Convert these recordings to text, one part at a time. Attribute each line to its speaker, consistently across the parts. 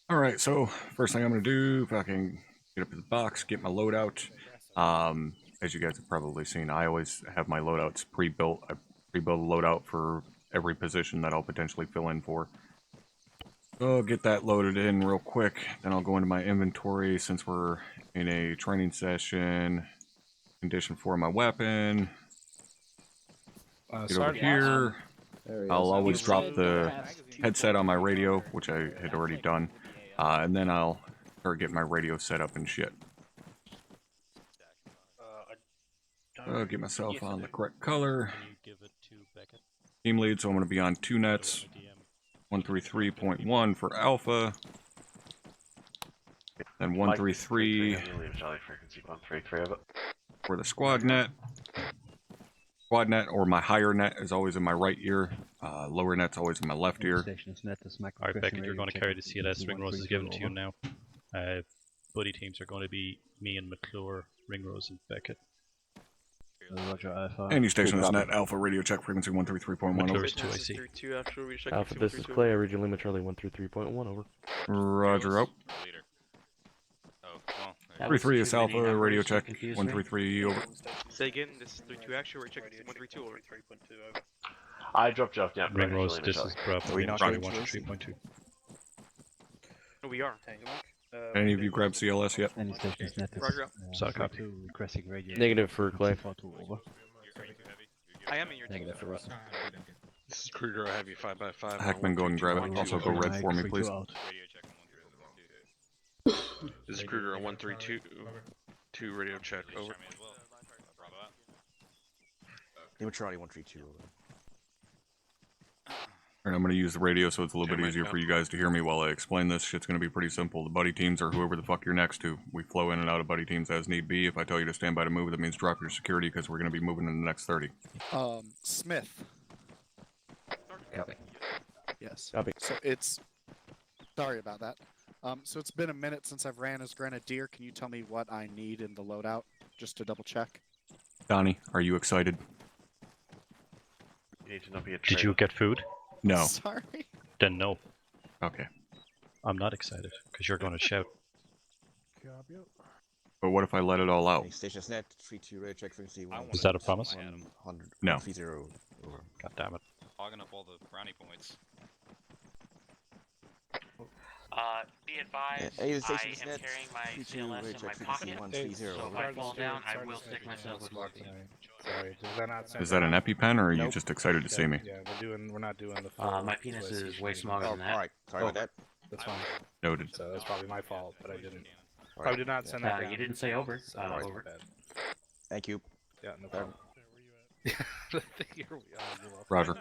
Speaker 1: Alright, so first thing I'm going to do, fucking get up to the box, get my loadout. As you guys have probably seen, I always have my loadouts pre-built. I pre-build a loadout for every position that I'll potentially fill in for. So I'll get that loaded in real quick, then I'll go into my inventory since we're in a training session. Condition for my weapon. Get over here. I'll always drop the headset on my radio, which I had already done, and then I'll start getting my radio set up and shit. Get myself on the correct color. Team lead, so I'm going to be on 2 nets. 133.1 for alpha. Then 133 for the squad net. Squad net, or my higher net, is always in my right ear. Lower net's always in my left ear.
Speaker 2: Alright, Beckett, you're going to carry the CLS. Ring Rose is given to you now. Buddy teams are going to be me and McClure, Ring Rose and Beckett.
Speaker 1: And you station this net, alpha radio check frequency 133.1
Speaker 2: McClure's 2 IC.
Speaker 3: Alpha, this is Clay, originally Lima Charlie 133.1 over.
Speaker 1: Roger, out. 33 is alpha, radio check 133 over.
Speaker 4: Say again, this is 32 actual, we're checking 132 over. 3.2 over.
Speaker 5: I dropped you off, yeah.
Speaker 2: Ring Rose, this is Bravo, Lima Charlie 133.2.
Speaker 4: No, we are.
Speaker 1: Any of you grab CLS yet?
Speaker 4: Roger up.
Speaker 2: So copy.
Speaker 3: Negative for Clay.
Speaker 4: I am in your team.
Speaker 6: Negative for us.
Speaker 5: This is Kruger, I have you 5x5.
Speaker 1: Hackman, go and grab it. Also go red for me, please.
Speaker 5: This is Kruger, a 132 radio check, over.
Speaker 6: Lima Charlie 132 over.
Speaker 1: And I'm going to use the radio so it's a little bit easier for you guys to hear me while I explain this. Shit's going to be pretty simple. The buddy teams are whoever the fuck you're next to. We flow in and out of buddy teams as need be. If I tell you to stand by to move, that means drop your security because we're going to be moving in the next 30.
Speaker 7: Smith.
Speaker 6: Copy.
Speaker 7: Yes.
Speaker 3: Copy.
Speaker 7: So it's... Sorry about that. So it's been a minute since I've ran as Grenadier. Can you tell me what I need in the loadout, just to double check?
Speaker 1: Donnie, are you excited?
Speaker 5: You need to not be a
Speaker 2: Did you get food?
Speaker 1: No.
Speaker 7: Sorry.
Speaker 2: Then no.
Speaker 1: Okay.
Speaker 2: I'm not excited, because you're going to shout.
Speaker 1: But what if I let it all out?
Speaker 6: Stations net 32 radio check frequency 1.
Speaker 2: Is that a promise?
Speaker 6: 100.
Speaker 1: No.
Speaker 6: 130 over.
Speaker 2: God damn it.
Speaker 8: Hogging up all the brownie points.
Speaker 9: Be advised,
Speaker 6: Hey,
Speaker 9: I
Speaker 6: stations
Speaker 9: am
Speaker 6: net
Speaker 9: carrying my
Speaker 6: 32
Speaker 9: CLS
Speaker 6: radio
Speaker 9: in my
Speaker 6: check
Speaker 9: pocket,
Speaker 6: frequency 130
Speaker 9: so if I fall down, I will stick myself with my
Speaker 1: Is that an EpiPen, or are you just excited to see me?
Speaker 10: Yeah, we're not doing the full
Speaker 9: my penis is way smaller than that.
Speaker 6: Alright, sorry about that.
Speaker 10: That's fine.
Speaker 1: Noted.
Speaker 10: So that's probably my fault, but I didn't. Probably did not send that down.
Speaker 9: You didn't say over. Over.
Speaker 6: Thank you.
Speaker 10: Yeah, no problem.
Speaker 1: Roger.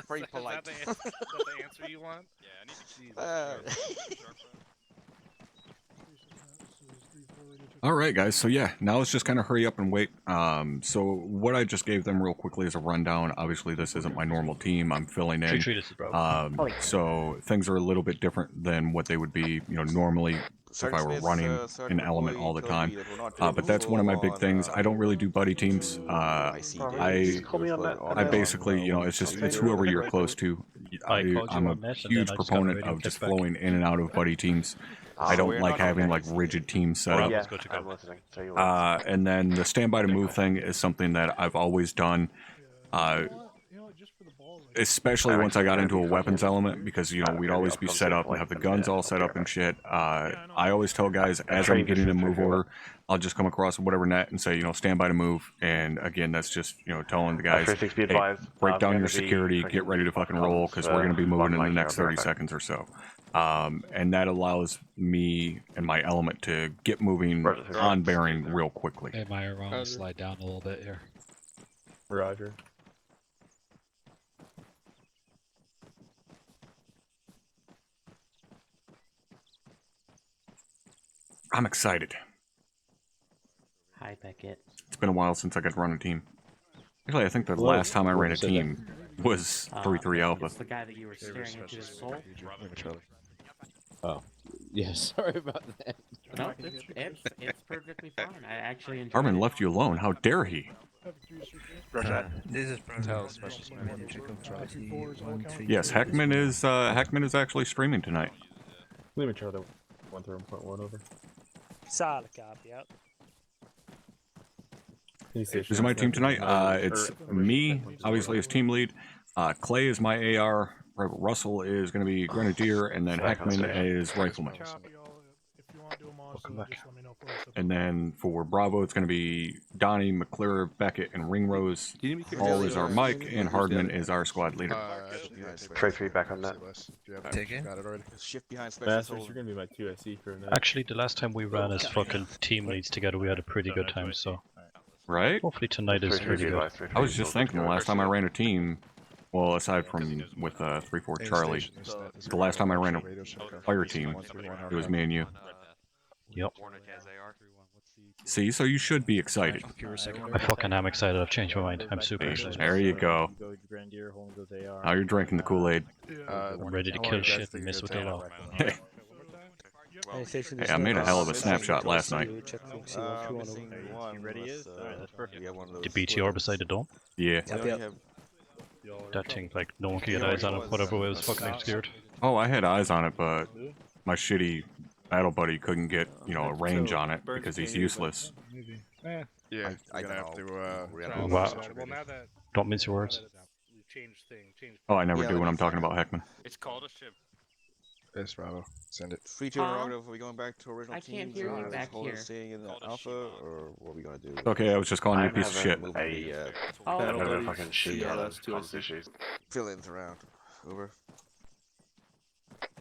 Speaker 6: Very polite.
Speaker 10: Is that the answer you want?
Speaker 8: Yeah, I need to
Speaker 1: Alright guys, so yeah, now let's just kind of hurry up and wait. So what I just gave them real quickly is a rundown. Obviously this isn't my normal team, I'm filling in. So things are a little bit different than what they would be, you know, normally if I were running an element all the time. But that's one of my big things. I don't really do buddy teams. I basically, you know, it's whoever you're close to. I'm a huge proponent of just flowing in and out of buddy teams. I don't like having like rigid teams set up.
Speaker 5: I'm listening.
Speaker 1: And then the standby to move thing is something that I've always done. Especially once I got into a weapons element, because, you know, we'd always be set up and have the guns all set up and shit. I always tell guys, as I'm getting a move order, I'll just come across whatever net and say, you know, stand by to move. And again, that's just, you know, telling the guys, hey, break down your security, get ready to fucking roll, because we're going to be moving in the next 30 seconds or so. And that allows me and my element to get moving on bearing real quickly.
Speaker 11: Hey, Meyer, I want to slide down a little bit here.
Speaker 3: Roger.
Speaker 1: I'm excited.
Speaker 9: Hi, Beckett.
Speaker 1: It's been a while since I got to run a team. Actually, I think the last time I ran a team was 3-3 Alpha.
Speaker 9: It's the guy that you were staring into his soul.
Speaker 3: Oh. Yeah, sorry about that.
Speaker 9: No, it's perfectly fine. I actually enjoy
Speaker 1: Hardman
Speaker 9: it.
Speaker 1: left you alone. How dare he?
Speaker 10: This is
Speaker 1: Yes, Heckman is actually streaming tonight.
Speaker 3: Lima Charlie 131.1 over.
Speaker 12: Solid copy out.
Speaker 1: This is my team tonight. It's me, obviously, as team lead. Clay is my AR. Russell is going to be Grenadier, and then Heckman is Rifleman. And then for Bravo, it's going to be Donnie, McClure, Beckett, and Ringrose. Hall is our Mike, and Hardman is our squad leader.
Speaker 3: Trade feedback on that.
Speaker 6: Take it. Shift behind
Speaker 3: Masters, you're gonna be my 2SE for now.
Speaker 2: Actually, the last time we ran as fucking team leads together, we had a pretty good time, so...
Speaker 1: Right?
Speaker 2: Hopefully tonight is pretty good.
Speaker 1: I was just thinking the last time I ran a team, well, aside from with 3-4 Charlie, the last time I ran a fire team, it was me and you.
Speaker 2: Yep.
Speaker 1: See, so you should be excited.
Speaker 2: I fucking am excited. I've changed my mind. I'm super excited.
Speaker 1: There you go. Now you're drinking the Kool-Aid.
Speaker 2: I'm ready to kill shit and mess with the law.
Speaker 1: Hey, I made a hell of a snapshot last night.
Speaker 2: The BTR beside the dome?
Speaker 1: Yeah.
Speaker 2: That thing, like, no one could get eyes on it, whatever way, I was fucking obscured.
Speaker 1: Oh, I had eyes on it, but my shitty battle buddy couldn't get, you know, a range on it because he's useless.
Speaker 10: Yeah,
Speaker 6: I have to.
Speaker 2: Wow.
Speaker 10: Well, now that
Speaker 2: Don't mince your words.
Speaker 10: we've changed things.
Speaker 1: Oh, I never do when I'm talking about Heckman.
Speaker 8: It's called a ship.
Speaker 6: Yes, Bravo. Send it. Free to interrogative. Are we going back to original
Speaker 9: I can't
Speaker 6: teams?
Speaker 9: hear
Speaker 6: or
Speaker 9: you
Speaker 6: is
Speaker 9: back
Speaker 6: Hold
Speaker 9: here.
Speaker 6: Staying in the alpha, or what are we gonna do?
Speaker 1: Okay, I was just calling you a piece of shit.
Speaker 6: Fill-ins around. Over.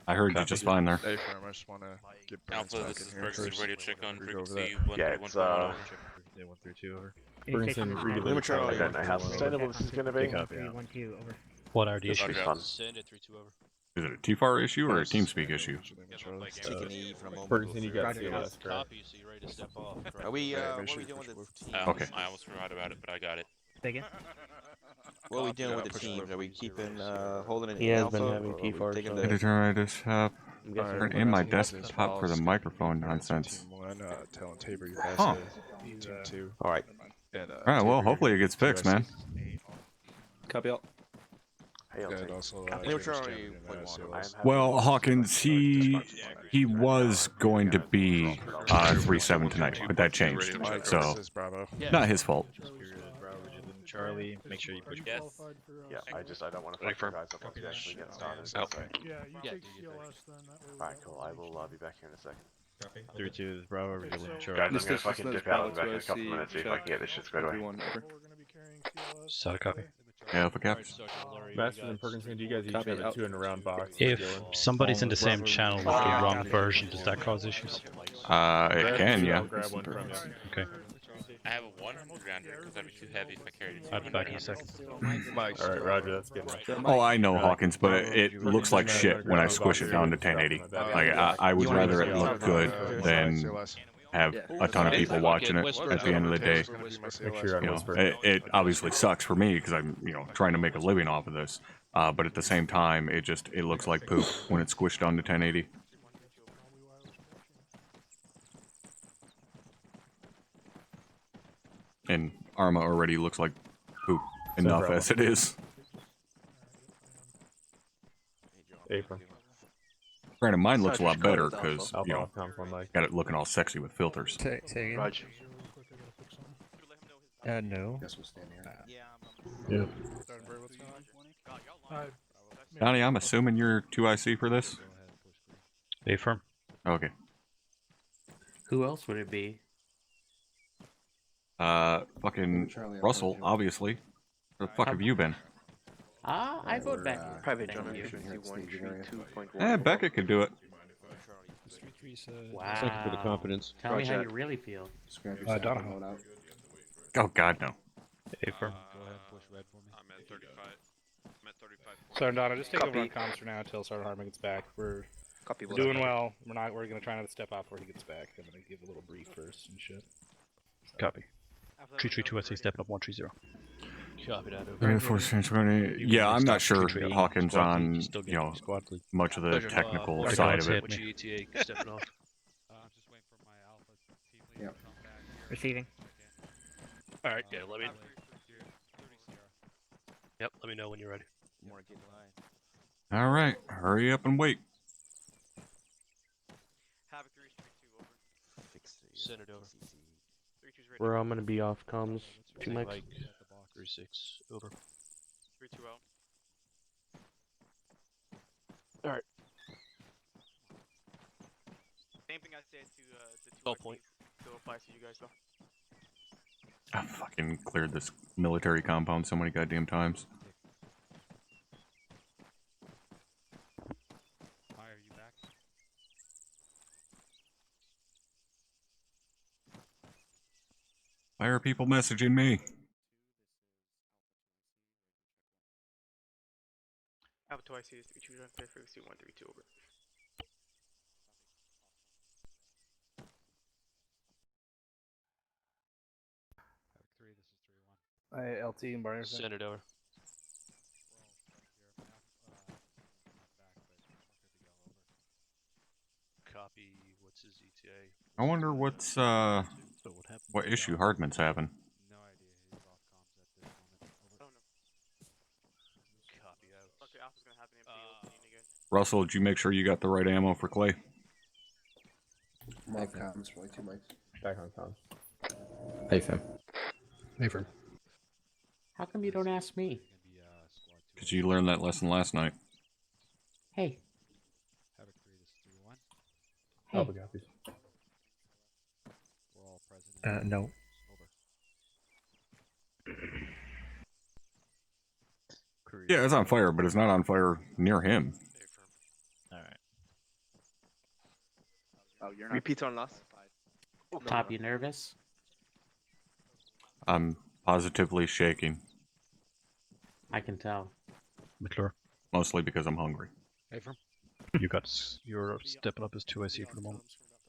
Speaker 1: I heard you just fine there.
Speaker 6: Hey, firm. I just want to get
Speaker 8: Alpha, this is Ferguson radio check on frequency
Speaker 3: Yeah, it's
Speaker 8: 131.1 over.
Speaker 6: Limit Charlie.
Speaker 3: Sustainable this is gonna be.
Speaker 2: What are the issues?
Speaker 8: Send it 3-2 over.
Speaker 1: Is it a TFAR issue or a TeamSpeak issue?
Speaker 6: Taking E from moment.
Speaker 3: Ferguson, you got CLS, correct?
Speaker 8: Copy, so you're ready to step off.
Speaker 6: Are we, what are we doing with the team?
Speaker 1: Okay.
Speaker 8: I almost forgot about it, but I got it.
Speaker 6: What are we doing with the teams? Are we keeping, holding it in
Speaker 3: He has
Speaker 6: alpha?
Speaker 3: been having
Speaker 6: or are we
Speaker 3: TFAR,
Speaker 6: taking
Speaker 3: so-
Speaker 6: the-
Speaker 1: Editor, desktop. Turn in my desktop for the microphone nonsense. Huh.
Speaker 6: Alright.
Speaker 1: Alright, well, hopefully it gets fixed, man.
Speaker 3: Copy out.
Speaker 6: Limit Charlie, point one.
Speaker 1: Well, Hawkins, he was going to be 3-7 tonight, but that changed. So, not his fault.
Speaker 2: Charlie, make sure you put
Speaker 8: Yes.
Speaker 3: Yeah, I don't want to fuck you guys up once you actually get started.
Speaker 8: Okay.
Speaker 3: Alright, cool. I will be back here in a second.
Speaker 2: 3-2 Bravo, original
Speaker 3: Guys, I'm gonna fucking dip out and back in a couple minutes, see if I can get this shit squared away.
Speaker 2: Solid copy.
Speaker 1: Yeah, for caps.
Speaker 3: Masters and Perkinson, do you guys each have a 2 in a round box?
Speaker 2: If somebody's in the same channel with the wrong version, does that cause issues?
Speaker 1: It can, yeah.
Speaker 3: I'll grab one from you.
Speaker 2: Okay.
Speaker 8: I have a 100-rounder because that'd be too heavy if I carried it.
Speaker 2: I'll be back in a second.
Speaker 3: Alright, Roger, that's good.
Speaker 1: Oh, I know, Hawkins, but it looks like shit when I squish it down to 1080. Like, I would rather it look good than have a ton of people watching it at the end of the day.
Speaker 3: Make sure I'm
Speaker 1: You know,
Speaker 3: whispering.
Speaker 1: it obviously sucks for me because I'm, you know, trying to make a living off of this. But at the same time, it looks like poop when it's squished down to 1080. And ArmA already looks like poop enough as it is.
Speaker 3: Apron.
Speaker 1: Granted, mine looks a lot better because, you know,
Speaker 3: Like,
Speaker 1: got it looking all sexy with filters.
Speaker 3: Roger.
Speaker 12: No.
Speaker 3: Yeah.
Speaker 1: Donnie, I'm assuming you're 2IC for this?
Speaker 2: A firm.
Speaker 1: Okay.
Speaker 9: Who else would it be?
Speaker 1: Fucking Russell, obviously. Where the fuck have you been?
Speaker 9: I vote back.
Speaker 3: Private
Speaker 9: Thank you.
Speaker 1: Beckett could do it.
Speaker 9: Wow.
Speaker 3: Thank you for the confidence.
Speaker 9: Tell me how you really feel.
Speaker 10: Donahoe.
Speaker 1: Oh, God, no.
Speaker 2: A firm.
Speaker 5: I'm at 35. I'm at 35.
Speaker 10: So Donna, just take over on comms for now until Sergeant Hardman gets back. We're doing well. We're gonna try not to step out before he gets back. I'm gonna give a little brief first and shit.
Speaker 2: Copy. 332 SA stepping up 130. Copy that.
Speaker 1: Yeah, I'm not sure Hawkins on, you know, much of the technical side of it.
Speaker 12: Receiving.
Speaker 2: Alright, yeah, let me... Yep, let me know when you're ready.
Speaker 1: Alright, hurry up and wait.
Speaker 13: Where I'm gonna be off comms. 2 mics.
Speaker 2: Like 36 over.
Speaker 4: 3-2 out.
Speaker 13: Alright.
Speaker 4: Same thing I said to the 2
Speaker 2: 12 point.
Speaker 4: Still applies to you guys though.
Speaker 1: I fucking cleared this military compound so many goddamn times.
Speaker 11: Hi, are you back?
Speaker 1: Why are people messaging me?
Speaker 4: Alpha 2 I see is 3-2 on clear frequency 132 over.
Speaker 11: Havoc 3, this is 3-1.
Speaker 10: LT and Barney.
Speaker 2: Send it over. Copy. What's his ETA?
Speaker 1: I wonder what's what issue Hardman's having.
Speaker 11: No idea. He's off comms at this moment. Over.
Speaker 4: I don't know.
Speaker 2: Copy out.
Speaker 4: Okay, Alpha's gonna happen empty opening again.
Speaker 1: Russell, did you make sure you got the right ammo for Clay?
Speaker 14: My comms for like 2 mics.
Speaker 13: Back on comms.
Speaker 14: Hey, fam.
Speaker 13: Hey, friend.
Speaker 9: How come you don't ask me?
Speaker 1: Because you learned that lesson last night.
Speaker 9: Hey.
Speaker 11: Havoc 3, this is 3-1.
Speaker 9: Hey.
Speaker 13: Alpha copies.
Speaker 11: We're all present.
Speaker 13: No.
Speaker 11: Over.
Speaker 1: Yeah, it's on fire, but it's not on fire near him.
Speaker 2: Alright.
Speaker 6: Oh, you're not.
Speaker 14: Repeat on last.
Speaker 9: Top, you nervous?
Speaker 1: I'm positively shaking.
Speaker 9: I can tell.
Speaker 2: McClure.
Speaker 1: Mostly because I'm hungry.
Speaker 11: Hey, from.
Speaker 2: You're stepping up as 2IC for the moment.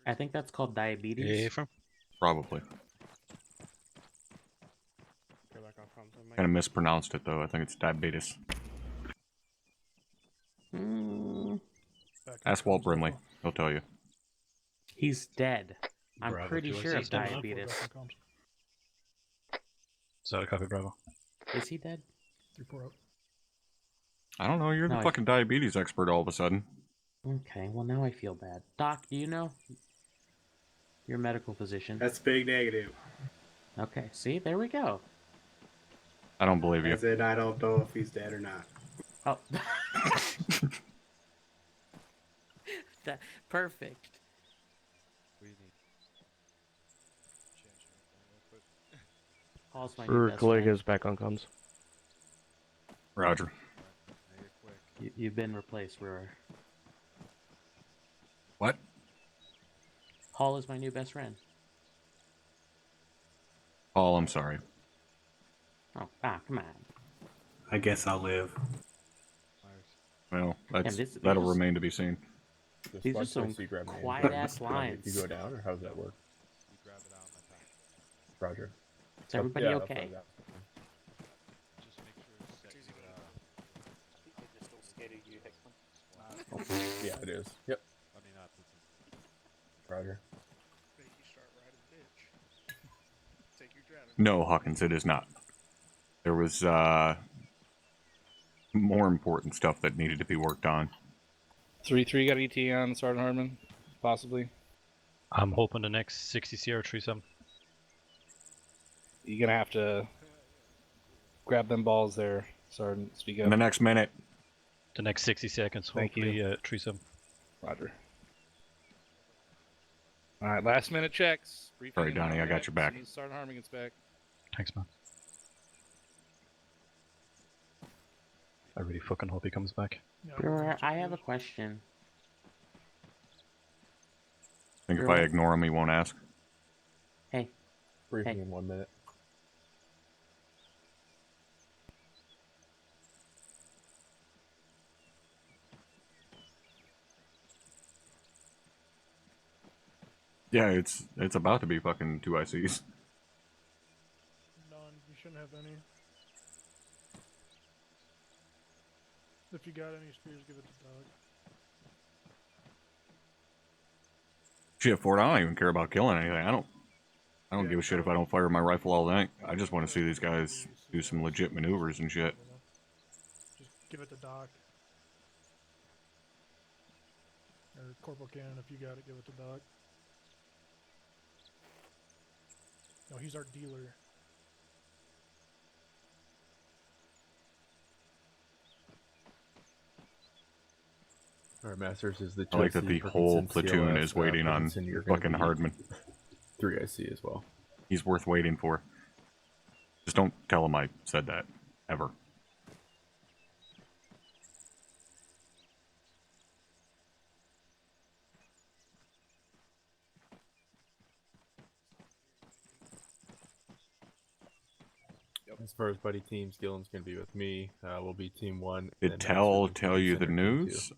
Speaker 9: I think that's called diabetes.
Speaker 2: Hey, from.
Speaker 1: Probably. Kind of mispronounced it though. I think it's diabetes. Ask Walt Brimley. He'll tell you.
Speaker 9: He's dead. I'm
Speaker 2: Bravo,
Speaker 9: pretty
Speaker 2: 2IC
Speaker 9: sure of
Speaker 2: stepping up.
Speaker 9: diabetes.
Speaker 2: Is that a copy, Bravo?
Speaker 9: Is he dead?
Speaker 2: 3-4 out.
Speaker 1: I don't know. You're
Speaker 9: No,
Speaker 1: the
Speaker 9: I-
Speaker 1: fucking diabetes expert all of a sudden.
Speaker 9: Okay, well now I feel bad. Doc, do you know? You're a medical physician.
Speaker 15: That's big negative.
Speaker 9: Okay, see, there we go.
Speaker 1: I don't believe you.
Speaker 15: As in, I don't know if he's dead or not.
Speaker 9: Oh. That, perfect.
Speaker 11: What do you need?
Speaker 9: Paul's my new best friend.
Speaker 13: Collega's back on comms.
Speaker 1: Roger.
Speaker 9: You've been replaced, Brewer.
Speaker 1: What?
Speaker 9: Paul is my new best friend.
Speaker 1: Paul, I'm sorry.
Speaker 9: Oh, come on.
Speaker 15: I guess I'll live.
Speaker 1: Well, that's
Speaker 9: this
Speaker 1: that'll
Speaker 9: is-
Speaker 1: remain to be seen.
Speaker 9: These are some quiet-ass lines.
Speaker 13: You go down, or how does that work?
Speaker 11: You grab it out of my pack.
Speaker 13: Roger.
Speaker 9: Is everybody
Speaker 13: Yeah,
Speaker 9: okay?
Speaker 11: Just make sure it's set.
Speaker 13: Yeah, it is. Yep.
Speaker 11: Let me not.
Speaker 13: Roger.
Speaker 1: No, Hawkins, it is not. There was more important stuff that needed to be worked on.
Speaker 10: 3-3 got ET on Sergeant Hardman, possibly.
Speaker 2: I'm hoping the next 60 CR 37.
Speaker 10: You're gonna have to grab them balls there, Sergeant. Speak up.
Speaker 1: In the next minute.
Speaker 2: The next 60 seconds,
Speaker 10: Thank
Speaker 2: hopefully,
Speaker 10: you.
Speaker 2: 37.
Speaker 10: Roger. All right, last minute checks. Briefing
Speaker 1: Sorry, Donnie, I got your back.
Speaker 10: As soon as Sergeant Hardman gets back.
Speaker 2: Thanks, man. I really fucking hope he comes back.
Speaker 9: Brewer, I have a question.
Speaker 1: I think if I ignore him, he won't ask.
Speaker 9: Hey.
Speaker 13: Briefing in 1 minute.
Speaker 1: Yeah, it's about to be fucking 2 ICs.
Speaker 16: None. You shouldn't have any. If you got any spears, give it to Doug.
Speaker 1: Shit, Ford, I don't even care about killing anything. I don't give a shit if I don't fire my rifle all night. I just want to see these guys do some legit maneuvers and shit.
Speaker 16: Just give it to Doc. Or Corporal Cannon, if you got it, give it to Doc. No, he's our dealer.
Speaker 13: Alright, Masters is the
Speaker 1: I like that the whole platoon is waiting on fucking Hardman.
Speaker 13: 3 IC as well.
Speaker 1: He's worth waiting for. Just don't tell him I said that. Ever.
Speaker 13: As far as buddy teams, Gillen's going to be with me. We'll be team 1.
Speaker 1: Did tell you the news?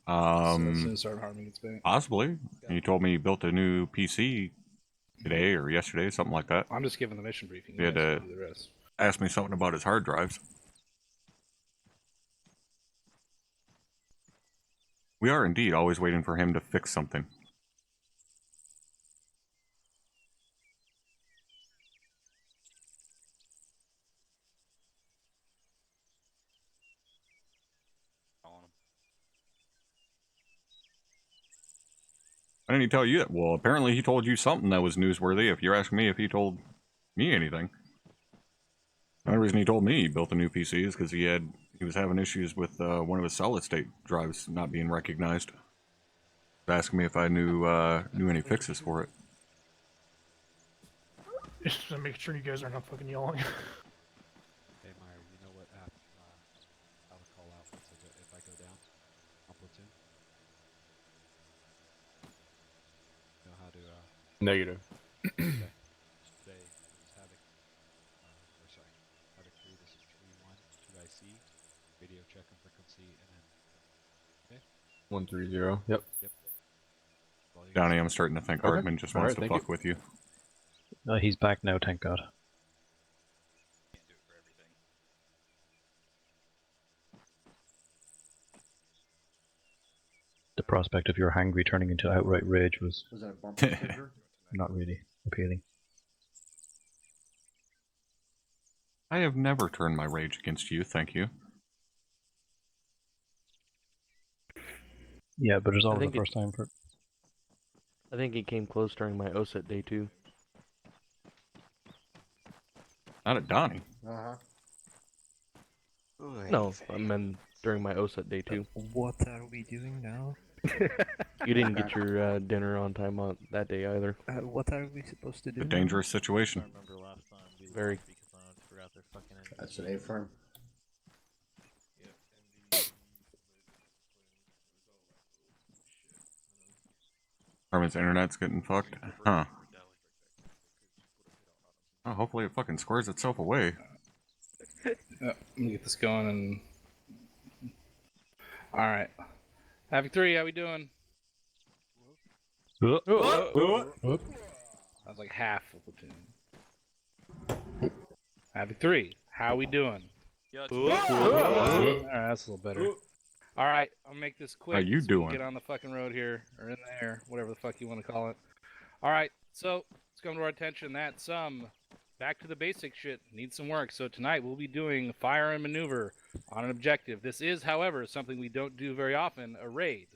Speaker 1: Possibly. He told me he built a new PC today or yesterday, something like that.
Speaker 10: I'm just giving the mission briefing.
Speaker 1: He had to
Speaker 10: do the rest.
Speaker 1: ask me something about his hard drives. We are indeed always waiting for him to fix something. I didn't tell you that. Well, apparently he told you something that was newsworthy. If you're asking me if he told me anything. The only reason he told me he built a new PC is because he was having issues with one of his solid state drives not being recognized. He was asking me if I knew any fixes for it.
Speaker 16: Just to make sure you guys are not fucking yelling.
Speaker 11: Hey Meyer, you know what app I would call out if I go down on platoon? You know how to
Speaker 13: Negative.
Speaker 11: Okay. Today this is Havoc, or sorry, Havoc 3, this is 3-1, 2IC, radio check on frequency, and then, okay?
Speaker 13: 130, yep.
Speaker 11: Yep.
Speaker 1: Donnie, I'm starting to think Hardman just wants to fuck with you.
Speaker 2: He's back now, thank God. The prospect of your hangry turning into outright rage was
Speaker 14: Was that a bumper sticker?
Speaker 2: not really appealing.
Speaker 1: I have never turned my rage against you, thank you.
Speaker 2: Yeah, but it's always the first time for...
Speaker 17: I think it came close during my OSET day 2.
Speaker 1: Not at Donnie.
Speaker 14: Uh-huh.
Speaker 17: No, I meant during my OSET day 2.
Speaker 11: What are we doing now?
Speaker 17: You didn't get your dinner on time on that day either.
Speaker 11: What are we supposed to do?
Speaker 1: A dangerous situation.
Speaker 11: I remember last time we
Speaker 17: Very.
Speaker 11: forgot their fucking
Speaker 14: That's an A-firm.
Speaker 1: Hardman's internet's getting fucked. Huh. Oh, hopefully it fucking squares itself away.
Speaker 10: Let me get this going and... Alright. Havoc 3, how we doing? That was like half of the platoon. Havoc 3, how we doing? Alright, that's a little better. Alright, I'll make this quick.
Speaker 1: How you
Speaker 10: so we can
Speaker 1: doing?
Speaker 10: get on the fucking road here, or in the air, whatever the fuck you want to call it. Alright, so it's come to our attention that some back to the basic shit needs some work. So tonight we'll be doing fire and maneuver on an objective. This is, however, something we don't do very often, a raid.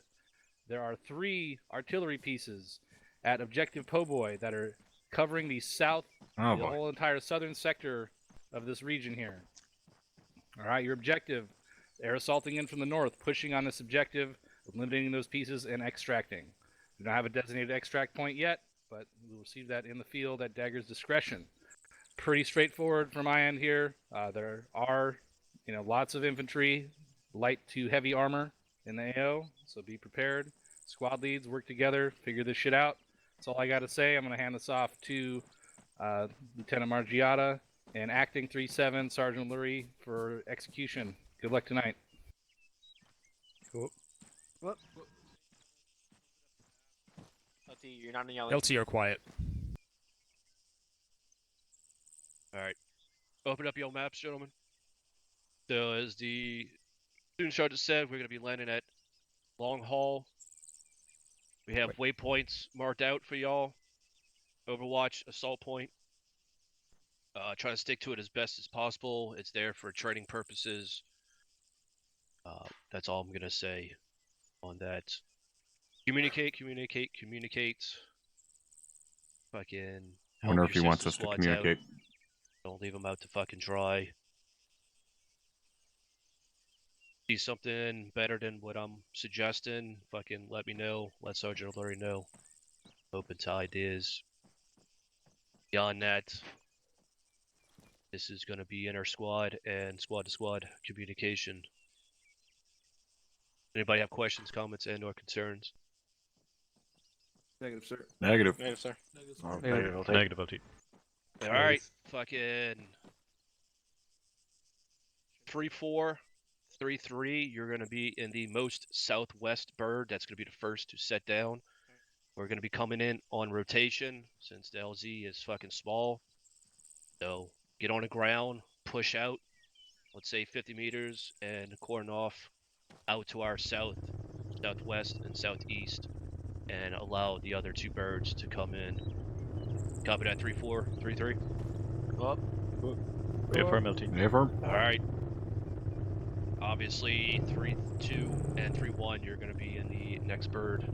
Speaker 10: There are 3 artillery pieces at Objective Po'boy that are covering the south, the whole entire southern sector of this region here. Alright, your objective, air assaulting in from the north, pushing on this objective, eliminating those pieces, and extracting. We don't have a designated extract point yet, but we'll receive that in the field at Dagger's discretion. Pretty straightforward from my end here. There are, lots of infantry, light to heavy armor in the AO, so be prepared. Squad leads, work together, figure this shit out. That's all I got to say. I'm going to hand this off to Lieutenant Margiata and Acting 3-7 Sergeant Lurie for execution. Good luck tonight.
Speaker 4: Cool. What? LT, you're not yelling.
Speaker 5: LT are quiet. Alright. Open up your maps, gentlemen. So as the student sergeant said, we're going to be landing at Long Haul. We have waypoints marked out for y'all. Overwatch, assault point. Try to stick to it as best as possible. It's there for training purposes. That's all I'm going to say on that. Communicate. Fucking
Speaker 1: Wonder
Speaker 5: help
Speaker 1: if he
Speaker 5: your
Speaker 1: wants
Speaker 5: sister
Speaker 1: us to
Speaker 5: squads out.
Speaker 1: communicate.
Speaker 5: Don't leave them out to fucking dry. See something better than what I'm suggesting, fucking let me know. Let Sergeant Larry know. Open to ideas. Beyond that, this is going to be inter squad and squad to squad communication. Anybody have questions, comments, and/or concerns?
Speaker 6: Negative, sir.
Speaker 1: Negative.
Speaker 6: Negative, sir.
Speaker 2: Negative LT.
Speaker 5: All right, fucking 3-4, 3-3. You're going to be in the most southwest bird. That's going to be the first to set down. We're going to be coming in on rotation since the LZ is fucking small. So get on the ground, push out, let's say 50 meters, and cordon off out to our south, southwest, and southeast, and allow the other two birds to come in. Copy that 3-4, 3-3.
Speaker 2: Up. Affirm LT.
Speaker 1: Affirm.
Speaker 5: All right. Obviously, 3-2 and 3-1, you're going to be in the next bird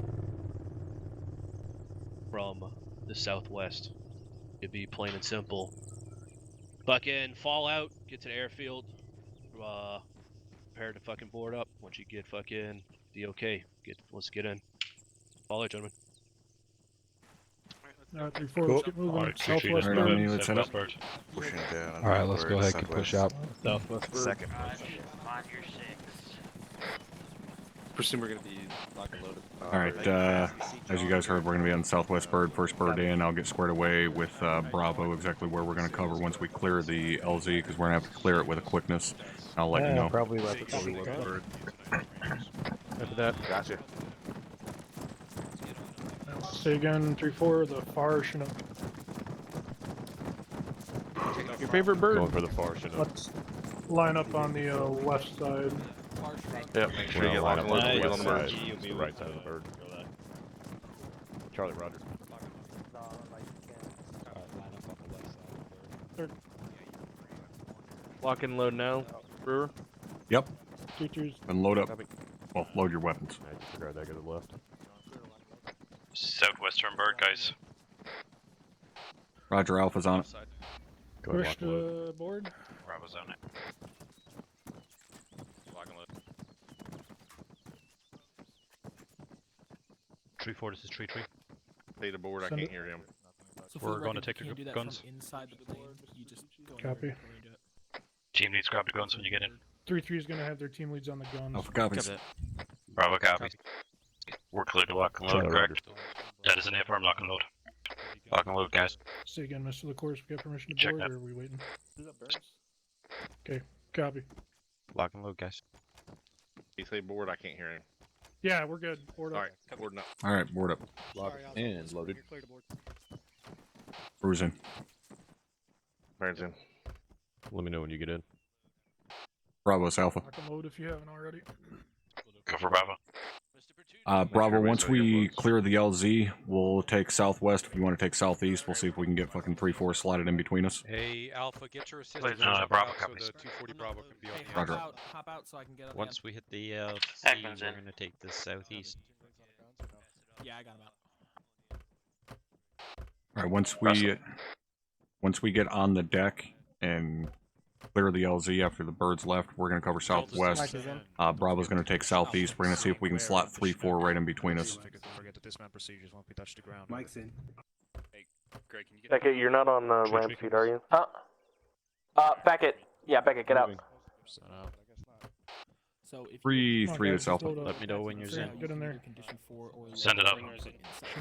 Speaker 5: from the southwest. It'd be plain and simple. Fucking fall out, get to the airfield, prepare to fucking board up. Once you get fucking the okay, let's get in. Fall out, gentlemen.
Speaker 16: Alright, 3-4, let's get moving. Southwest
Speaker 1: Alright,
Speaker 16: bird.
Speaker 1: let's head up.
Speaker 3: Pushing down.
Speaker 13: Alright, let's go ahead and push out.
Speaker 6: Southwest bird.
Speaker 3: Second.
Speaker 12: On your 6.
Speaker 6: Presume we're gonna be locked and loaded.
Speaker 1: Alright, as you guys heard, we're going to be on Southwest Bird, first bird in. I'll get squared away with Bravo, exactly where we're going to cover once we clear the LZ, because we're going to have to clear it with a quickness. I'll let you know.
Speaker 17: Probably right before we look bird. After that.
Speaker 3: Gotcha.
Speaker 16: Say again, 3-4, the FAR Chinook.
Speaker 17: Your favorite bird?
Speaker 13: Going for the far Chinook.
Speaker 16: Let's line up on the left side.
Speaker 13: Yep.
Speaker 3: Make sure you get locked and loaded. Wheel on the bird.
Speaker 13: The right side of the bird. Charlie, Roger.
Speaker 17: Lock and load now, Brewer.
Speaker 1: Yep.
Speaker 16: 2-2's.
Speaker 1: And load up. Well, load your weapons.
Speaker 13: I disregard that to the left.
Speaker 2: Southwestern bird, guys.
Speaker 1: Roger, Alpha's on it.
Speaker 13: Go ahead,
Speaker 16: Push
Speaker 13: lock and load.
Speaker 16: to board.
Speaker 2: Bravo's on it. Lock and load. 3-4, this is 3-3.
Speaker 3: Stay to board, I
Speaker 16: Send
Speaker 3: can't
Speaker 16: it.
Speaker 3: hear him.
Speaker 12: So
Speaker 2: We're going to take your guns.
Speaker 12: Inside the plane. You just go
Speaker 16: Copy.
Speaker 2: Team needs to grab the guns when you get in.
Speaker 16: 3-3 is going to have their team leads on the guns.
Speaker 1: Alpha copies.
Speaker 2: Bravo copy. We're clear to lock and load,
Speaker 13: Charlie,
Speaker 2: correct? That is an affirm lock and load. Lock and load, guys.
Speaker 16: Say again, Mr. LaCourse, we got permission to
Speaker 2: Check
Speaker 16: board,
Speaker 2: that.
Speaker 16: or are we waiting? Okay, copy.
Speaker 8: Lock and load, guys.
Speaker 3: He say board, I can't hear him.
Speaker 16: Yeah, we're good. Board up.
Speaker 3: Alright, boarding up.
Speaker 1: Alright, board up.
Speaker 6: Locked and loaded.
Speaker 1: Cruising.
Speaker 3: Perrin's in.
Speaker 13: Let me know when you get in.
Speaker 1: Bravo's Alpha.
Speaker 16: Lock and load if you haven't already.
Speaker 2: Go for Bravo.
Speaker 1: Bravo, once we clear the LZ, we'll take southwest. If you want to take southeast, we'll see if we can get fucking 3-4 slotted in between us.
Speaker 11: Hey, Alpha, get your assistants
Speaker 2: Bravo
Speaker 11: out
Speaker 2: copies.
Speaker 11: so the 240 Bravo can be on the
Speaker 1: Roger.
Speaker 12: Hop out so I can get up.
Speaker 8: Once we hit the LC,
Speaker 2: Hackman's
Speaker 8: we're
Speaker 2: in.
Speaker 8: gonna take the southeast.
Speaker 12: Yeah, I got him out.
Speaker 1: Alright, once we get on the deck and clear the LZ after the birds left, we're going to cover southwest. Bravo's going to take southeast. We're going to see if we can slot 3-4 right in between us.
Speaker 18: Forget to dismount procedures once we touch the ground.
Speaker 15: Mike's in.
Speaker 2: Hey, Greg, can you get
Speaker 17: Beckett, you're not on the ramp feed, are you?
Speaker 12: Beckett. Yeah, Beckett, get out.
Speaker 16: So if
Speaker 1: 3-3 is Alpha.
Speaker 8: Let me know when you're in.
Speaker 16: Get in there.
Speaker 2: Send it up.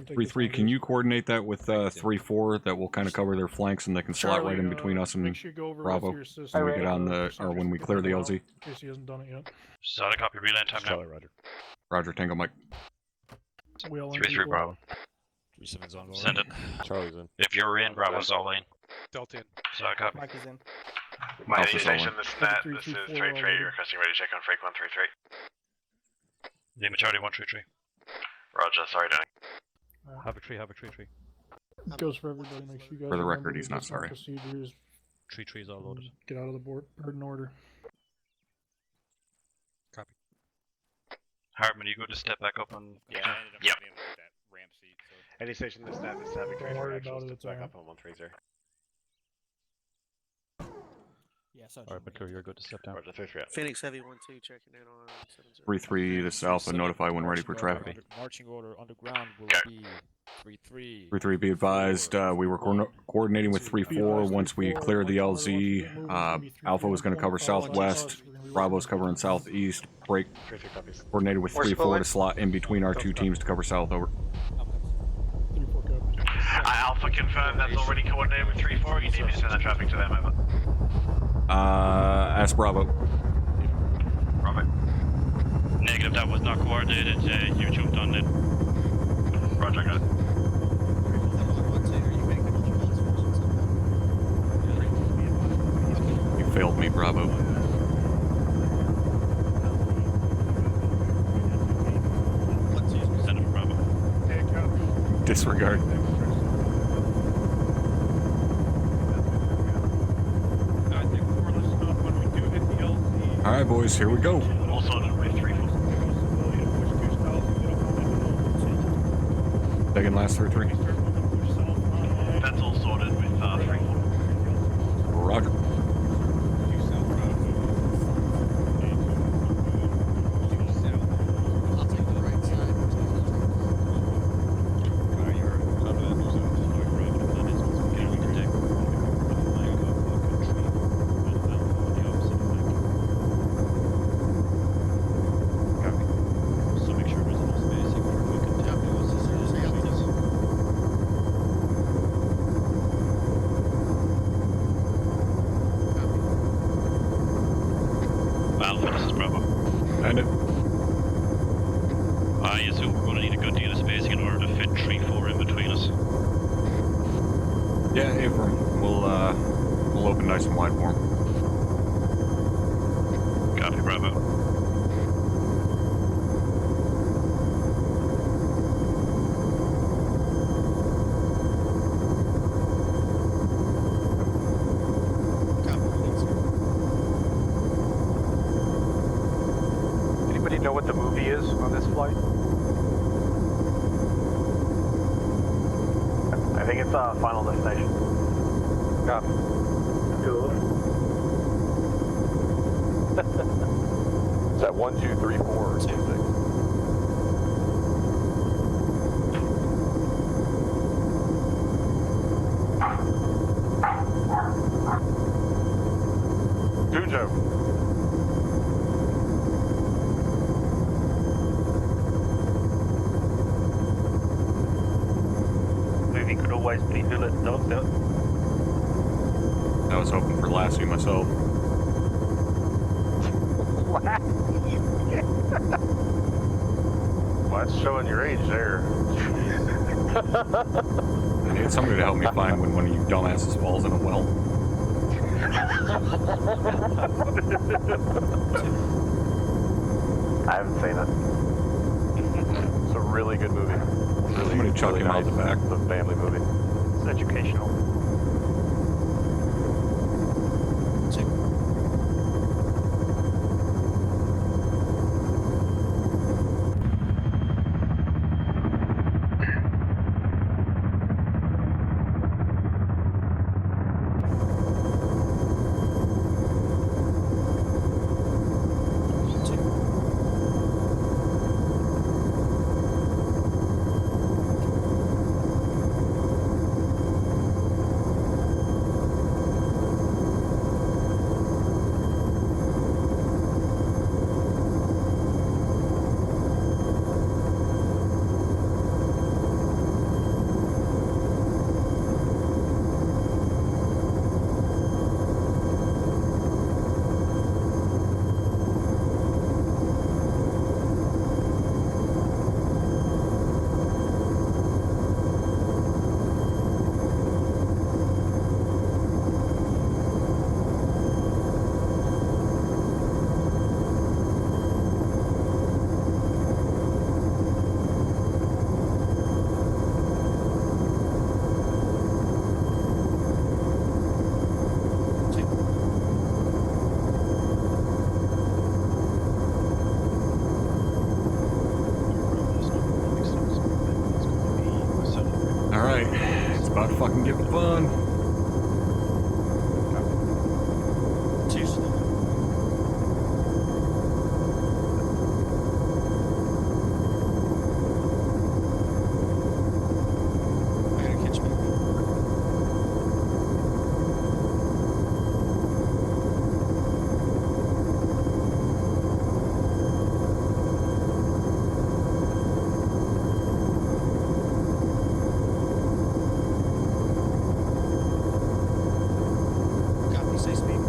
Speaker 1: 3-3, can you coordinate that with 3-4? That will kind of cover their flanks and they can slot right in between us and Bravo when we get on the, or when we clear the LZ.
Speaker 16: In case he hasn't done it yet.
Speaker 2: Solid copy, relay time now.
Speaker 13: Charlie, Roger.
Speaker 1: Roger, Tango Mike.
Speaker 16: We all in
Speaker 2: 3-3 Bravo.
Speaker 11: 37's on board.
Speaker 2: Send it.
Speaker 13: Charlie's in.
Speaker 2: If you're in, Bravo's all in.
Speaker 11: Delta in.
Speaker 2: Solid copy.
Speaker 12: Mike is in.
Speaker 3: Mighty
Speaker 1: Alpha's
Speaker 3: Station,
Speaker 1: all in.
Speaker 3: this is Nat.
Speaker 16: Three,
Speaker 3: This
Speaker 16: three,
Speaker 3: is
Speaker 16: four,
Speaker 3: Trade
Speaker 16: all
Speaker 3: Trade.
Speaker 16: in.
Speaker 3: Requesting ready check on Freak 133.
Speaker 2: Lima Charlie 133.
Speaker 3: Roger, sorry, Danny.
Speaker 2: Have a tree, have a tree.
Speaker 16: It goes for everybody. Make sure you guys
Speaker 1: For the
Speaker 16: remember
Speaker 1: record, he's not sorry.
Speaker 16: procedures.
Speaker 2: Tree is all loaded.
Speaker 16: Get out of the board. Bird in order.
Speaker 2: Hardman, you go to step back up on.
Speaker 3: Yeah.
Speaker 2: Yep.
Speaker 3: Any station that's not this having
Speaker 16: Don't worry about it,
Speaker 3: to
Speaker 16: it's
Speaker 3: back
Speaker 16: on.
Speaker 3: up on 130.
Speaker 12: Yeah, so
Speaker 2: Alright, Mature, you're good to step down.
Speaker 3: Roger, 3-3 out.
Speaker 4: Phoenix Heavy 1-2 checking in on 7-0.
Speaker 1: 3-3, this is Alpha, notify when ready for traffic.
Speaker 11: Marching order underground will be 3-3.
Speaker 1: 3-3, be advised, we were coordinating with 3-4. Once we clear the LZ, Alpha was going to cover southwest, Bravo's covering southeast, break,
Speaker 3: 3-3 copies.
Speaker 1: coordinated with 3-4 to slot in between our two teams to cover south, over.
Speaker 3: Alpha confirmed that's already coordinated with 3-4. You need me to send that traffic to them, over.
Speaker 1: Ask Bravo.
Speaker 3: Robert.
Speaker 2: Negative, that was not coordinated. You jumped on it.
Speaker 3: Roger, got it.
Speaker 1: You failed me, Bravo.
Speaker 2: Send him Bravo.
Speaker 1: Disregard. Alright, boys, here we go.
Speaker 3: All sorted with 3-4.
Speaker 1: Second last 3-3.
Speaker 3: That's all sorted with 3-4.
Speaker 1: Roger.
Speaker 2: Alpha, this is Bravo.
Speaker 1: And it.
Speaker 2: I assume we're going to need a good deal of spacing in order to fit 3-4 in between us.
Speaker 1: Yeah, Abram, we'll open nice and wide for him.
Speaker 2: Copy, Bravo.
Speaker 3: Anybody know what the movie is on this flight? I think it's Final Destination. Copy. Cool. Is that 1, 2, 3, 4, or 2, 6? Cujo.
Speaker 12: Movie could always be Billet Dogs out.
Speaker 1: I was hoping for Lassie myself.
Speaker 3: Well, that's showing your age there.
Speaker 1: I need somebody to help me find when one of you dumbasses falls in a well.
Speaker 3: I haven't seen it. It's a really good movie. Really,
Speaker 1: Somebody chuck him out the back.
Speaker 3: It's a family movie.
Speaker 12: It's educational.
Speaker 1: Alright, it's about to fucking get fun.
Speaker 12: Too slow.
Speaker 6: I gotta catch back up.
Speaker 12: Copy, say speed.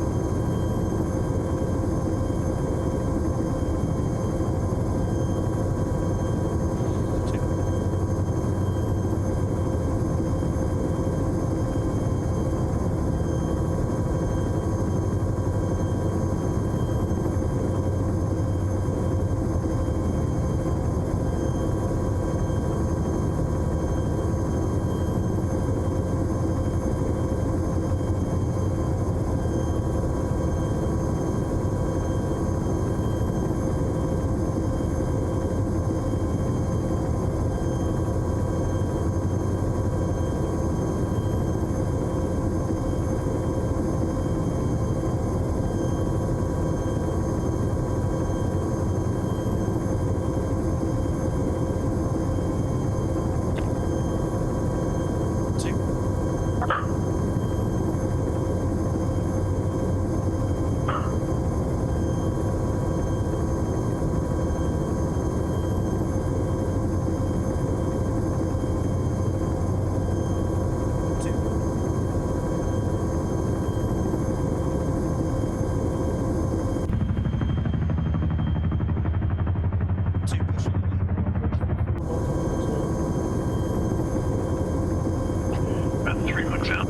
Speaker 3: About 3 clicks out.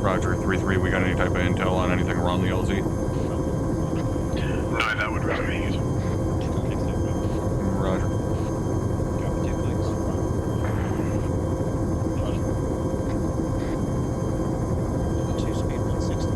Speaker 1: Roger, 3-3, we got any type of intel on anything around the LZ?
Speaker 3: No, that would rather be used.
Speaker 1: Roger.
Speaker 5: Copy 2 clicks.
Speaker 6: Two speed 160.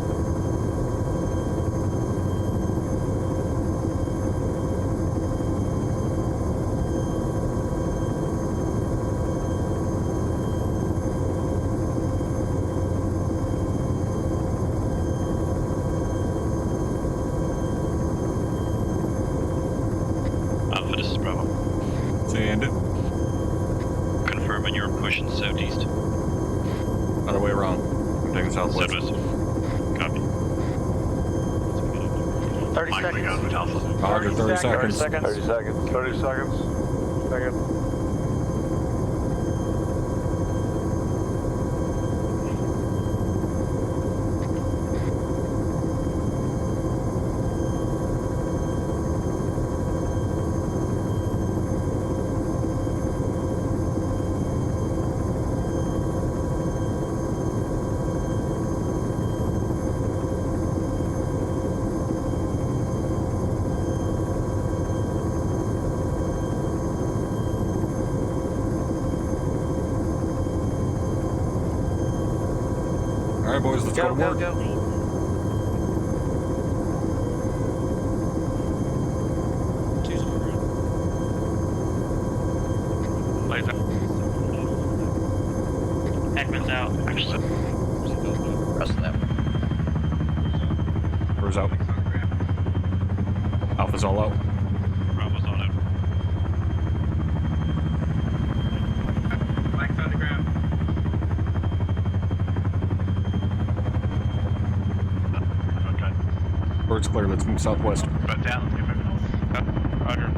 Speaker 2: Alpha, this is Bravo.
Speaker 1: Send it.
Speaker 2: Confirming you're pushing southeast.
Speaker 1: Other way around. I'm taking southwest.
Speaker 2: Southwest. Copy.
Speaker 12: 30
Speaker 3: Likely going
Speaker 12: seconds.
Speaker 3: with Alpha.
Speaker 1: Roger, 30 seconds.
Speaker 12: 30 seconds. 30 seconds. Second.
Speaker 1: Alright, boys, let's go to work.
Speaker 6: Two's on the ground.
Speaker 12: Heckman's out. Rest of them.
Speaker 1: Where's out? Alpha's all out.
Speaker 2: Bravo's on it.
Speaker 15: Black's on the ground.
Speaker 3: Okay.
Speaker 1: Bird's clear, let's move southwest.
Speaker 3: But down, let's get moving on.
Speaker 2: Roger.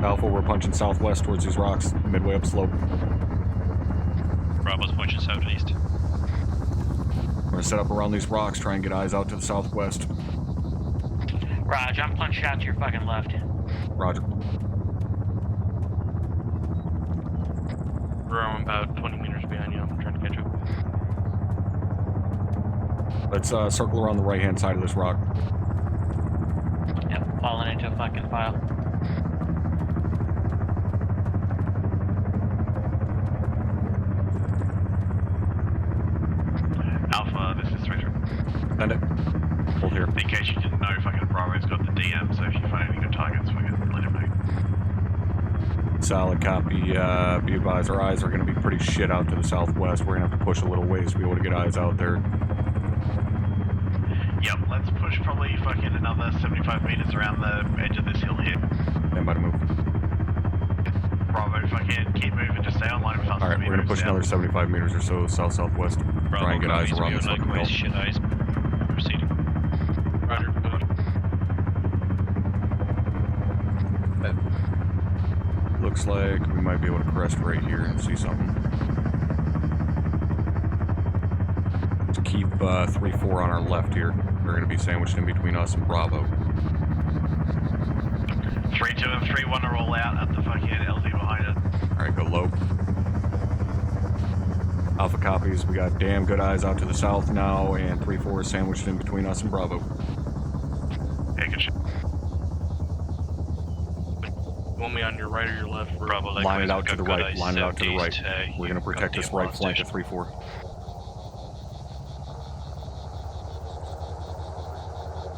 Speaker 1: Alpha, we're punching southwest towards these rocks, midway up slope.
Speaker 2: Bravo's pushing southeast.
Speaker 1: We're gonna set up around these rocks, try and get eyes out to the southwest.
Speaker 12: Raj, I'm punched out to your fucking left.
Speaker 1: Roger.
Speaker 2: I'm about 20 meters behind you. I'm trying to catch up.
Speaker 1: Let's circle around the right-hand side of this rock.
Speaker 12: Yep, falling into a fucking pile.
Speaker 3: Alpha, this is 3-3.
Speaker 1: Send it. Hold here.
Speaker 3: In case you didn't know, fucking Bravo's got the DM, so if you find any good targets, we can let him know.
Speaker 1: Solid copy. Be advised, our eyes are going to be pretty shit out to the southwest. We're going to have to push a little ways to be able to get eyes out there.
Speaker 3: Yep, let's push probably fucking another 75 meters around the edge of this hill here.
Speaker 1: Stand by to move.
Speaker 3: Bravo, fucking keep moving, just stay online with us.
Speaker 1: Alright, we're going to push another 75 meters or so south-southwest. Try and get eyes around this fucking hill.
Speaker 2: Shit eyes. Proceeding.
Speaker 5: Roger.
Speaker 1: Looks like we might be able to crest right here and see something. Let's keep 3-4 on our left here. They're going to be sandwiched in between us and Bravo.
Speaker 3: 3-2 and 3-1 are all out at the fucking LZ behind us.
Speaker 1: Alright, go low. Alpha copies. We got damn good eyes out to the south now, and 3-4 is sandwiched in between us and Bravo.
Speaker 3: Yeah, good shit.
Speaker 5: You want me on your right or your left?
Speaker 2: Bravo,
Speaker 1: Line it out to the right. Line it out to the right. We're going to protect this right flank at 3-4.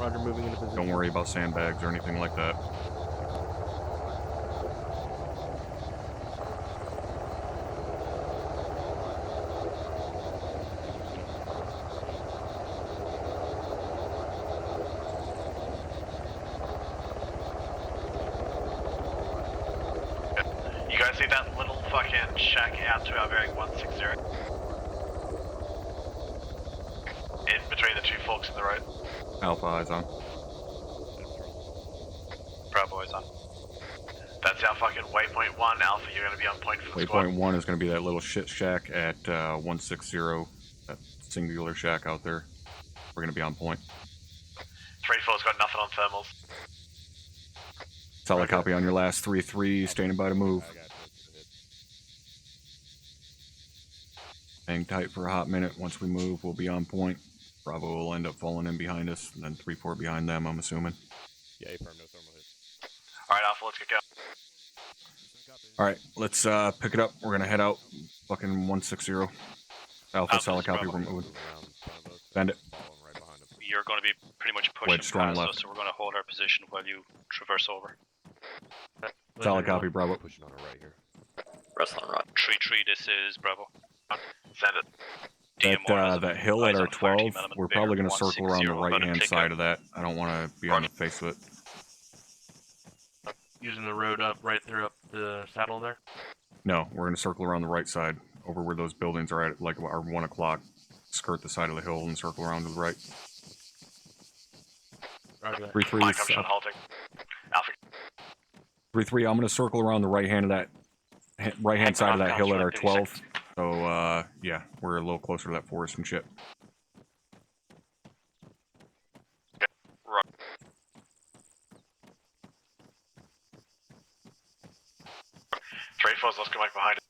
Speaker 17: Roger, moving into position.
Speaker 1: Don't worry about sandbags or anything like that.
Speaker 3: You guys see that little fucking shack out to our bearing 160? In between the two forks in the road.
Speaker 1: Alpha eyes on.
Speaker 3: Bravo eyes on. That's our fucking waypoint 1, Alpha, you're gonna be on point for the squad.
Speaker 1: Waypoint 1 is going to be that little shit shack at 160, that singular shack out there. We're going to be on point.
Speaker 3: 3-4's got nothing on thermals.
Speaker 1: Solid copy on your last 3-3, standing by to move. Hang tight for a hot minute. Once we move, we'll be on point. Bravo will end up falling in behind us, and then 3-4 behind them, I'm assuming.
Speaker 11: Yeah, A-firm, no thermal hit.
Speaker 3: Alright, Alpha, let's get going.
Speaker 1: Alright, let's pick it up. We're gonna head out. Fucking 160. Alpha, solid copy, we're moving. Bend it.
Speaker 2: You're going to be pretty much pushing
Speaker 1: Wedge strong
Speaker 2: past
Speaker 1: left.
Speaker 2: us, so we're going to hold our position while you traverse over.
Speaker 1: Solid copy, Bravo.
Speaker 11: Pushing on our right here.
Speaker 12: Wrestling rod.
Speaker 2: 3-3, this is Bravo.
Speaker 3: Send it.
Speaker 1: That hill at
Speaker 2: eyes
Speaker 1: our
Speaker 2: on fire team
Speaker 1: 12,
Speaker 2: element
Speaker 1: we're
Speaker 2: bearer
Speaker 1: probably going to circle around the
Speaker 2: 160, about to
Speaker 1: right-hand
Speaker 2: pick
Speaker 1: side
Speaker 2: up.
Speaker 1: of that. I don't want to be on the face of it.
Speaker 5: Using the road up right there up the saddle there.
Speaker 1: No, we're going to circle around the right side, over where those buildings are at, like our 1 o'clock. Skirt the side of the hill and circle around to the right.
Speaker 5: Roger.
Speaker 1: 3-3
Speaker 3: Mike,
Speaker 1: is
Speaker 3: I'm shot halting. Alpha.
Speaker 1: 3-3. I'm going to circle around the right hand of that right-hand side of that hill at our 12. So yeah, we're a little closer to that forest and shit.
Speaker 3: Right. 3-4's let's go back behind it.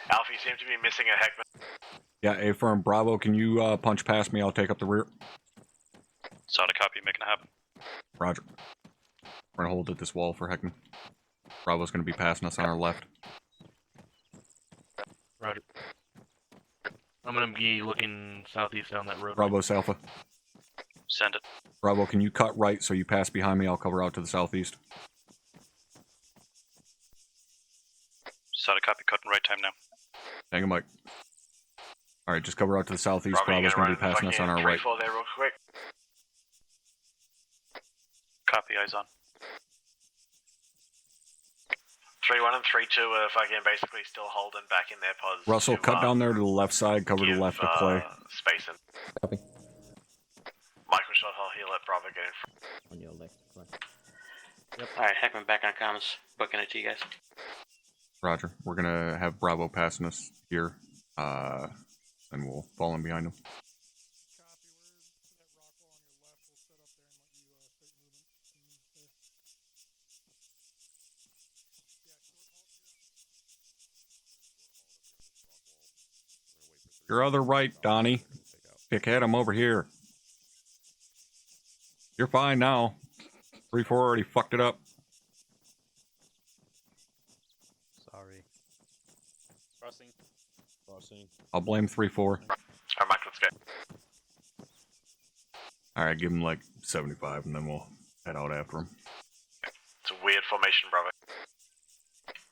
Speaker 3: Alpha, you seem to be missing a Heckman.
Speaker 1: Yeah, A-firm. Bravo, can you punch past me? I'll take up the rear.
Speaker 2: Solid copy, making it happen.
Speaker 1: Roger. We're going to hold at this wall for Heckman. Bravo's going to be passing us on our left.
Speaker 5: Roger. I'm gonna be looking southeast down that road.
Speaker 1: Bravo's Alpha.
Speaker 2: Send it.
Speaker 1: Bravo, can you cut right so you pass behind me? I'll cover out to the southeast.
Speaker 2: Solid copy, cutting right time now.
Speaker 1: Hang on, Mike. Alright, just cover out to the southeast.
Speaker 3: Bravo,
Speaker 1: Bravo's going to be passing us on our right.
Speaker 3: 3-4 there real quick.
Speaker 2: Copy, eyes on.
Speaker 3: 3-1 and 3-2 are fucking basically still holding back in their pods.
Speaker 1: Russell,
Speaker 3: to,
Speaker 1: cut down there to the left side, cover the
Speaker 3: give,
Speaker 1: left of Clay.
Speaker 3: Spacing.
Speaker 14: Copy.
Speaker 3: Michael shot hole here, let Bravo get in front.
Speaker 14: On your left.
Speaker 12: Yep. Alright, Heckman back on comms. Booking it to you guys.
Speaker 1: Roger. We're going to have Bravo passing us here, and we'll fall in behind him. Your other right, Donnie. Pickhead, I'm over here. You're fine now. 3-4 already fucked it up.
Speaker 18: Sorry. Crossing. Crossing.
Speaker 1: I'll blame 3-4.
Speaker 3: Alright, Mike, let's go.
Speaker 1: Alright, give him like 75 and then we'll head out after him.
Speaker 3: It's a weird formation, Bravo.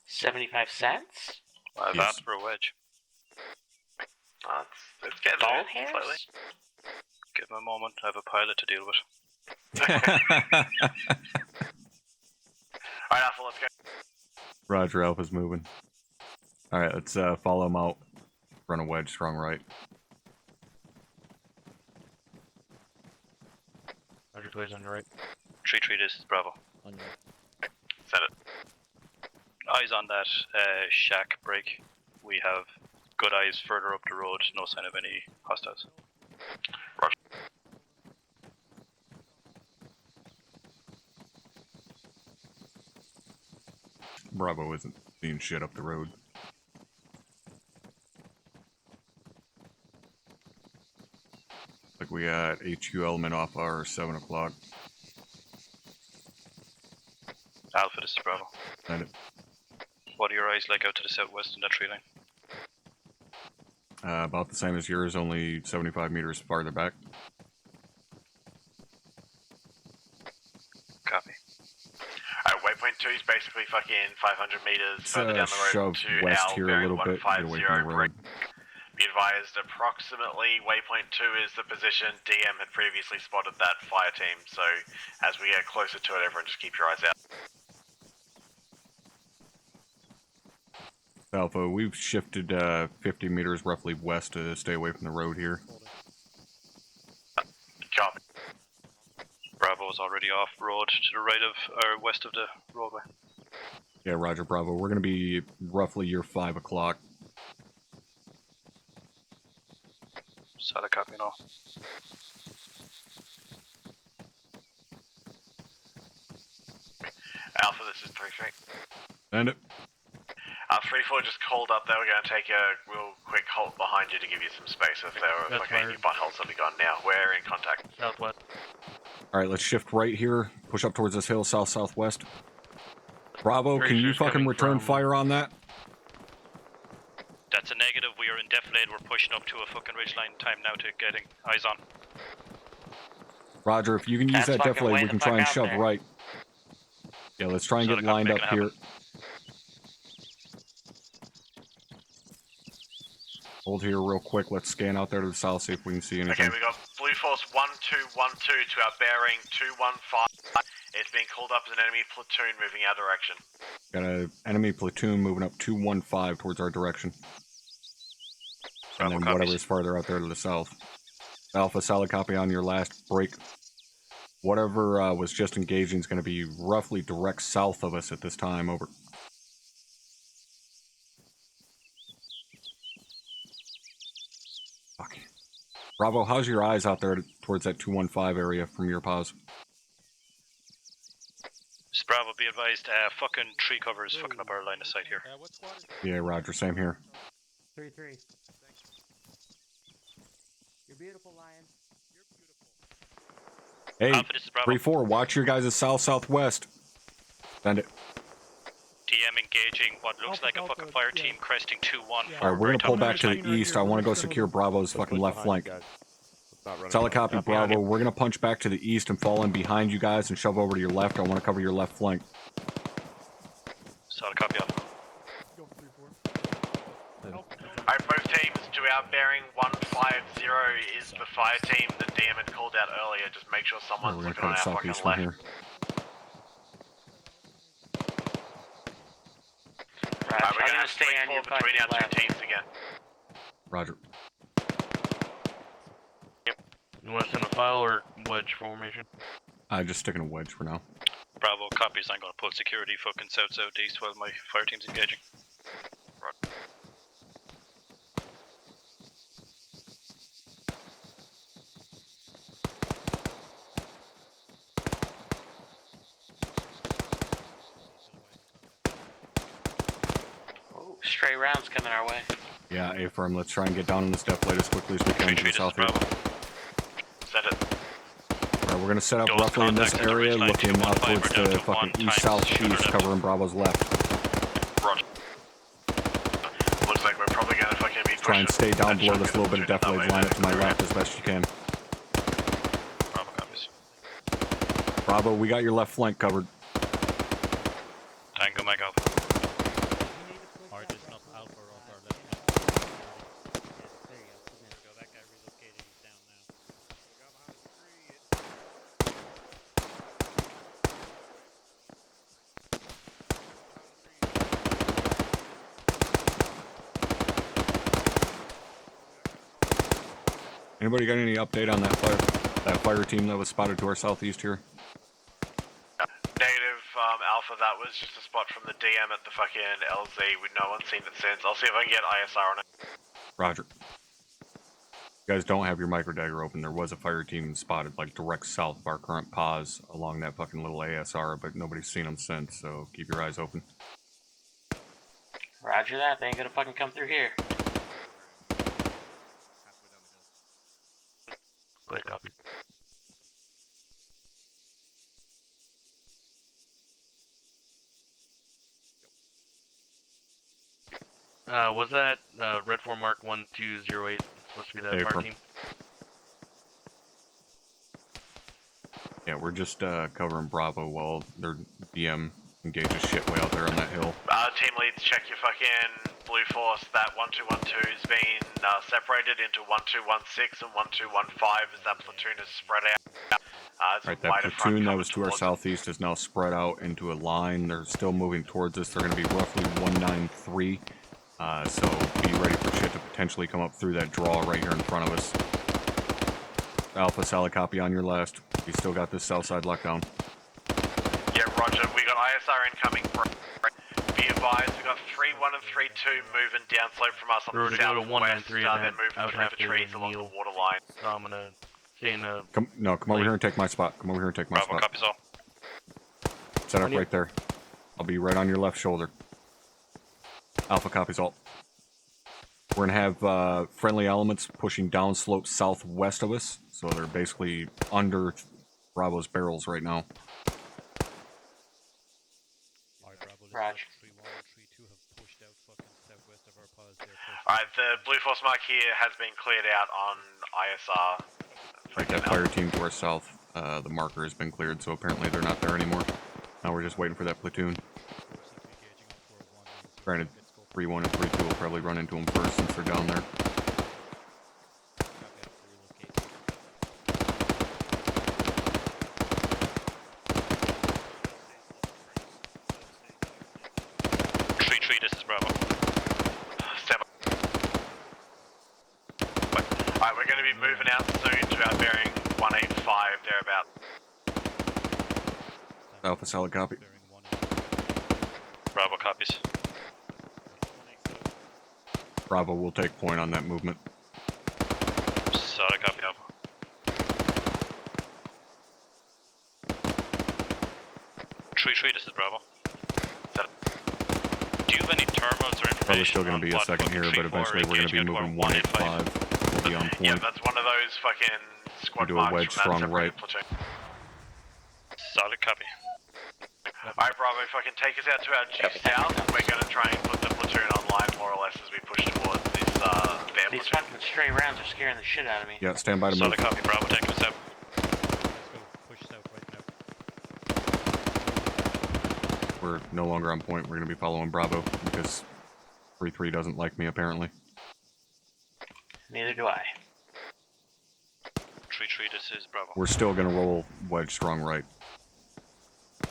Speaker 12: 75 cents?
Speaker 2: I've
Speaker 1: Yes.
Speaker 2: asked for a wedge.
Speaker 3: It's getting
Speaker 12: Ball
Speaker 3: there,
Speaker 12: hairs?
Speaker 3: slightly.
Speaker 2: Give him a moment. I have a pilot to deal with.
Speaker 3: Alright, Alpha, let's go.
Speaker 1: Roger, Alpha's moving. Alright, let's follow him out. Run a wedge, strong right.
Speaker 2: Roger, please on your right. 3-3, this is Bravo.
Speaker 18: On your
Speaker 3: Set it.
Speaker 2: Eyes on that shack break. We have good eyes further up the road. No sign of any hostiles.
Speaker 3: Roger.
Speaker 1: Bravo isn't seeing shit up the road. Like we got HQ element off our 7 o'clock.
Speaker 2: Alpha, this is Bravo.
Speaker 1: And
Speaker 2: What are your eyes like out to the southwest in that tree line?
Speaker 1: about the same as yours, only 75 meters farther back.
Speaker 2: Copy.
Speaker 3: Alright, waypoint 2 is basically fucking 500 meters further down the road
Speaker 1: Shove
Speaker 3: to
Speaker 1: west
Speaker 3: our
Speaker 1: here a
Speaker 3: bearing
Speaker 1: little bit, get away from the
Speaker 3: 150
Speaker 1: road.
Speaker 3: Be advised, approximately waypoint 2 is the position. DM had previously spotted that fire team, so as we get closer to it, everyone just keep your eyes out.
Speaker 1: Alpha, we've shifted 50 meters roughly west to stay away from the road here.
Speaker 3: Copy.
Speaker 2: Bravo is already off road to the right of, or west of the roadway.
Speaker 1: Yeah, Roger, Bravo. We're going to be roughly your 5 o'clock.
Speaker 2: Solid copy and all.
Speaker 3: Alpha, this is 3-3.
Speaker 1: Send it.
Speaker 3: 3-4 just called up. They were going to take a real quick halt behind you to give you some space if there were
Speaker 2: That's
Speaker 3: fucking any buttholes that be gone now. We're in contact.
Speaker 2: Southwest.
Speaker 1: Alright, let's shift right here. Push up towards this hill, south-southwest. Bravo, can you fucking return fire on that?
Speaker 2: That's a negative. We are in defilade. We're pushing up to a fucking ridgeline. Time now to getting eyes on.
Speaker 1: Roger, if you can use
Speaker 12: That's
Speaker 1: that
Speaker 12: fucking
Speaker 1: defilade,
Speaker 12: way
Speaker 1: we
Speaker 12: the
Speaker 1: can
Speaker 12: fuck
Speaker 1: try and
Speaker 12: out
Speaker 1: shove
Speaker 12: there.
Speaker 1: right. Yeah, let's try and
Speaker 2: So
Speaker 1: get
Speaker 2: the copy
Speaker 1: lined up
Speaker 2: making
Speaker 1: here.
Speaker 2: happen.
Speaker 1: Hold here real quick. Let's scan out there to the south, see if we can see anything.
Speaker 3: Okay, we got Blue Force 1212 to our bearing 215. It's being called up as an enemy platoon moving our direction.
Speaker 1: Got an enemy platoon moving up 215 towards our direction. And then whatever is farther out there to the south. Alpha, solid copy on your last break. Whatever was just engaging is going to be roughly direct south of us at this time. Over. Fuck. Bravo, how's your eyes out there towards that 215 area from your pause?
Speaker 2: Bravo, be advised, fucking tree cover is fucking up our line of sight here.
Speaker 1: Yeah, Roger, same here.
Speaker 9: 3-3. You're beautiful, Lion.
Speaker 1: Hey,
Speaker 2: Alpha, this is Bravo.
Speaker 1: 3-4, watch your guys' south-southwest. Send it.
Speaker 2: DM engaging what looks like a fucking fire team cresting 2-1.
Speaker 1: Alright, we're gonna pull back to the east. I want to go secure Bravo's fucking left flank. Solid copy, Bravo. We're gonna punch back to the east and fall in behind you guys and shove over to your left. I want to cover your left flank.
Speaker 2: Solid copy off.
Speaker 3: Alright, both teams to our bearing 150 is the fire team that DM had called out earlier. Just make sure someone's
Speaker 1: We're gonna
Speaker 3: looking on
Speaker 1: cut
Speaker 3: our fucking
Speaker 1: southeast from
Speaker 3: left.
Speaker 1: here.
Speaker 3: Alright, we're
Speaker 12: I'm
Speaker 3: gonna
Speaker 12: gonna
Speaker 3: have
Speaker 12: stay
Speaker 3: split
Speaker 12: on your
Speaker 3: forward between our
Speaker 12: fucking
Speaker 3: two teams again.
Speaker 1: Roger.
Speaker 18: You want to send a file or wedge formation?
Speaker 1: Just sticking a wedge for now.
Speaker 2: Bravo, copies. I'm going to put security fucking south-southeast while my fire team's engaging. Right.
Speaker 12: Oh, stray rounds coming our way.
Speaker 1: Yeah, A-firm, let's try and get down on this defilade as quickly as we can to the south here.
Speaker 3: Set it.
Speaker 1: Alright, we're gonna set up roughly in this area, looking out towards the fucking east-southeast, covering Bravo's left.
Speaker 3: Roger. Looks like we're probably gonna fucking be
Speaker 1: Try and stay down below this little bit of defilade line up to my left as best you can.
Speaker 2: Bravo copies.
Speaker 1: Bravo, we got your left flank covered.
Speaker 2: Tango Mike Alpha.
Speaker 1: Anybody got any update on that fire team that was spotted to our southeast here?
Speaker 3: Negative, Alpha, that was just a spot from the DM at the fucking LZ with no one seen it since. I'll see if I can get ISR on it.
Speaker 1: Roger. You guys don't have your micro dagger open. There was a fire team spotted like direct south of our current pause along that fucking little ASR, but nobody's seen them since, so keep your eyes open.
Speaker 12: Roger that, they ain't gonna fucking come through here.
Speaker 18: Good copy. Was that Red 4 Mark 1208 supposed to be that fire team?
Speaker 1: Yeah, we're just covering Bravo while their DM engages shit way out there on that hill.
Speaker 3: Team leads, check your fucking Blue Force. That 1212's been separated into 1216 and 1215 as that platoon is spread out.
Speaker 1: Right, that platoon that was to our southeast is now spread out into a line. They're still moving towards us. They're going to be roughly 193. So be ready for shit to potentially come up through that draw right here in front of us. Alpha, solid copy on your last. We still got this south side locked down.
Speaker 3: Yeah, roger. We got ISR incoming. Be advised, we got 3-1 and 3-2 moving down slope from us on the southwest. Then moving through the trees along the water line.
Speaker 18: So I'm gonna stay in the...
Speaker 1: Come over here and take my spot. Come over here and take my spot.
Speaker 18: Copies all.
Speaker 1: Set up right there. I'll be right on your left shoulder. Alpha copies all. We're gonna have friendly elements pushing downslope southwest of us, so they're basically under Bravo's barrels right now.
Speaker 12: Roger.
Speaker 3: Alright, the Blue Force mark here has been cleared out on ISR.
Speaker 1: Right, that fire team to our south, the marker has been cleared, so apparently they're not there anymore. Now we're just waiting for that platoon. Granted, 3-1 and 3-2 will probably run into them first since they're down there.
Speaker 2: This is Bravo.
Speaker 3: Alright, we're going to be moving out soon to our bearing 185, thereabout.
Speaker 1: Alpha, solid copy.
Speaker 2: Bravo copies.
Speaker 1: Bravo will take point on that movement.
Speaker 2: Solid copy, Alpha. Tree, this is Bravo. Do you have any terminals or information?
Speaker 1: Probably still going to be a second here, but eventually we're going to be moving 185. We'll be on point.
Speaker 3: Yeah, that's one of those fucking squad
Speaker 1: do a
Speaker 3: marks
Speaker 1: wedge
Speaker 3: from that
Speaker 1: strong
Speaker 3: separated
Speaker 1: right.
Speaker 3: platoon.
Speaker 2: Solid copy.
Speaker 3: Alright, Bravo, fucking take us out to our due south. We're going to try and put the platoon online more or less as we push towards this bear
Speaker 12: These
Speaker 3: platoon.
Speaker 12: fucking stray rounds are scaring the shit out of me.
Speaker 1: Yeah, stand by to move.
Speaker 2: Solid copy, Bravo, take us out.
Speaker 1: We're no longer on point. We're going to be following Bravo because 3-3 doesn't like me apparently.
Speaker 12: Neither do I.
Speaker 2: Tree, this is Bravo.
Speaker 1: We're still going to roll wedge strong right.
Speaker 3: Go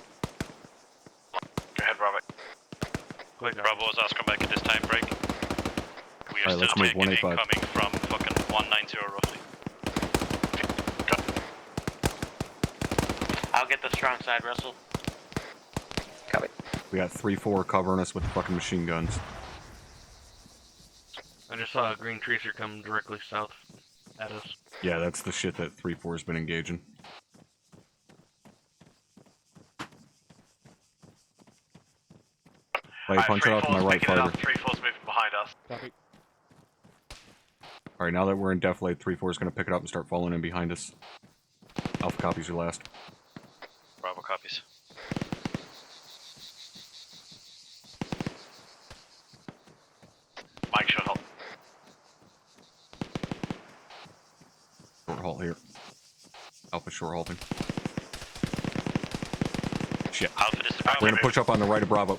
Speaker 3: ahead, Bravo.
Speaker 2: Bravo is Oscar back at this time break. We are
Speaker 1: Alright, let's
Speaker 2: still
Speaker 1: move
Speaker 2: taking
Speaker 1: 185.
Speaker 2: incoming from fucking 190 roughly.
Speaker 12: I'll get the strong side, Russell.
Speaker 6: Copy.
Speaker 1: We got 3-4 covering us with fucking machine guns.
Speaker 18: I just saw a green tracer come directly south at us.
Speaker 1: Yeah, that's the shit that 3-4 has been engaging. Play punch it out to my right, fighter.
Speaker 3: 3-4's moving behind us.
Speaker 10: Copy.
Speaker 1: Alright, now that we're in defilade, 3-4 is going to pick it up and start falling in behind us. Alpha copies your last.
Speaker 2: Bravo copies.
Speaker 3: Mike, short halt.
Speaker 1: Short halt here. Alpha short halting. Shit.
Speaker 2: Alpha, this is Bravo.
Speaker 1: We're going to push up on the right of Bravo.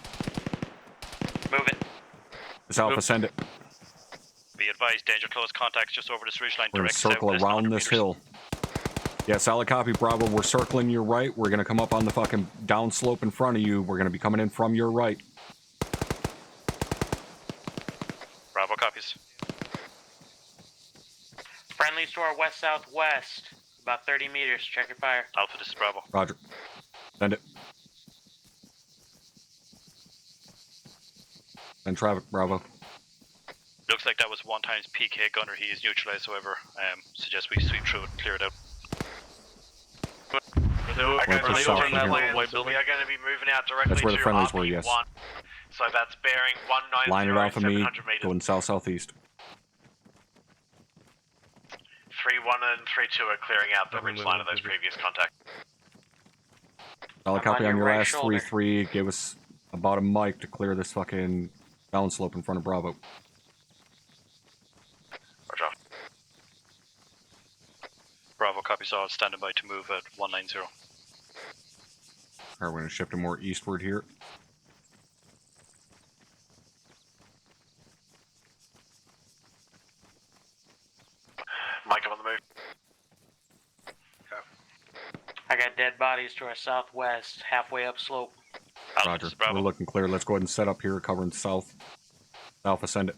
Speaker 12: Move it.
Speaker 1: This Alpha, send it.
Speaker 2: Be advised, danger close contacts just over this ridge line.
Speaker 1: We're going to
Speaker 2: direct
Speaker 1: circle
Speaker 2: southwest
Speaker 1: around
Speaker 2: 100
Speaker 1: this
Speaker 2: meters.
Speaker 1: hill. Yeah, solid copy, Bravo. We're circling your right. We're going to come up on the fucking downslope in front of you. We're going to be coming in from your right.
Speaker 2: Bravo copies.
Speaker 12: Friendly's to our west-southwest. About 30 meters. Check your fire.
Speaker 2: Alpha, this is Bravo.
Speaker 1: Roger. Send it. Send traffic, Bravo.
Speaker 2: Looks like that was 1 times PK gunner. He is neutralized, however. Suggest we sweep through and clear it out.
Speaker 3: We are going to be moving out directly
Speaker 1: That's where the
Speaker 3: to
Speaker 1: friendlies were,
Speaker 3: RP1.
Speaker 1: yes.
Speaker 3: So that's bearing 190
Speaker 1: Line it off of me,
Speaker 3: 700 meters.
Speaker 1: going south-southeast.
Speaker 3: 3-1 and 3-2 are clearing out the ridge line of those previous contacts.
Speaker 1: Solid
Speaker 12: I'm
Speaker 1: copy
Speaker 12: on
Speaker 1: on
Speaker 12: your
Speaker 1: your
Speaker 12: right
Speaker 1: last
Speaker 12: shoulder.
Speaker 1: 3-3. Give us about a mic to clear this fucking downslope in front of Bravo.
Speaker 3: Roger.
Speaker 2: Bravo copies all, standing by to move at 190.
Speaker 1: Alright, we're going to shift it more eastward here.
Speaker 3: Mike, I'm on the move.
Speaker 12: I got dead bodies to our southwest, halfway up slope.
Speaker 1: Roger. We're looking clear. Let's go ahead and set up here, covering south. Alpha, send it.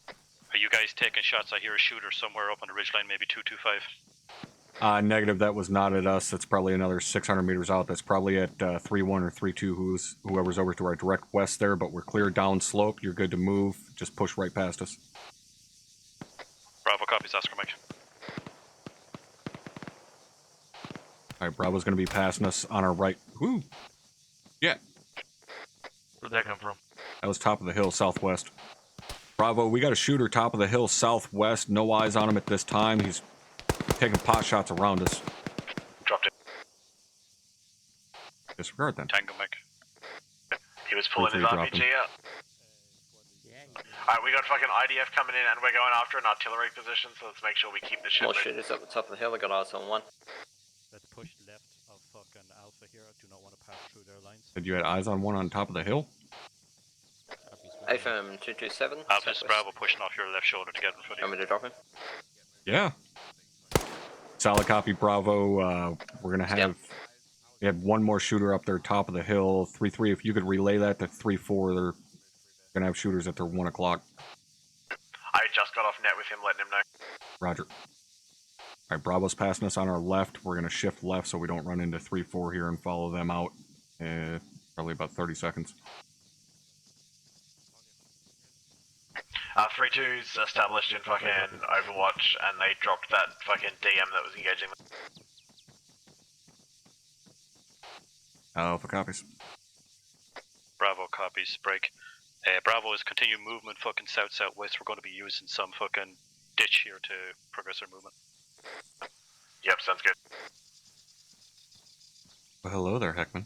Speaker 2: Are you guys taking shots? I hear a shooter somewhere up on the ridgeline, maybe 225.
Speaker 1: Negative, that was not at us. That's probably another 600 meters out. That's probably at 3-1 or 3-2, whoever's over to our direct west there, but we're clear down slope. You're good to move. Just push right past us.
Speaker 2: Bravo copies, Oscar Mike.
Speaker 1: Alright, Bravo's going to be passing us on our right. Woo! Yeah.
Speaker 18: Where'd that come from?
Speaker 1: That was top of the hill, southwest. Bravo, we got a shooter top of the hill, southwest. No eyes on him at this time. He's taking pot shots around us.
Speaker 3: Dropped it.
Speaker 1: Disregard then.
Speaker 2: Tango Mike.
Speaker 3: He was pulling his
Speaker 1: Drop
Speaker 3: RPG
Speaker 1: him.
Speaker 3: out. Alright, we got fucking IDF coming in and we're going after an artillery position, so let's make sure we keep the shit
Speaker 19: More
Speaker 3: moving.
Speaker 19: shooters up the top of the hill. I got eyes on one.
Speaker 11: Let's push left of fucking Alpha here. I do not want to pass through their lines.
Speaker 1: Said you had eyes on one on top of the hill?
Speaker 19: AFM 227.
Speaker 2: Alpha, this is Bravo pushing off your left shoulder to get in front of
Speaker 19: Want
Speaker 2: you.
Speaker 19: me to drop him?
Speaker 1: Yeah. Solid copy, Bravo. We're going to have... We had one more shooter up there, top of the hill. 3-3, if you could relay that to 3-4, they're going to have shooters at their 1 o'clock.
Speaker 3: I just got off net with him, letting him know.
Speaker 1: Roger. Alright, Bravo's passing us on our left. We're going to shift left so we don't run into 3-4 here and follow them out. Probably about 30 seconds.
Speaker 3: 3-2's established in fucking Overwatch, and they dropped that fucking DM that was engaging them.
Speaker 1: Alpha copies.
Speaker 2: Bravo copies, break. Bravo is continued movement fucking south-southwest. We're going to be using some fucking ditch here to progress our movement.
Speaker 3: Yep, sounds good.
Speaker 1: Well, hello there, Heckman.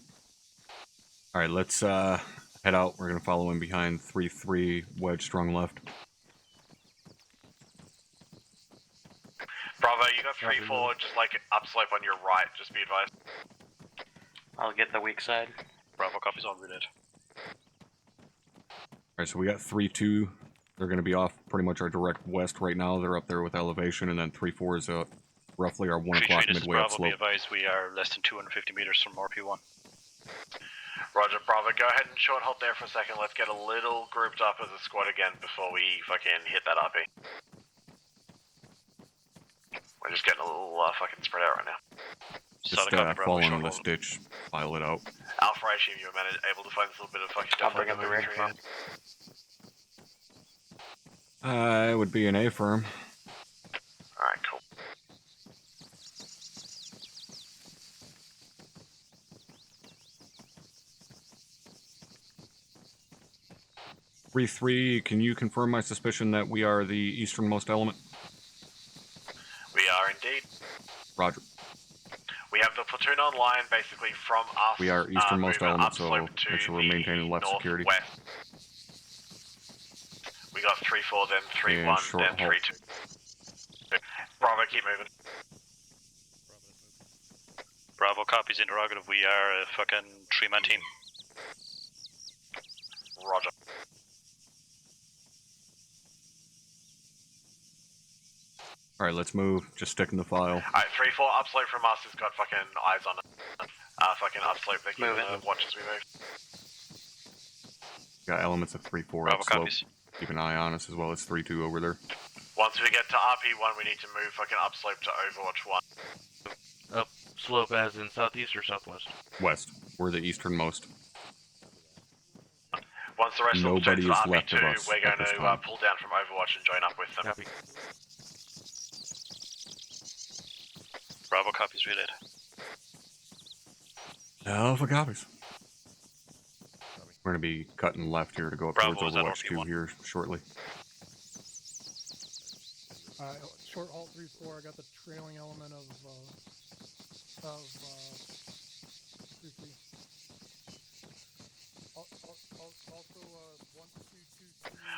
Speaker 1: Alright, let's head out. We're going to follow in behind 3-3, wedge strong left.
Speaker 3: Bravo, you got 3-4, just like upslope on your right, just be advised.
Speaker 12: I'll get the weak side.
Speaker 2: Bravo copies on route.
Speaker 1: Alright, so we got 3-2. They're going to be off pretty much our direct west right now. They're up there with elevation, and then 3-4 is roughly our 1 o'clock
Speaker 2: This is
Speaker 1: midway up
Speaker 2: Bravo, be
Speaker 1: slope.
Speaker 2: advised we are less than 250 meters from RP1.
Speaker 3: Roger, Bravo, go ahead and short hold there for a second. Let's get a little grouped up as a squad again before we fucking hit that RP. We're just getting a little fucking spread out right now.
Speaker 1: Just fall into this ditch, file it out.
Speaker 3: Alpha, I assume you were able to find this little bit of fucking stuff.
Speaker 12: I'll bring up the rear from.
Speaker 1: It would be an A firm.
Speaker 3: Alright, cool.
Speaker 1: Three, can you confirm my suspicion that we are the easternmost element?
Speaker 3: We are indeed.
Speaker 1: Roger.
Speaker 3: We have the platoon online basically from us.
Speaker 1: We are easternmost element, so
Speaker 3: upslope
Speaker 1: make sure we're maintaining left security.
Speaker 3: northwest. We got 3-4, then 3-1,
Speaker 1: short
Speaker 3: then
Speaker 1: halt.
Speaker 3: 3-2. Bravo, keep moving.
Speaker 2: Bravo copies interrogative. We are a fucking 3-man team.
Speaker 3: Roger.
Speaker 1: Alright, let's move. Just stick in the file.
Speaker 3: Alright, 3-4 upslope from us has got fucking eyes on it. Fucking upslope, they're keeping watch as we move.
Speaker 1: Got elements of 3-4
Speaker 2: Bravo
Speaker 1: upslope.
Speaker 2: copies.
Speaker 1: Keep an eye on us as well as 3-2 over there.
Speaker 3: Once we get to RP1, we need to move fucking upslope to Overwatch 1.
Speaker 18: Up slope as in southeast or southwest?
Speaker 1: West. We're the easternmost.
Speaker 3: Once the rest
Speaker 1: Nobody
Speaker 3: of the
Speaker 1: is
Speaker 3: to
Speaker 1: left of
Speaker 3: RP2,
Speaker 1: us
Speaker 3: we're
Speaker 1: at
Speaker 3: going
Speaker 1: this
Speaker 3: to
Speaker 1: time.
Speaker 3: pull down from Overwatch and join up with them.
Speaker 18: Copy.
Speaker 2: Bravo copies relayed.
Speaker 1: Alpha copies. We're going to be cutting left here to go up
Speaker 2: Bravo,
Speaker 1: towards
Speaker 2: is that
Speaker 1: Overwatch 2
Speaker 2: RP1?
Speaker 1: here shortly.
Speaker 16: Short halt 3-4. I got the trailing element of 3-3. Also, 1, 2, 2, 3.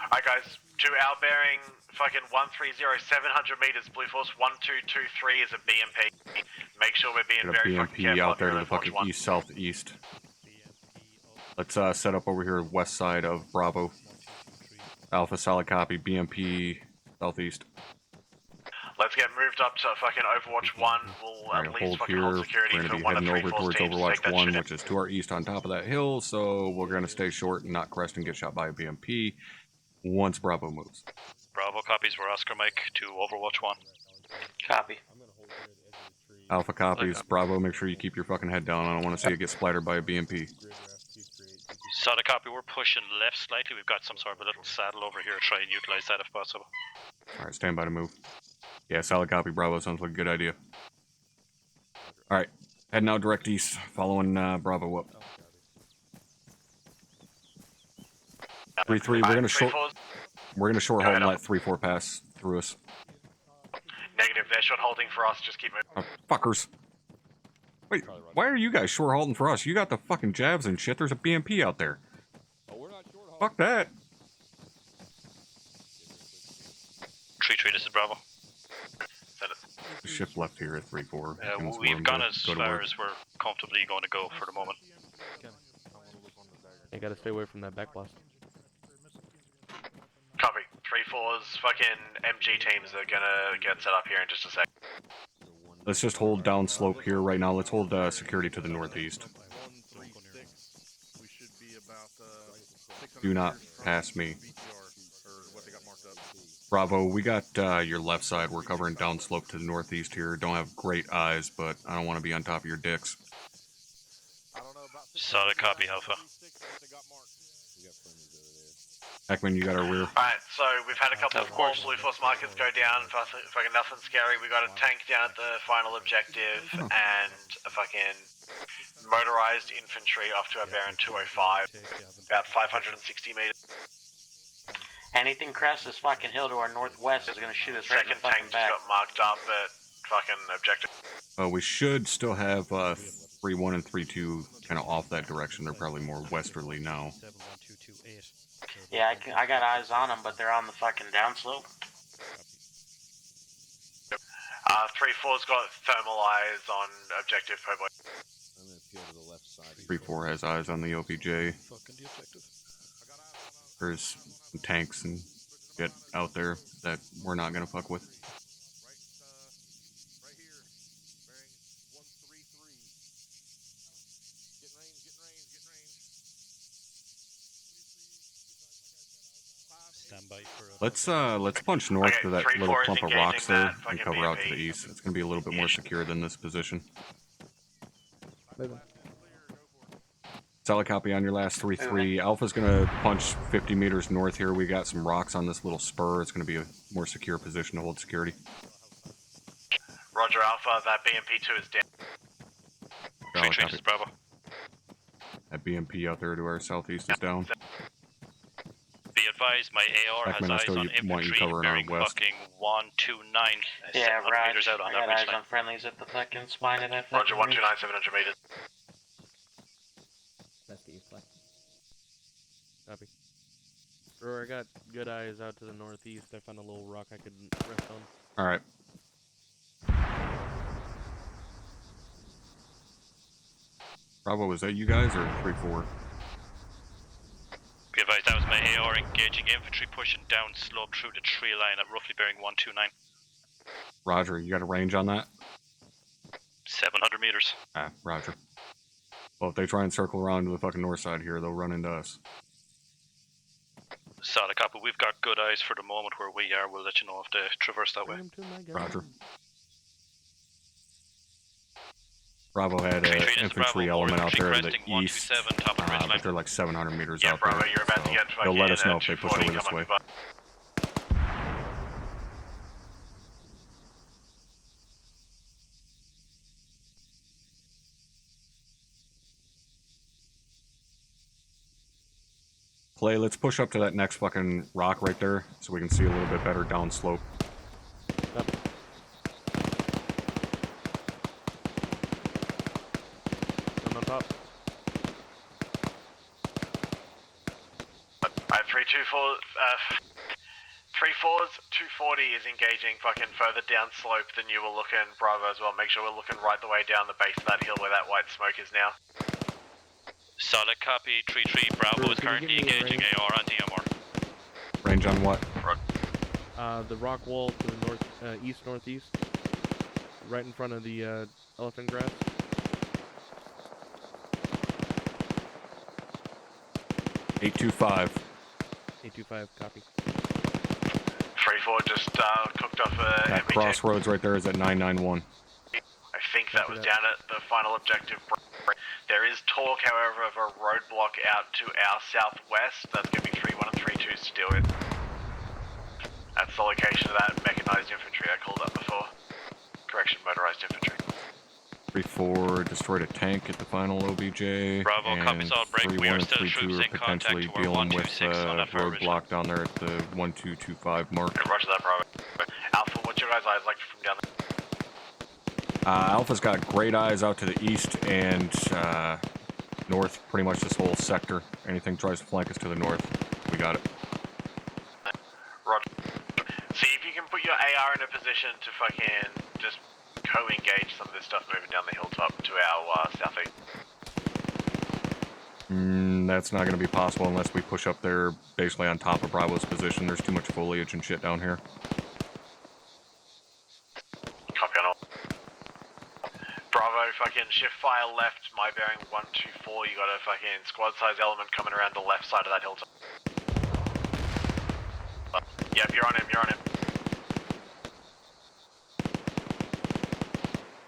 Speaker 3: Alright guys, to our bearing, fucking 130, 700 meters, Blue Force 1223 is a BMP. Make sure we're being
Speaker 1: Got a
Speaker 3: very fucking
Speaker 1: BMP
Speaker 3: careful
Speaker 1: out
Speaker 3: up
Speaker 1: there
Speaker 3: here
Speaker 1: to
Speaker 3: in
Speaker 1: the fucking
Speaker 3: Overwatch 1.
Speaker 1: east-southeast. Let's set up over here west side of Bravo. Alpha solid copy, BMP southeast.
Speaker 3: Let's get moved up to fucking Overwatch 1. We'll
Speaker 1: Alright,
Speaker 3: at least
Speaker 1: hold
Speaker 3: fucking
Speaker 1: here.
Speaker 3: hold
Speaker 1: We're
Speaker 3: security
Speaker 1: going to
Speaker 3: for
Speaker 1: be
Speaker 3: one of
Speaker 1: heading
Speaker 3: 3
Speaker 1: over
Speaker 3: force
Speaker 1: towards
Speaker 3: teams to take
Speaker 1: Overwatch
Speaker 3: that
Speaker 1: 1,
Speaker 3: shit in.
Speaker 1: which is to our east on top of that hill, so we're going to stay short and not crest and get shot by a BMP once Bravo moves.
Speaker 2: Bravo copies for Oscar Mike to Overwatch 1.
Speaker 19: Copy.
Speaker 1: Alpha copies, Bravo, make sure you keep your fucking head down. I don't want to see you get splattered by a BMP.
Speaker 2: Solid copy, we're pushing left slightly. We've got some sort of a little saddle over here. Try and utilize that if possible.
Speaker 1: Alright, stand by to move. Yeah, solid copy, Bravo, sounds like a good idea. Alright, heading out direct east, following Bravo up. 3-3, we're gonna short hold and let 3-4 pass through us.
Speaker 3: Negative, they're short holding for us, just keep moving.
Speaker 1: Oh, fuckers. Wait, why are you guys short holding for us? You got the fucking jabs and shit. There's a BMP out there. Fuck that.
Speaker 2: 3-3, this is Bravo.
Speaker 1: Shift left here at 3-4.
Speaker 2: We've gone as far as we're comfortably going to go for the moment.
Speaker 17: You gotta stay away from that back blast.
Speaker 3: Copy. 3-4's fucking MG teams are gonna get set up here in just a sec.
Speaker 1: Let's just hold down slope here right now. Let's hold security to the northeast. Do not pass me. Bravo, we got your left side. We're covering down slope to the northeast here. Don't have great eyes, but I don't want to be on top of your dicks.
Speaker 2: Solid copy, Alpha.
Speaker 1: Heckman, you got our rear.
Speaker 3: Alright, so we've had a couple of more Blue Force markers go down. Fucking nothing scary. We got a tank down at the final objective and a fucking motorized infantry off to our bearing 205. About 560 meters.
Speaker 12: Anything crest this fucking hill to our northwest is gonna shoot us right in the fucking
Speaker 3: Second tank just
Speaker 12: back.
Speaker 3: got marked up at fucking objective.
Speaker 1: We should still have 3-1 and 3-2 kind of off that direction. They're probably more westerly now.
Speaker 12: Yeah, I got eyes on them, but they're on the fucking downslope.
Speaker 3: 3-4's got thermal eyes on objective po boy.
Speaker 6: I'm gonna peel to the left side.
Speaker 1: 3-4 has eyes on the OPJ. There's some tanks and shit out there that we're not gonna fuck with. Let's punch north to that little clump of rocks there and cover out to the east. It's gonna be a little bit more secure than this position. Solid copy on your last 3-3. Alpha's gonna punch 50 meters north here. We got some rocks on this little spur. It's gonna be a more secure position to hold security.
Speaker 3: Roger Alpha, that BMP2 is down.
Speaker 1: Solid
Speaker 2: 3-3,
Speaker 1: copy.
Speaker 2: this is Bravo.
Speaker 1: That BMP out there to our southeast is down.
Speaker 2: Be advised, my AR
Speaker 1: Heckman, I
Speaker 2: has eyes
Speaker 1: still
Speaker 2: on
Speaker 1: want you
Speaker 2: infantry
Speaker 1: covering our
Speaker 2: bearing
Speaker 1: west.
Speaker 2: fucking 129.
Speaker 12: Yeah,
Speaker 2: 700
Speaker 12: Raj,
Speaker 2: meters out on
Speaker 12: I
Speaker 2: that
Speaker 12: got eyes
Speaker 2: ridge line.
Speaker 12: on friendlies at the fucking spine of that
Speaker 3: Roger,
Speaker 12: fucking
Speaker 3: 129, 700 meters.
Speaker 14: That's the east flag.
Speaker 17: Copy. Roar, I got good eyes out to the northeast. I found a little rock I could rest on.
Speaker 1: Alright. Bravo, was that you guys or 3-4?
Speaker 2: Be advised, that was my AR engaging infantry pushing down slope through the tree line at roughly bearing 129.
Speaker 1: Roger, you got a range on that?
Speaker 2: 700 meters.
Speaker 1: Ah, roger. Well, if they try and circle around to the fucking north side here, they'll run into us.
Speaker 2: Solid copy. We've got good eyes for the moment where we are. We'll let you know if they traverse that way.
Speaker 1: Roger. Bravo had an infantry element out there to the east, but they're like 700 meters out
Speaker 3: Bravo,
Speaker 1: there.
Speaker 3: you're about to get
Speaker 1: They'll let us
Speaker 3: fucking,
Speaker 1: know if they push
Speaker 3: 240
Speaker 1: over this
Speaker 3: come
Speaker 1: way.
Speaker 3: up your butt.
Speaker 1: Clay, let's push up to that next fucking rock right there so we can see a little bit better down slope.
Speaker 17: I'm on top.
Speaker 3: Alright, 3-4's 240 is engaging fucking further down slope than you were looking, Bravo as well. Make sure we're looking right the way down the base of that hill where that white smoke is now.
Speaker 2: Solid copy. 3-3. Bravo is currently engaging AR on DMR.
Speaker 1: Range on what?
Speaker 17: The rock wall to the north, east-northeast, right in front of the elephant grass.
Speaker 1: 825.
Speaker 17: 825, copy.
Speaker 3: 3-4 just cooked off a
Speaker 1: That
Speaker 3: MBT.
Speaker 1: crossroads right there is at 991.
Speaker 3: I think that was down at the final objective. There is talk, however, of a roadblock out to our southwest. That's going to be 3-1 and 3-2 still in. That's the location of that mechanized infantry I called up before. Correction, motorized infantry.
Speaker 1: 3-4 destroyed a tank at the final OBJ.
Speaker 2: Bravo,
Speaker 1: and
Speaker 2: copies all break. We
Speaker 1: 3-1
Speaker 2: are
Speaker 1: and
Speaker 2: still
Speaker 1: 3-2
Speaker 2: troops
Speaker 1: are
Speaker 2: in contact
Speaker 1: potentially
Speaker 2: to our
Speaker 1: dealing with
Speaker 2: 126 on that far ridge.
Speaker 1: roadblock down there at the 1225 mark.
Speaker 3: Okay, roger that, Bravo. Alpha, what's your guys' eyes like from down there?
Speaker 1: Alpha's got great eyes out to the east and north, pretty much this whole sector. Anything tries to flank us to the north, we got it.
Speaker 3: Roger. See if you can put your AR in a position to fucking just co-engage some of this stuff moving down the hilltop to our southeast.
Speaker 1: That's not going to be possible unless we push up there basically on top of Bravo's position. There's too much foliage and shit down here.
Speaker 3: Copy on all. Bravo, fucking shift fire left, my bearing 124. You got a fucking squad size element coming around the left side of that hilltop. Yep, you're on him, you're on him.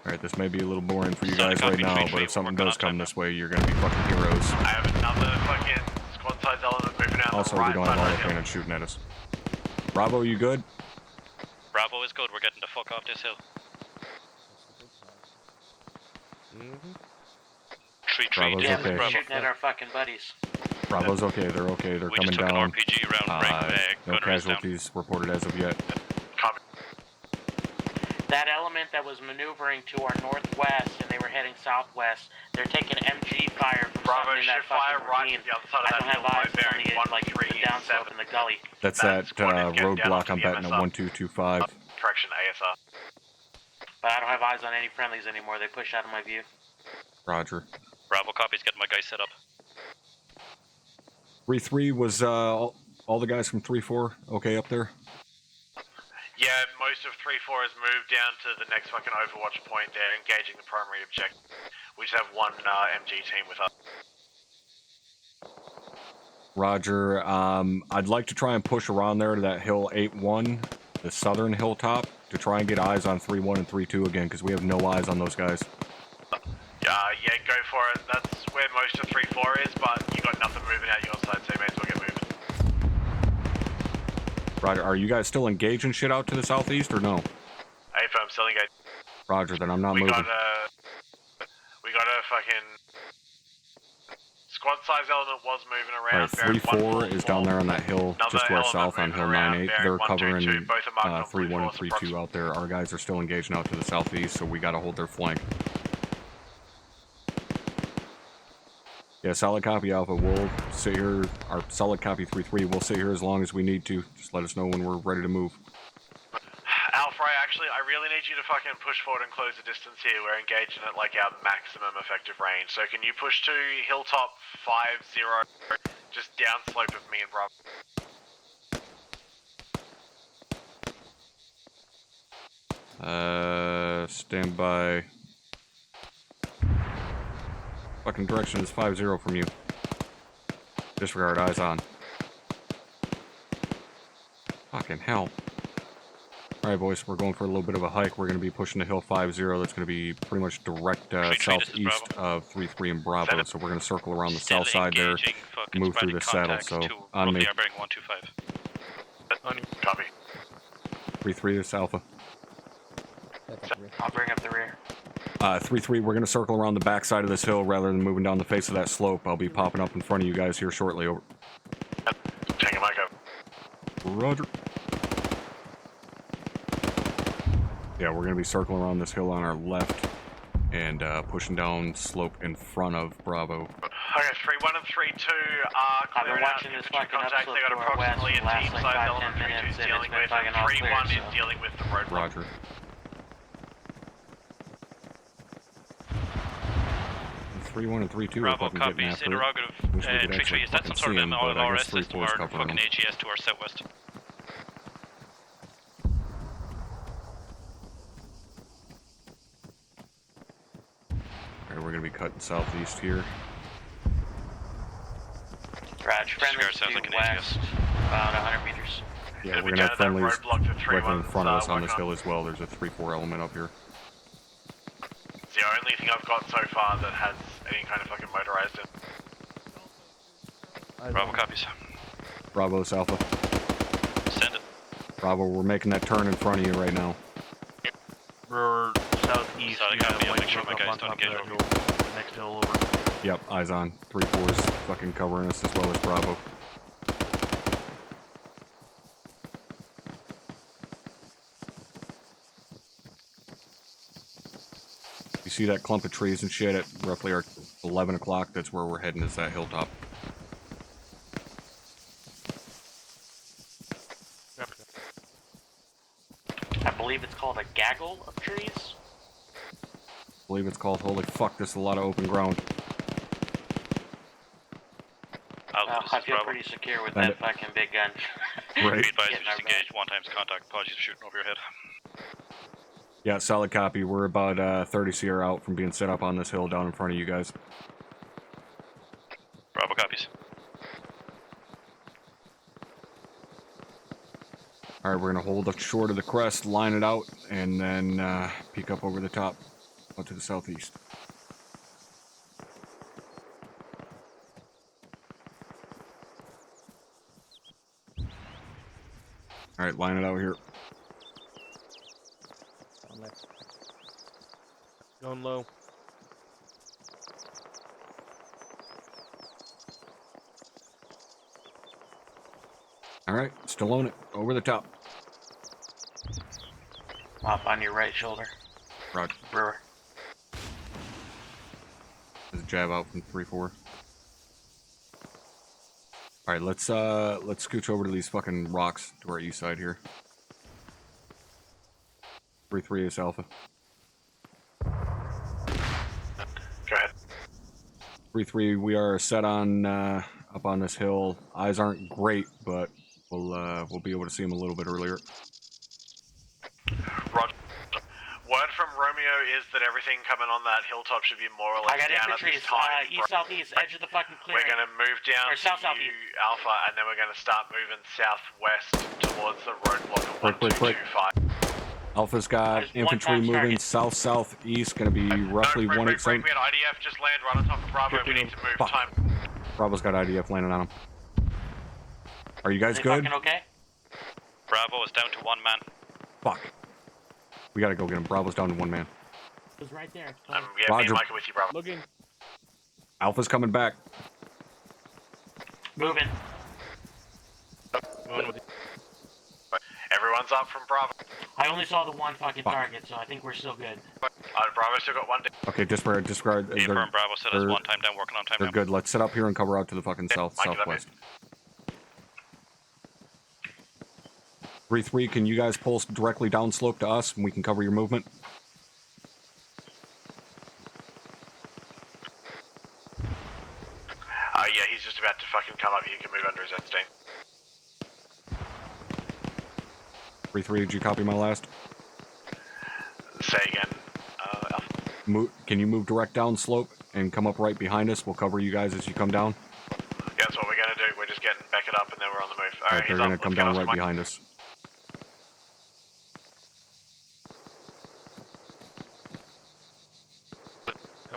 Speaker 1: Alright, this may be a little boring for you guys right now, but if something does come this way, you're going to be fucking heroes.
Speaker 3: I have another fucking squad size element moving out
Speaker 1: Also,
Speaker 3: the right
Speaker 1: we don't
Speaker 3: side
Speaker 1: have
Speaker 3: of
Speaker 1: auto
Speaker 3: that hill.
Speaker 1: cannon shooting at us. Bravo, you good?
Speaker 2: Bravo is good. We're getting the fuck off this hill. 3-3.
Speaker 1: Bravo's
Speaker 12: Yeah,
Speaker 1: okay.
Speaker 12: we're shooting at our fucking buddies.
Speaker 1: Bravo's okay, they're okay, they're
Speaker 2: We
Speaker 1: coming
Speaker 2: just took an
Speaker 1: down.
Speaker 2: RPG round break.
Speaker 1: No casualties reported as of yet.
Speaker 12: That element that was maneuvering to our northwest and they were heading southwest, they're taking MG fire from
Speaker 3: Bravo,
Speaker 12: something in that
Speaker 3: shift fire
Speaker 12: fucking
Speaker 3: right
Speaker 12: ravine.
Speaker 3: to the other side of
Speaker 12: I
Speaker 3: that
Speaker 12: don't have
Speaker 3: hill, my
Speaker 12: eyes on
Speaker 3: bearing
Speaker 12: the, like, the downslope in the gully.
Speaker 1: That's that roadblock I'm betting at 1225.
Speaker 3: Correction, ASR.
Speaker 12: But I don't have eyes on any friendlies anymore. They push out of my view.
Speaker 1: Roger.
Speaker 2: Bravo copies. Getting my guys set up.
Speaker 1: 3-3 was all the guys from 3-4 okay up there?
Speaker 3: Yeah, most of 3-4 has moved down to the next fucking Overwatch point. They're engaging the primary objective. We just have one MG team with us.
Speaker 1: Roger. I'd like to try and push around there to that hill 8-1, the southern hilltop, to try and get eyes on 3-1 and 3-2 again, because we have no eyes on those guys.
Speaker 3: Yeah, go for it. That's where most of 3-4 is, but you got nothing moving out your side, so you may as well get moving.
Speaker 1: Roger. Are you guys still engaging shit out to the southeast, or no?
Speaker 3: Hey, firm, still engaged.
Speaker 1: Roger, then I'm not
Speaker 3: We
Speaker 1: moving.
Speaker 3: got a fucking squad size element was moving around.
Speaker 1: Alright, 3-4 is down there on that hill just to our south on hill 9-8. They're covering 3-1 and 3-2 out there. Our guys are still engaging out to the southeast, so we gotta hold their flank. Yeah, solid copy Alpha. We'll sit here, our solid copy 3-3, we'll sit here as long as we need to. Just let us know when we're ready to move.
Speaker 3: Alpha, I really need you to fucking push forward and close the distance here. We're engaging at like our maximum effective range. So can you push to hilltop 5-0, just downslope of me and Bravo?
Speaker 1: Stand by. Fucking direction is 5-0 from you. Disregard, eyes on. Fucking hell. Alright, boys, we're going for a little bit of a hike. We're going to be pushing the hill 5-0. That's going to be pretty much direct southeast of 3-3 and Bravo. So we're going to circle around the south side there, move through the saddle. So, on me.
Speaker 2: 125.
Speaker 3: Copy.
Speaker 1: 3-3, this Alpha.
Speaker 12: I'll bring up the rear.
Speaker 1: 3-3, we're going to circle around the back side of this hill rather than moving down the face of that slope. I'll be popping up in front of you guys here shortly. Over.
Speaker 3: Taking my go.
Speaker 1: Roger. Yeah, we're going to be circling around this hill on our left and pushing down slope in front of Bravo.
Speaker 3: Okay, 3-1 and 3-2 are clearing out infantry contacts. They got approximately a team size element 3-2 is dealing with, and 3-1 is dealing with the roadblock.
Speaker 1: Roger. And 3-1 and 3-2
Speaker 2: Bravo
Speaker 1: are fucking getting
Speaker 2: copies,
Speaker 1: after it.
Speaker 2: interrogative.
Speaker 1: Wish we could
Speaker 2: 3-3,
Speaker 1: actually
Speaker 2: is that some
Speaker 1: fucking
Speaker 2: sort
Speaker 1: see
Speaker 2: of
Speaker 1: 'em, but I
Speaker 2: MLRS
Speaker 1: guess
Speaker 2: system
Speaker 1: 3-4's
Speaker 2: or
Speaker 1: covering
Speaker 2: fucking
Speaker 1: 'em.
Speaker 2: AGS to our southwest?
Speaker 1: Alright, we're going to be cutting southeast here.
Speaker 12: Raj, friendly
Speaker 2: sounds like an
Speaker 12: west, about 100 meters.
Speaker 1: Yeah, we're going to have friendlies right in front of us on this hill as well. There's a 3-4 element up here.
Speaker 3: It's the only thing I've got so far that has any kind of fucking motorized in.
Speaker 2: Bravo copies.
Speaker 1: Bravo's Alpha.
Speaker 2: Send it.
Speaker 1: Bravo, we're making that turn in front of you right now.
Speaker 18: We're southeast.
Speaker 2: Solid copy, I'll make sure my guys don't engage over
Speaker 18: hill. Next hill over.
Speaker 1: Yep, eyes on. 3-4's fucking covering us as well as Bravo. You see that clump of trees and shit at roughly our 11 o'clock? That's where we're heading, is that hilltop.
Speaker 12: I believe it's called a gaggle of trees.
Speaker 1: I believe it's called, holy fuck, this is a lot of open ground.
Speaker 12: I feel pretty secure with
Speaker 1: Send
Speaker 12: that
Speaker 1: it.
Speaker 12: fucking big gun.
Speaker 1: Right.
Speaker 2: Be advised, we just engaged 1 times contact. Apologies for shooting over your head.
Speaker 1: Yeah, solid copy. We're about 30 CR out from being set up on this hill down in front of you guys.
Speaker 2: Bravo copies.
Speaker 1: Alright, we're going to hold up short of the crest, line it out, and then peek up over the top, out to the southeast. Alright, line it out here.
Speaker 17: Going low.
Speaker 1: Alright, still on it. Over the top.
Speaker 12: Off on your right shoulder.
Speaker 1: Roger.
Speaker 12: Brewer.
Speaker 1: There's a jab out from 3-4. Alright, let's scooch over to these fucking rocks to our east side here. 3-3 is Alpha.
Speaker 3: Go ahead.
Speaker 1: 3-3, we are set on up on this hill. Eyes aren't great, but we'll be able to see them a little bit earlier.
Speaker 3: Roger. Word from Romeo is that everything coming on that hilltop should be more or less
Speaker 12: I got
Speaker 3: down at
Speaker 12: infantry
Speaker 3: this time.
Speaker 12: east southeast, edge of the fucking clearing.
Speaker 3: We're going to move down
Speaker 12: Or south
Speaker 3: to
Speaker 12: southeast.
Speaker 3: Alpha, and then we're going to start moving southwest towards the roadblock of
Speaker 1: Break.
Speaker 3: 1225.
Speaker 1: Alpha's got infantry moving south-southeast, going to be roughly 187.
Speaker 3: We had IDF just land right on top of Bravo. We need to move time.
Speaker 1: Bravo's got IDF landing on him. Are you guys good?
Speaker 12: Okay?
Speaker 2: Bravo is down to 1 man.
Speaker 1: Fuck. We gotta go get him. Bravo's down to 1 man.
Speaker 12: It was right there.
Speaker 3: Yeah, me and
Speaker 1: Roger.
Speaker 3: Mike are with you, Bravo.
Speaker 17: Looking.
Speaker 1: Alpha's coming back.
Speaker 12: Moving.
Speaker 3: Everyone's up from Bravo.
Speaker 12: I only saw the one fucking target, so I think we're still good.
Speaker 3: Bravo still got 1 down.
Speaker 1: Okay, disregard.
Speaker 2: Yeah, Perrin Bravo said us 1 time down, working on time
Speaker 1: They're
Speaker 2: now.
Speaker 1: good. Let's set up here and cover out to the fucking southwest. 3-3, can you guys pulse directly downslope to us and we can cover your movement?
Speaker 3: Yeah, he's just about to fucking come up. You can move under his own steam.
Speaker 1: 3-3, did you copy my last?
Speaker 3: Say again.
Speaker 1: Can you move direct downslope and come up right behind us? We'll cover you guys as you come down.
Speaker 3: Yeah, that's what we're going to do. We're just getting back it up and then we're on the move.
Speaker 1: Alright, they're going to come down right behind us.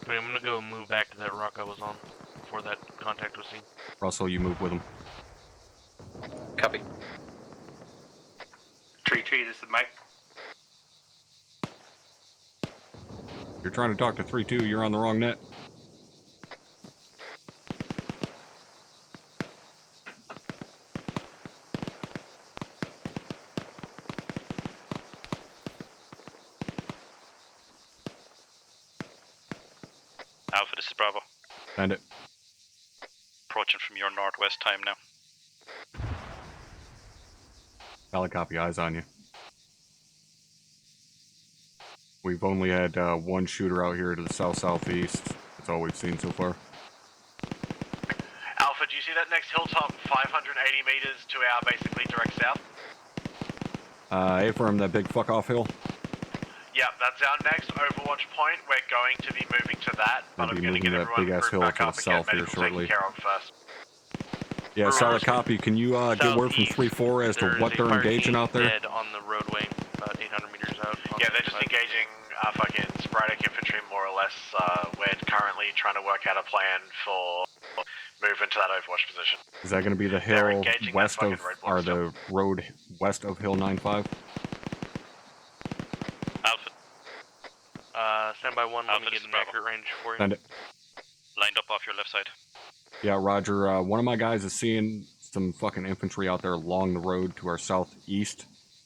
Speaker 18: Copy, I'm gonna go move back to that rock I was on before that contact was seen.
Speaker 1: Russell, you move with him.
Speaker 19: Copy.
Speaker 3: Tree, this is Mike.
Speaker 1: You're trying to talk to 3-2, you're on the wrong net.
Speaker 2: Alpha, this is Bravo.
Speaker 1: Send it.
Speaker 2: Approaching from your northwest time now.
Speaker 1: Valid copy, eyes on you. We've only had one shooter out here to the south-southeast. That's all we've seen so far.
Speaker 3: Alpha, do you see that next hilltop 580 meters to our basically direct south?
Speaker 1: A-firm, that big fuck-off hill.
Speaker 3: Yep, that's our next Overwatch point. We're going to be moving to that, but I'm going to get
Speaker 1: that
Speaker 3: everyone
Speaker 1: big-ass hill
Speaker 3: back
Speaker 1: to the
Speaker 3: up and get
Speaker 1: south here
Speaker 3: medical
Speaker 1: shortly.
Speaker 3: taken care of first.
Speaker 1: Yeah, solid copy. Can you get word from 3-4 as to what they're engaging out there?
Speaker 18: Dead on the roadway, about 800 meters out.
Speaker 3: Yeah, they're just engaging fucking sporadic infantry, more or less. We're currently trying to work out a plan for moving to that Overwatch position.
Speaker 1: Is that going to be the hill west of, or the road west of Hill 9-5?
Speaker 2: Alpha.
Speaker 18: Stand by one, let me get an accurate range for you.
Speaker 1: Send it.
Speaker 2: Lined up off your left side.
Speaker 1: Yeah, Roger. One of my guys is seeing some fucking infantry out there along the road to our southeast.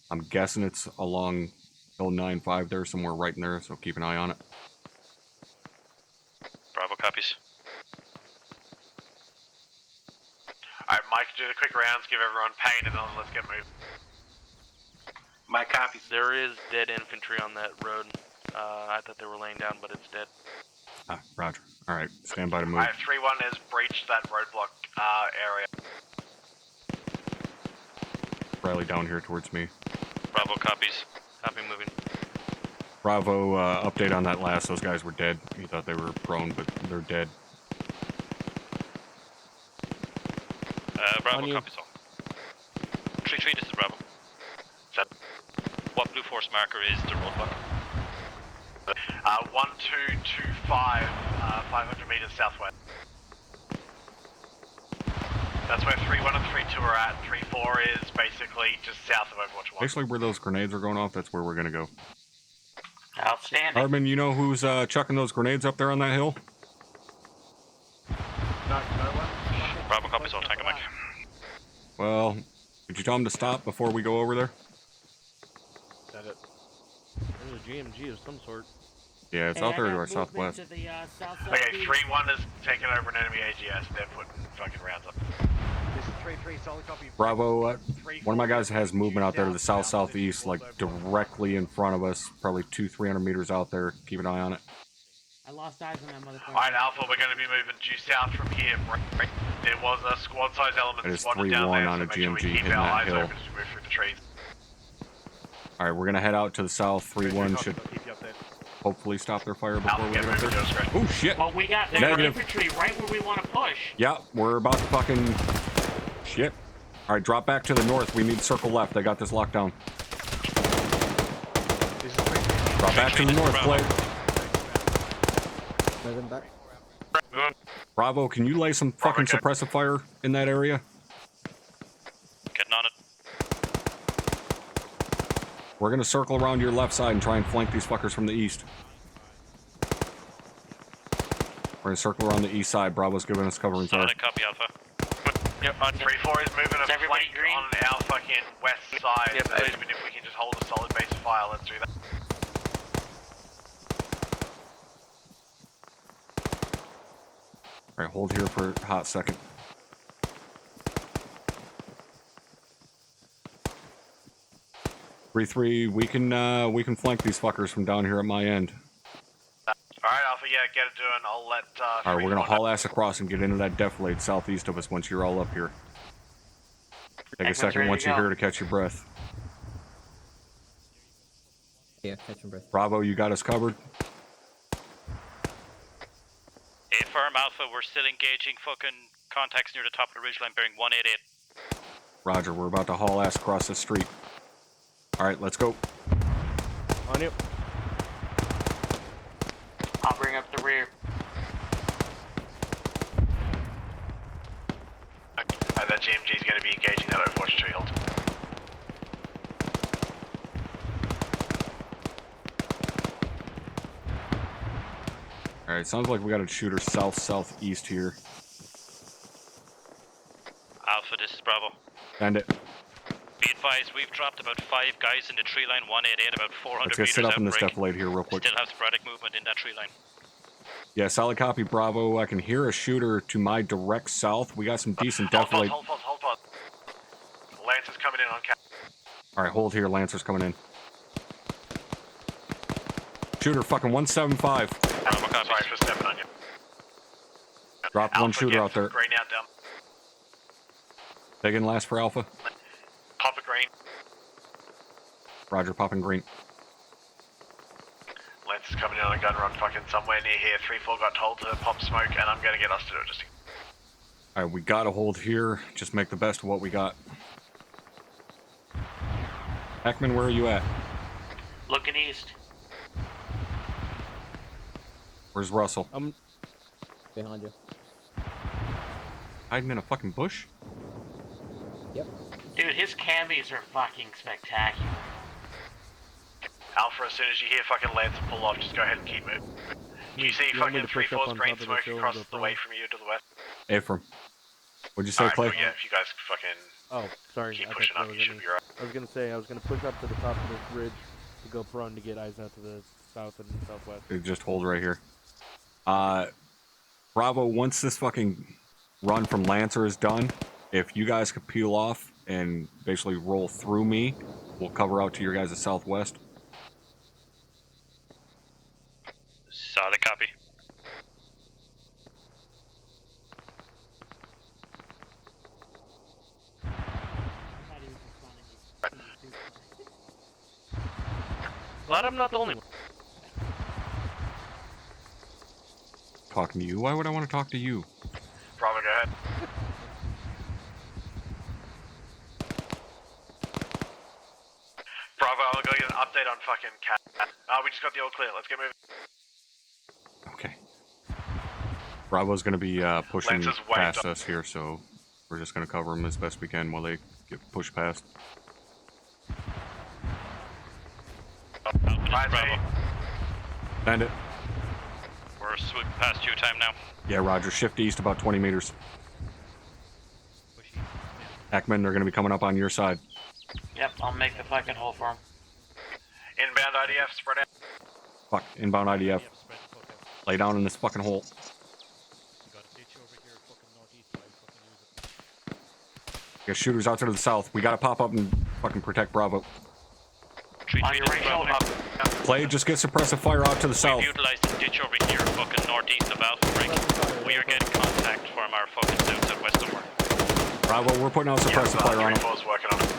Speaker 1: I'm guessing it's along Hill 9-5 there, somewhere right in there, so keep an eye on it.
Speaker 2: Bravo copies.
Speaker 3: Alright, Mike, do the quick rounds, give everyone pain, and then let's get moving.
Speaker 18: My copies. There is dead infantry on that road. I thought they were laying down, but it's dead.
Speaker 1: Roger. Alright, stand by to move.
Speaker 3: Alright, 3-1 has breached that roadblock area.
Speaker 1: Rally down here towards me.
Speaker 2: Bravo copies.
Speaker 18: Copy, moving.
Speaker 1: Bravo, update on that last. Those guys were dead. You thought they were prone, but they're dead.
Speaker 2: Bravo copies all. 3-3, this is Bravo. What blue force marker is the roadblock?
Speaker 3: 1225, 500 meters southwest. That's where 3-1 and 3-2 are at. 3-4 is basically just south of Overwatch 1.
Speaker 1: Basically, where those grenades are going off, that's where we're gonna go.
Speaker 12: Outstanding.
Speaker 1: Hardman, you know who's chucking those grenades up there on that hill?
Speaker 2: Bravo copies all, tank Mike.
Speaker 1: Well, could you tell him to stop before we go over there?
Speaker 17: Got it. There's a GMG of some sort.
Speaker 1: Yeah, it's out there to our southwest.
Speaker 3: Okay, 3-1 has taken over an enemy AGS. They're putting fucking rounds up.
Speaker 4: This is 3-3, solid copy.
Speaker 1: Bravo, one of my guys has movement out there to the south-southeast, like directly in front of us, probably 200-300 meters out there. Keep an eye on it.
Speaker 9: I lost eyes on that motherfucker.
Speaker 3: Alright, Alpha, we're going to be moving due south from here. There was a squad-size element
Speaker 1: It is
Speaker 3: spotted down
Speaker 1: 3-1
Speaker 3: there,
Speaker 1: on
Speaker 3: so
Speaker 1: a
Speaker 3: make sure we
Speaker 1: GMG
Speaker 3: keep
Speaker 1: hitting
Speaker 3: our
Speaker 1: that
Speaker 3: eyes
Speaker 1: hill.
Speaker 3: open as we move through the trees.
Speaker 1: Alright, we're gonna head out to the south. 3-1 should hopefully stop their fire before we get up there. Oh shit!
Speaker 12: Well, we got
Speaker 1: Negative.
Speaker 12: infantry right where we want to push.
Speaker 1: Yeah, we're about to fucking... Shit. Alright, drop back to the north. We need circle left. They got this locked down. Drop back to the north, Clay.
Speaker 14: Moving back.
Speaker 1: Bravo, can you lay some fucking suppressive fire in that area?
Speaker 2: Getting on it.
Speaker 1: We're gonna circle around your left side and try and flank these fuckers from the east. We're gonna circle around the east side. Bravo's giving us cover and fire.
Speaker 2: Solid copy, Alpha.
Speaker 3: Yep, 3-4 is moving a flank on our fucking west side.
Speaker 18: Yep,
Speaker 3: So even if we can just hold a solid base of fire, let's do that.
Speaker 1: Alright, hold here for a hot second. We can flank these fuckers from down here at my end.
Speaker 3: Alright, Alpha, yeah, get it doing. I'll let
Speaker 1: Alright, we're gonna
Speaker 3: 3-4
Speaker 1: haul ass across and get into that defilade southeast of us once you're all up here. Take a second once you're here to catch your breath.
Speaker 14: Yeah, catching breath.
Speaker 1: Bravo, you got us covered.
Speaker 2: Firm Alpha, we're still engaging fucking contacts near the top of the ridgeline bearing 188.
Speaker 1: Roger, we're about to haul ass across the street. Alright, let's go.
Speaker 17: On you.
Speaker 12: I'll bring up the rear.
Speaker 3: GMG is going to be engaging that Overwatch 2 hilt.
Speaker 1: Alright, sounds like we got a shooter south-southeast here.
Speaker 2: Alpha, this is Bravo.
Speaker 1: Send it.
Speaker 2: Be advised, we've dropped about 5 guys in the tree line, 188, about 400
Speaker 1: Let's get
Speaker 2: meters
Speaker 1: set up in this
Speaker 2: outbreak.
Speaker 1: defilade here real quick.
Speaker 2: Still have sporadic movement in that tree line.
Speaker 1: Yeah, solid copy, Bravo. I can hear a shooter to my direct south. We got some decent defilade.
Speaker 3: Hold pause. Lancer's coming in on cap.
Speaker 1: Alright, hold here. Lancer's coming in. Shooter fucking 175.
Speaker 3: Bravo, sorry for stepping on you.
Speaker 1: Drop one shooter out there.
Speaker 3: Green out down.
Speaker 1: Taking last for Alpha.
Speaker 3: Pop a green.
Speaker 1: Roger, popping green.
Speaker 3: Lancer's coming in on a gun run fucking somewhere near here. 3-4 got told to pop smoke, and I'm going to get us to do it just.
Speaker 1: Alright, we gotta hold here. Just make the best of what we got. Heckman, where are you at?
Speaker 12: Looking east.
Speaker 1: Where's Russell?
Speaker 14: I'm behind you.
Speaker 1: Hiding in a fucking bush?
Speaker 14: Yep.
Speaker 12: Dude, his camis are fucking spectacular.
Speaker 3: Alpha, as soon as you hear fucking Lancer pull off, just go ahead and keep moving. Do you see fucking 3-4's green smoke across the way from you to the west?
Speaker 1: Ephraim. What'd you say, Clay?
Speaker 3: Cool, yeah, if you guys fucking
Speaker 17: Oh, sorry.
Speaker 3: keep
Speaker 17: I
Speaker 3: pushing
Speaker 17: thought
Speaker 3: up,
Speaker 17: that
Speaker 3: you
Speaker 17: was
Speaker 3: should
Speaker 17: me.
Speaker 3: be right.
Speaker 17: I was gonna say I was gonna push up to the top of this ridge to go prone to get eyes out to the south and southwest.
Speaker 1: Just hold right here. Bravo, once this fucking run from Lancer is done, if you guys could peel off and basically roll through me, we'll cover out to your guys' southwest.
Speaker 2: Solid copy.
Speaker 18: Glad I'm not the only one.
Speaker 1: Talking to you? Why would I want to talk to you?
Speaker 3: Bravo, go ahead. Bravo, I'm gonna get an update on fucking cat. We just got the all clear. Let's get moving.
Speaker 1: Okay. Bravo's going to be pushing
Speaker 3: Lancer's waved
Speaker 1: past
Speaker 3: up.
Speaker 1: us here, so we're just going to cover them as best we can while they get pushed past.
Speaker 3: Bravo.
Speaker 1: Send it.
Speaker 2: We're swooping past you time now.
Speaker 1: Yeah, Roger. Shift east about 20 meters. Heckman, they're going to be coming up on your side.
Speaker 12: Yep, I'll make the fucking hole for him.
Speaker 3: Inbound IDF, spread out.
Speaker 1: Fuck, inbound IDF. Lay down in this fucking hole. Got shooters out there to the south. We gotta pop up and fucking protect Bravo.
Speaker 12: On your right shoulder.
Speaker 1: Clay, just get suppressive fire out to the south.
Speaker 2: We've utilized the ditch over here, fucking northeast of Alpha Break. We are getting contact from our fucking south-southwest over.
Speaker 1: Bravo, we're putting out suppressive fire on them.
Speaker 3: 3-4's working on it.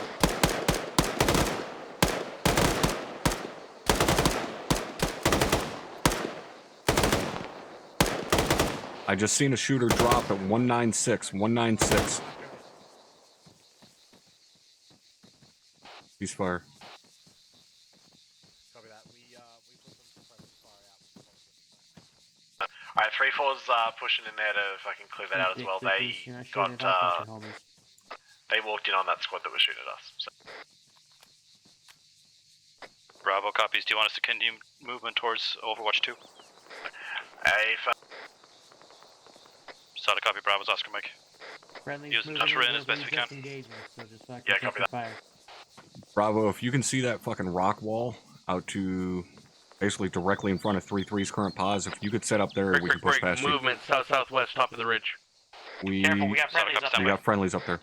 Speaker 1: I just seen a shooter drop at 196. 196. Ceasefire.
Speaker 3: Alright, 3-4's pushing in there to fucking clear that out as well. They got, they walked in on that squad that was shooting at us. So.
Speaker 2: Bravo copies. Do you want us to continue movement towards Overwatch 2? Solid copy, Bravo's Oscar Mike. Use the touch in as best we can.
Speaker 3: Yeah, copy that.
Speaker 9: Fire.
Speaker 1: Bravo, if you can see that fucking rock wall out to basically directly in front of 3-3's current pause, if you could set up there, we can push past you.
Speaker 18: Movement south-southwest, top of the ridge.
Speaker 12: Careful, we got friendlies up
Speaker 1: We
Speaker 12: there.
Speaker 1: got friendlies up there.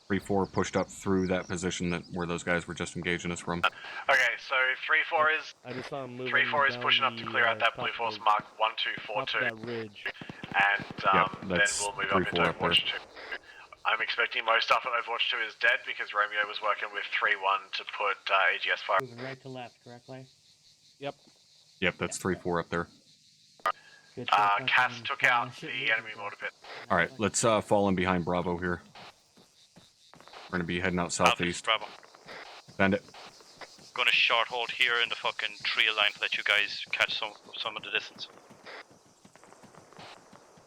Speaker 1: 3-4 pushed up through that position that where those guys were just engaging us from.
Speaker 3: Okay, so 3-4 is
Speaker 17: I just saw him moving
Speaker 3: 3-4 is
Speaker 17: down
Speaker 3: pushing up to clear out that
Speaker 17: top
Speaker 3: blue
Speaker 17: of
Speaker 3: force
Speaker 17: the-
Speaker 3: mark
Speaker 17: top of
Speaker 3: 1242,
Speaker 17: that ridge.
Speaker 3: and then
Speaker 1: that's
Speaker 3: we'll move up into
Speaker 1: 3-4 up there.
Speaker 3: Overwatch 2. I'm expecting most stuff at Overwatch 2 is dead because Romeo was working with 3-1 to put AGS fire.
Speaker 9: Moving right to left, correctly?
Speaker 17: Yep.
Speaker 1: Yep, that's 3-4 up there.
Speaker 9: Good
Speaker 3: Cass took out the enemy mortar pit.
Speaker 1: Alright, let's fall in behind Bravo here. We're gonna be heading out southeast.
Speaker 2: Bravo.
Speaker 1: Bend it.
Speaker 2: Gonna short hold here in the fucking tree line to let you guys catch some of the distance.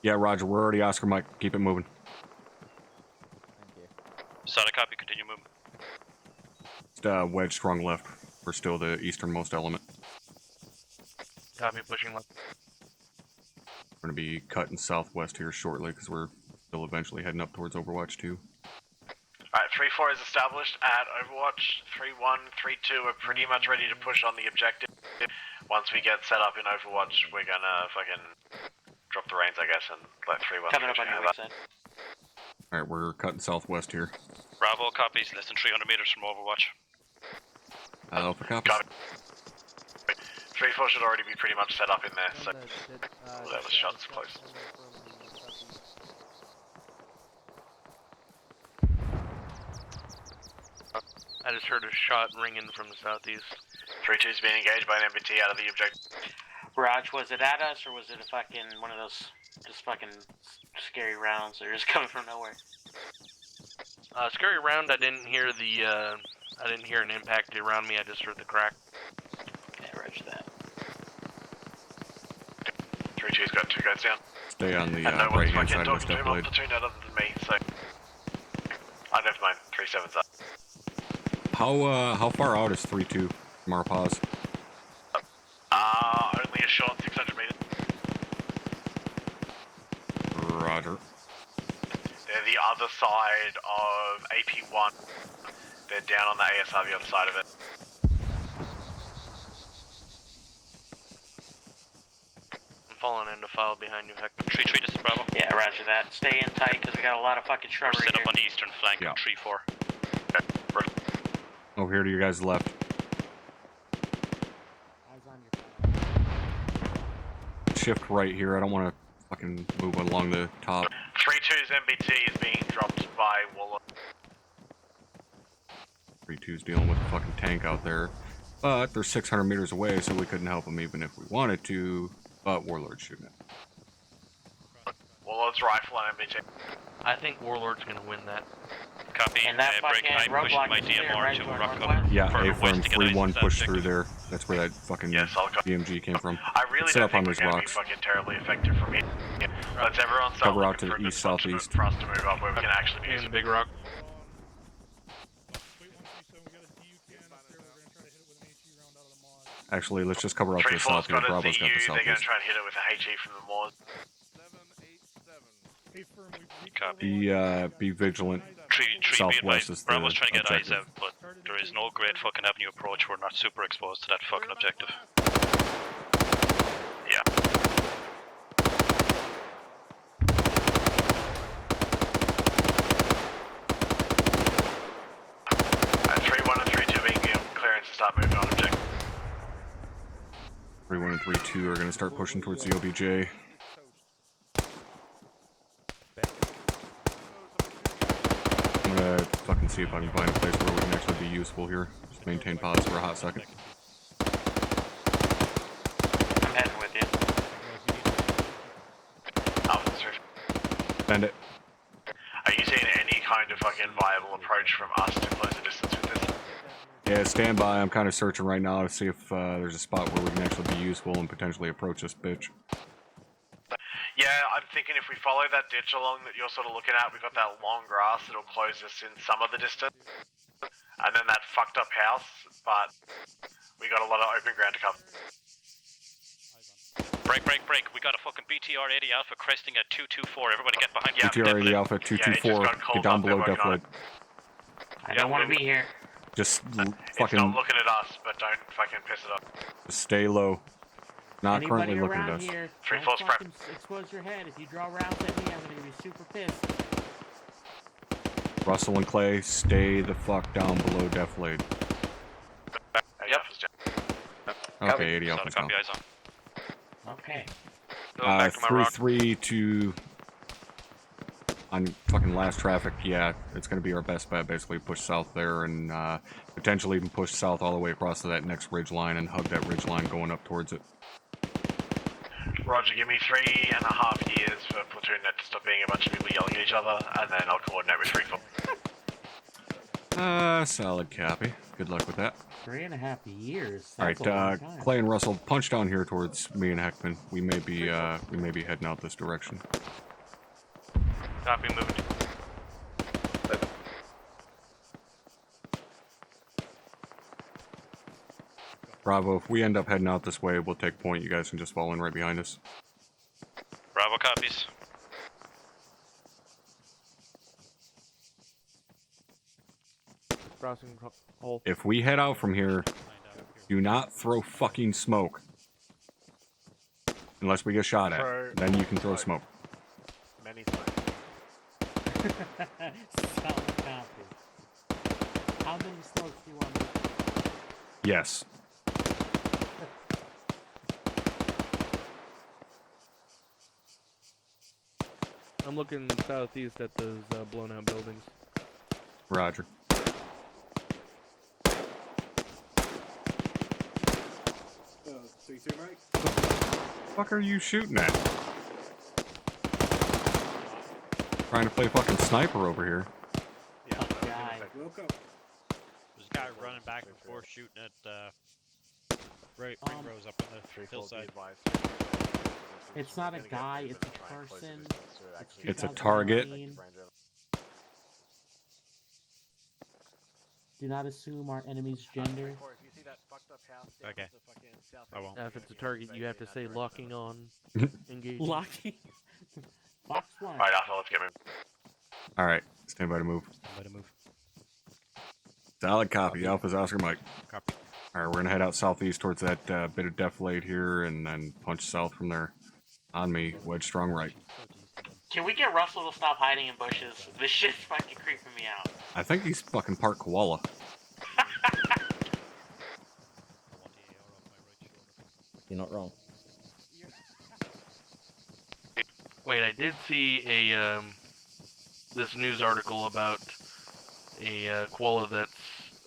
Speaker 1: Yeah, Roger. We're already Oscar Mike. Keep it moving.
Speaker 2: Solid copy. Continue moving.
Speaker 1: Just wedge strong left. We're still the easternmost element.
Speaker 18: Copy, pushing left.
Speaker 1: We're gonna be cutting southwest here shortly because we're still eventually heading up towards Overwatch 2.
Speaker 3: Alright, 3-4 is established at Overwatch. 3-1, 3-2 are pretty much ready to push on the objective. Once we get set up in Overwatch, we're gonna fucking drop the reins, I guess, and let 3-1
Speaker 12: Coming up on your weak side.
Speaker 1: Alright, we're cutting southwest here.
Speaker 2: Bravo copies. Less than 300 meters from Overwatch.
Speaker 1: Alpha copies.
Speaker 3: 3-4 should already be pretty much set up in there, so whatever shots close.
Speaker 18: I just heard a shot ringing from the southeast.
Speaker 3: 3-2's being engaged by an MBT out of the objective.
Speaker 12: Raj, was it at us or was it a fucking one of those just fucking scary rounds that are just coming from nowhere?
Speaker 18: Scary round. I didn't hear the. I didn't hear an impact around me. I just heard the crack.
Speaker 12: Okay, roger that.
Speaker 3: 3-2's got 2 guys down.
Speaker 1: Stay on the
Speaker 3: and no one's
Speaker 1: right-hand
Speaker 3: fucking
Speaker 1: side of this
Speaker 3: talking to him on
Speaker 1: blade.
Speaker 3: platoon other than me, so. I never mind. 3-7's up.
Speaker 1: How far out is 3-2 from our pause?
Speaker 3: Only a short 600 meters.
Speaker 1: Roger.
Speaker 3: They're the other side of AP1. They're down on the ASR, the other side of it.
Speaker 18: I'm falling into file behind you, Hector.
Speaker 2: 3-3, this is Bravo.
Speaker 12: Yeah, roger that. Stay in tight because we got a lot of fucking
Speaker 2: We're
Speaker 12: shrubbery
Speaker 2: set
Speaker 12: here.
Speaker 2: up on the eastern flank.
Speaker 1: Yeah.
Speaker 2: 3-4.
Speaker 1: Over here to your guys' left. Shift right here. I don't want to fucking move along the top.
Speaker 3: 3-2's MBT is being dropped by Waller.
Speaker 1: 3-2's dealing with the fucking tank out there. But they're 600 meters away, so we couldn't help them even if we wanted to. But Warlord's shooting it.
Speaker 3: Warlord's rifle on MBT.
Speaker 18: I think Warlord's gonna win that.
Speaker 2: Copy.
Speaker 12: And that
Speaker 2: break.
Speaker 12: fucking
Speaker 2: I'm pushing
Speaker 12: roadblock
Speaker 2: my
Speaker 12: is clear,
Speaker 2: DMR
Speaker 12: right,
Speaker 2: to
Speaker 12: to our
Speaker 2: rock
Speaker 12: northwest?
Speaker 2: cover.
Speaker 1: Yeah,
Speaker 2: Further
Speaker 1: A-firm
Speaker 2: west to get eyes
Speaker 1: 3-1
Speaker 2: on
Speaker 1: pushed
Speaker 2: objective.
Speaker 1: through there. That's where that fucking DMG came from.
Speaker 3: I really
Speaker 1: Set
Speaker 3: don't
Speaker 1: up on
Speaker 3: think
Speaker 1: those
Speaker 3: we're going to be
Speaker 1: rocks.
Speaker 3: fucking terribly effective from here. Let's everyone start
Speaker 1: Cover out
Speaker 3: looking
Speaker 1: to
Speaker 3: for
Speaker 1: the
Speaker 3: a
Speaker 1: east,
Speaker 3: good spot
Speaker 1: southeast.
Speaker 3: for us to move up where we can actually be
Speaker 18: In
Speaker 3: using
Speaker 18: the big rock.
Speaker 1: Actually, let's just cover out to the
Speaker 3: 3-4's
Speaker 1: south here.
Speaker 3: got a
Speaker 1: Bravo's got the
Speaker 3: ZU, they're going to
Speaker 1: southeast.
Speaker 3: try and hit it with a HE from the Moors.
Speaker 1: Be vigilant.
Speaker 2: 3-3, be
Speaker 1: Southwest
Speaker 2: advised.
Speaker 1: is the
Speaker 2: Bravo's trying to get eyes
Speaker 1: objective.
Speaker 2: out, but there is no great fucking avenue approach. We're not super exposed to that fucking objective.
Speaker 3: Yeah. At 3-1 and 3-2 being given clearance to start moving on objective.
Speaker 1: 3-1 and 3-2 are going to start pushing towards the OBJ. I'm going to fucking see if I can find a place where we can actually be useful here. Just maintain pause for a hot second.
Speaker 12: I'm heading with you.
Speaker 1: Bend it.
Speaker 3: Are you seeing any kind of fucking viable approach from us to close the distance with this?
Speaker 1: Yeah, stand by. I'm kind of searching right now to see if there's a spot where we can actually be useful and potentially approach this bitch.
Speaker 3: Yeah, I'm thinking if we follow that ditch along that you're sort of looking at, we've got that long grass that'll close us in some of the distance. And then that fucked up house, but we got a lot of open ground to cover.
Speaker 2: Break. We got a fucking BTR 80 Alpha cresting at 224. Everybody get behind you.
Speaker 1: BTR 80 Alpha 224. Get down below Def Load.
Speaker 12: I don't want to be here.
Speaker 1: Just
Speaker 3: It's not
Speaker 1: fucking
Speaker 3: looking at us, but don't fucking piss it up.
Speaker 1: just stay low. Not
Speaker 9: Anybody
Speaker 1: currently looking at
Speaker 9: around
Speaker 1: us.
Speaker 9: here,
Speaker 3: 3-4's
Speaker 9: don't
Speaker 3: prep.
Speaker 9: fucking expose your head. If you draw rounds at me, I'm gonna be super pissed.
Speaker 1: Russell and Clay, stay the fuck down below Def Load.
Speaker 3: Yep.
Speaker 1: Okay, 80 Alpha's down.
Speaker 2: Copy, eyes on.
Speaker 12: Okay.
Speaker 1: 3-3 to on fucking last traffic. Yeah, it's gonna be our best bet. Basically, push south there and potentially even push south all the way across to that next ridge line and hug that ridge line going up towards it.
Speaker 3: Roger, give me 3.5 years for platoon net to stop being a bunch of people yelling at each other, and then I'll coordinate with 3-4.
Speaker 1: Solid copy. Good luck with that.
Speaker 9: 3.5 years.
Speaker 1: All
Speaker 9: That's
Speaker 1: right,
Speaker 9: a long time.
Speaker 1: Clay and Russell, punch down here towards me and Heckman. We may be heading out this direction.
Speaker 18: Copy, moving.
Speaker 1: Bravo, if we end up heading out this way, we'll take point. You guys can just fall in right behind us.
Speaker 2: Bravo copies.
Speaker 17: Crossing hole.
Speaker 1: If we head out from here, do not throw fucking smoke. Unless we get shot at. Then you can throw smoke.
Speaker 3: Many times.
Speaker 9: Solid copy. How many smokes do you want me to...
Speaker 1: Yes.
Speaker 17: I'm looking southeast at those blown out buildings.
Speaker 1: Roger.
Speaker 15: Right?
Speaker 1: What the fuck are you shooting at? Trying to play fucking sniper over here.
Speaker 14: Yeah.
Speaker 15: Welcome.
Speaker 11: There's a guy running back and forth shooting at right Primrose up on the hillside.
Speaker 9: It's not a guy, it's a person.
Speaker 1: It's a target.
Speaker 9: 2019. Do not assume our enemy's gender.
Speaker 11: Okay. I won't.
Speaker 17: If it's a target, you have to say locking on. Engage.
Speaker 9: Locking. Box one.
Speaker 3: Alright, Alpha, let's get moving.
Speaker 1: Alright, stand by to move. Solid copy. Alpha's Oscar Mike.
Speaker 11: Copy.
Speaker 1: Alright, we're gonna head out southeast towards that bit of deflate here and then punch south from there. On me, wedge strong right.
Speaker 12: Can we get Russell to stop hiding in bushes? This shit's fucking creeping me out.
Speaker 1: I think he's fucking part koala.
Speaker 14: You're not wrong.
Speaker 18: Wait, I did see a this news article about a koala that's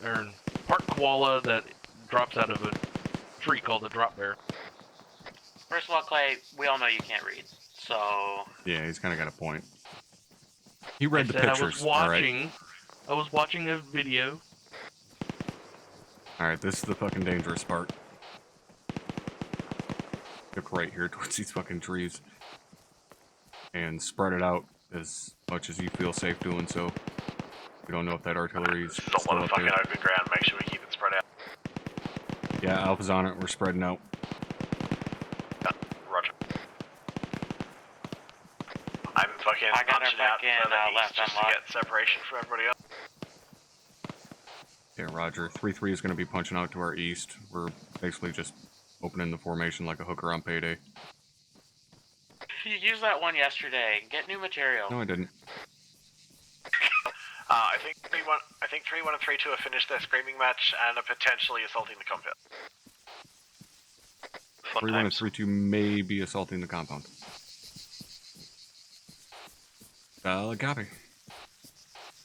Speaker 18: or part koala that drops out of a tree called a drop bear.
Speaker 12: First of all, Clay, we all know you can't read, so...
Speaker 1: Yeah, he's kind of got a point. He read the
Speaker 18: I
Speaker 1: pictures.
Speaker 18: I was watching a video.
Speaker 1: Alright, this is the fucking dangerous part. Look right here towards these fucking trees. And spread it out as much as you feel safe doing so. We don't know if that artillery's
Speaker 3: There's a
Speaker 1: still
Speaker 3: lot of
Speaker 1: up
Speaker 3: fucking
Speaker 1: there.
Speaker 3: open ground, make sure we keep it spread out.
Speaker 1: Yeah, Alpha's on it. We're spreading out.
Speaker 3: Roger. I'm fucking
Speaker 12: I got
Speaker 3: punching
Speaker 12: her
Speaker 3: out
Speaker 12: fucking,
Speaker 3: further east
Speaker 12: left
Speaker 3: just to
Speaker 12: unlock.
Speaker 3: get separation from everybody else.
Speaker 1: Yeah, Roger. 3-3 is going to be punching out to our east. We're basically just opening the formation like a hooker on payday.
Speaker 12: You used that one yesterday. Get new material.
Speaker 1: No, I didn't.
Speaker 3: I think 3-1 and 3-2 have finished their screaming match and are potentially assaulting the compound.
Speaker 1: 3-1 and 3-2 may be assaulting the compound. Copy.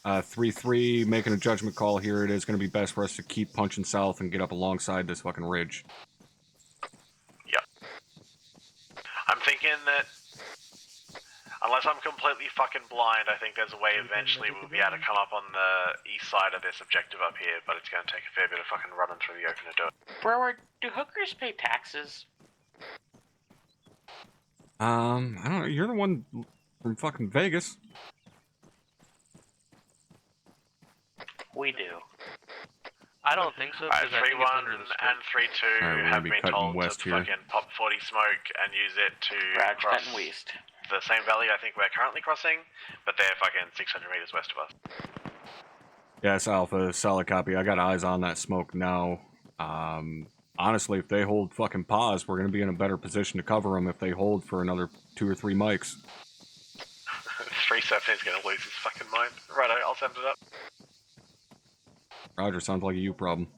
Speaker 1: 3-3 making a judgment call here. It is going to be best for us to keep punching south and get up alongside this fucking ridge.
Speaker 3: Yep. I'm thinking that unless I'm completely fucking blind, I think there's a way eventually we'll be able to come up on the east side of this objective up here, but it's going to take a fair bit of fucking running through the open to do it.
Speaker 12: Brewer, do hookers pay taxes?
Speaker 1: I don't know. You're the one from fucking Vegas.
Speaker 12: We do.
Speaker 18: I don't think so.
Speaker 3: Alright, 3-1
Speaker 18: because I think it's under the
Speaker 3: and 3-2
Speaker 1: Alright, we're gonna
Speaker 3: have
Speaker 1: be
Speaker 3: been
Speaker 1: cutting
Speaker 3: told
Speaker 1: west
Speaker 3: to
Speaker 1: here.
Speaker 3: fucking pop 40 smoke and use it to
Speaker 12: Raj,
Speaker 3: cross
Speaker 12: cutting west.
Speaker 3: the same valley I think we're currently crossing, but they're fucking 600 meters west of us.
Speaker 1: Yes, Alpha, solid copy. I got eyes on that smoke now. Honestly, if they hold fucking pause, we're going to be in a better position to cover them if they hold for another 2 or 3 mics.
Speaker 3: 3-17 is going to lose his fucking mind. Right, I'll send it up.
Speaker 1: Roger, sounds like a you problem.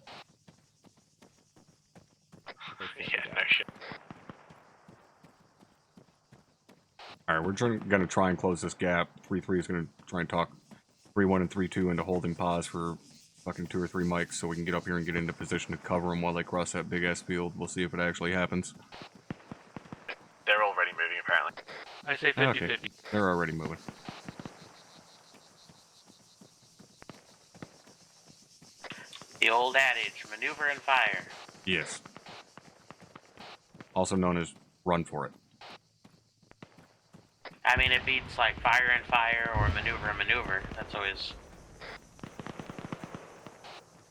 Speaker 3: Yeah, no shit.
Speaker 1: Alright, we're going to try and close this gap. 3-3 is going to try and talk 3-1 and 3-2 into holding pause for fucking 2 or 3 mics so we can get up here and get into position to cover them while they cross that big ass field. We'll see if it actually happens.
Speaker 3: They're already moving, apparently.
Speaker 18: I say 50-50.
Speaker 1: Okay, they're already moving.
Speaker 12: The old adage, maneuver and fire.
Speaker 1: Yes. Also known as run for it.
Speaker 12: I mean, it beats like fire and fire or maneuver and maneuver. That's always...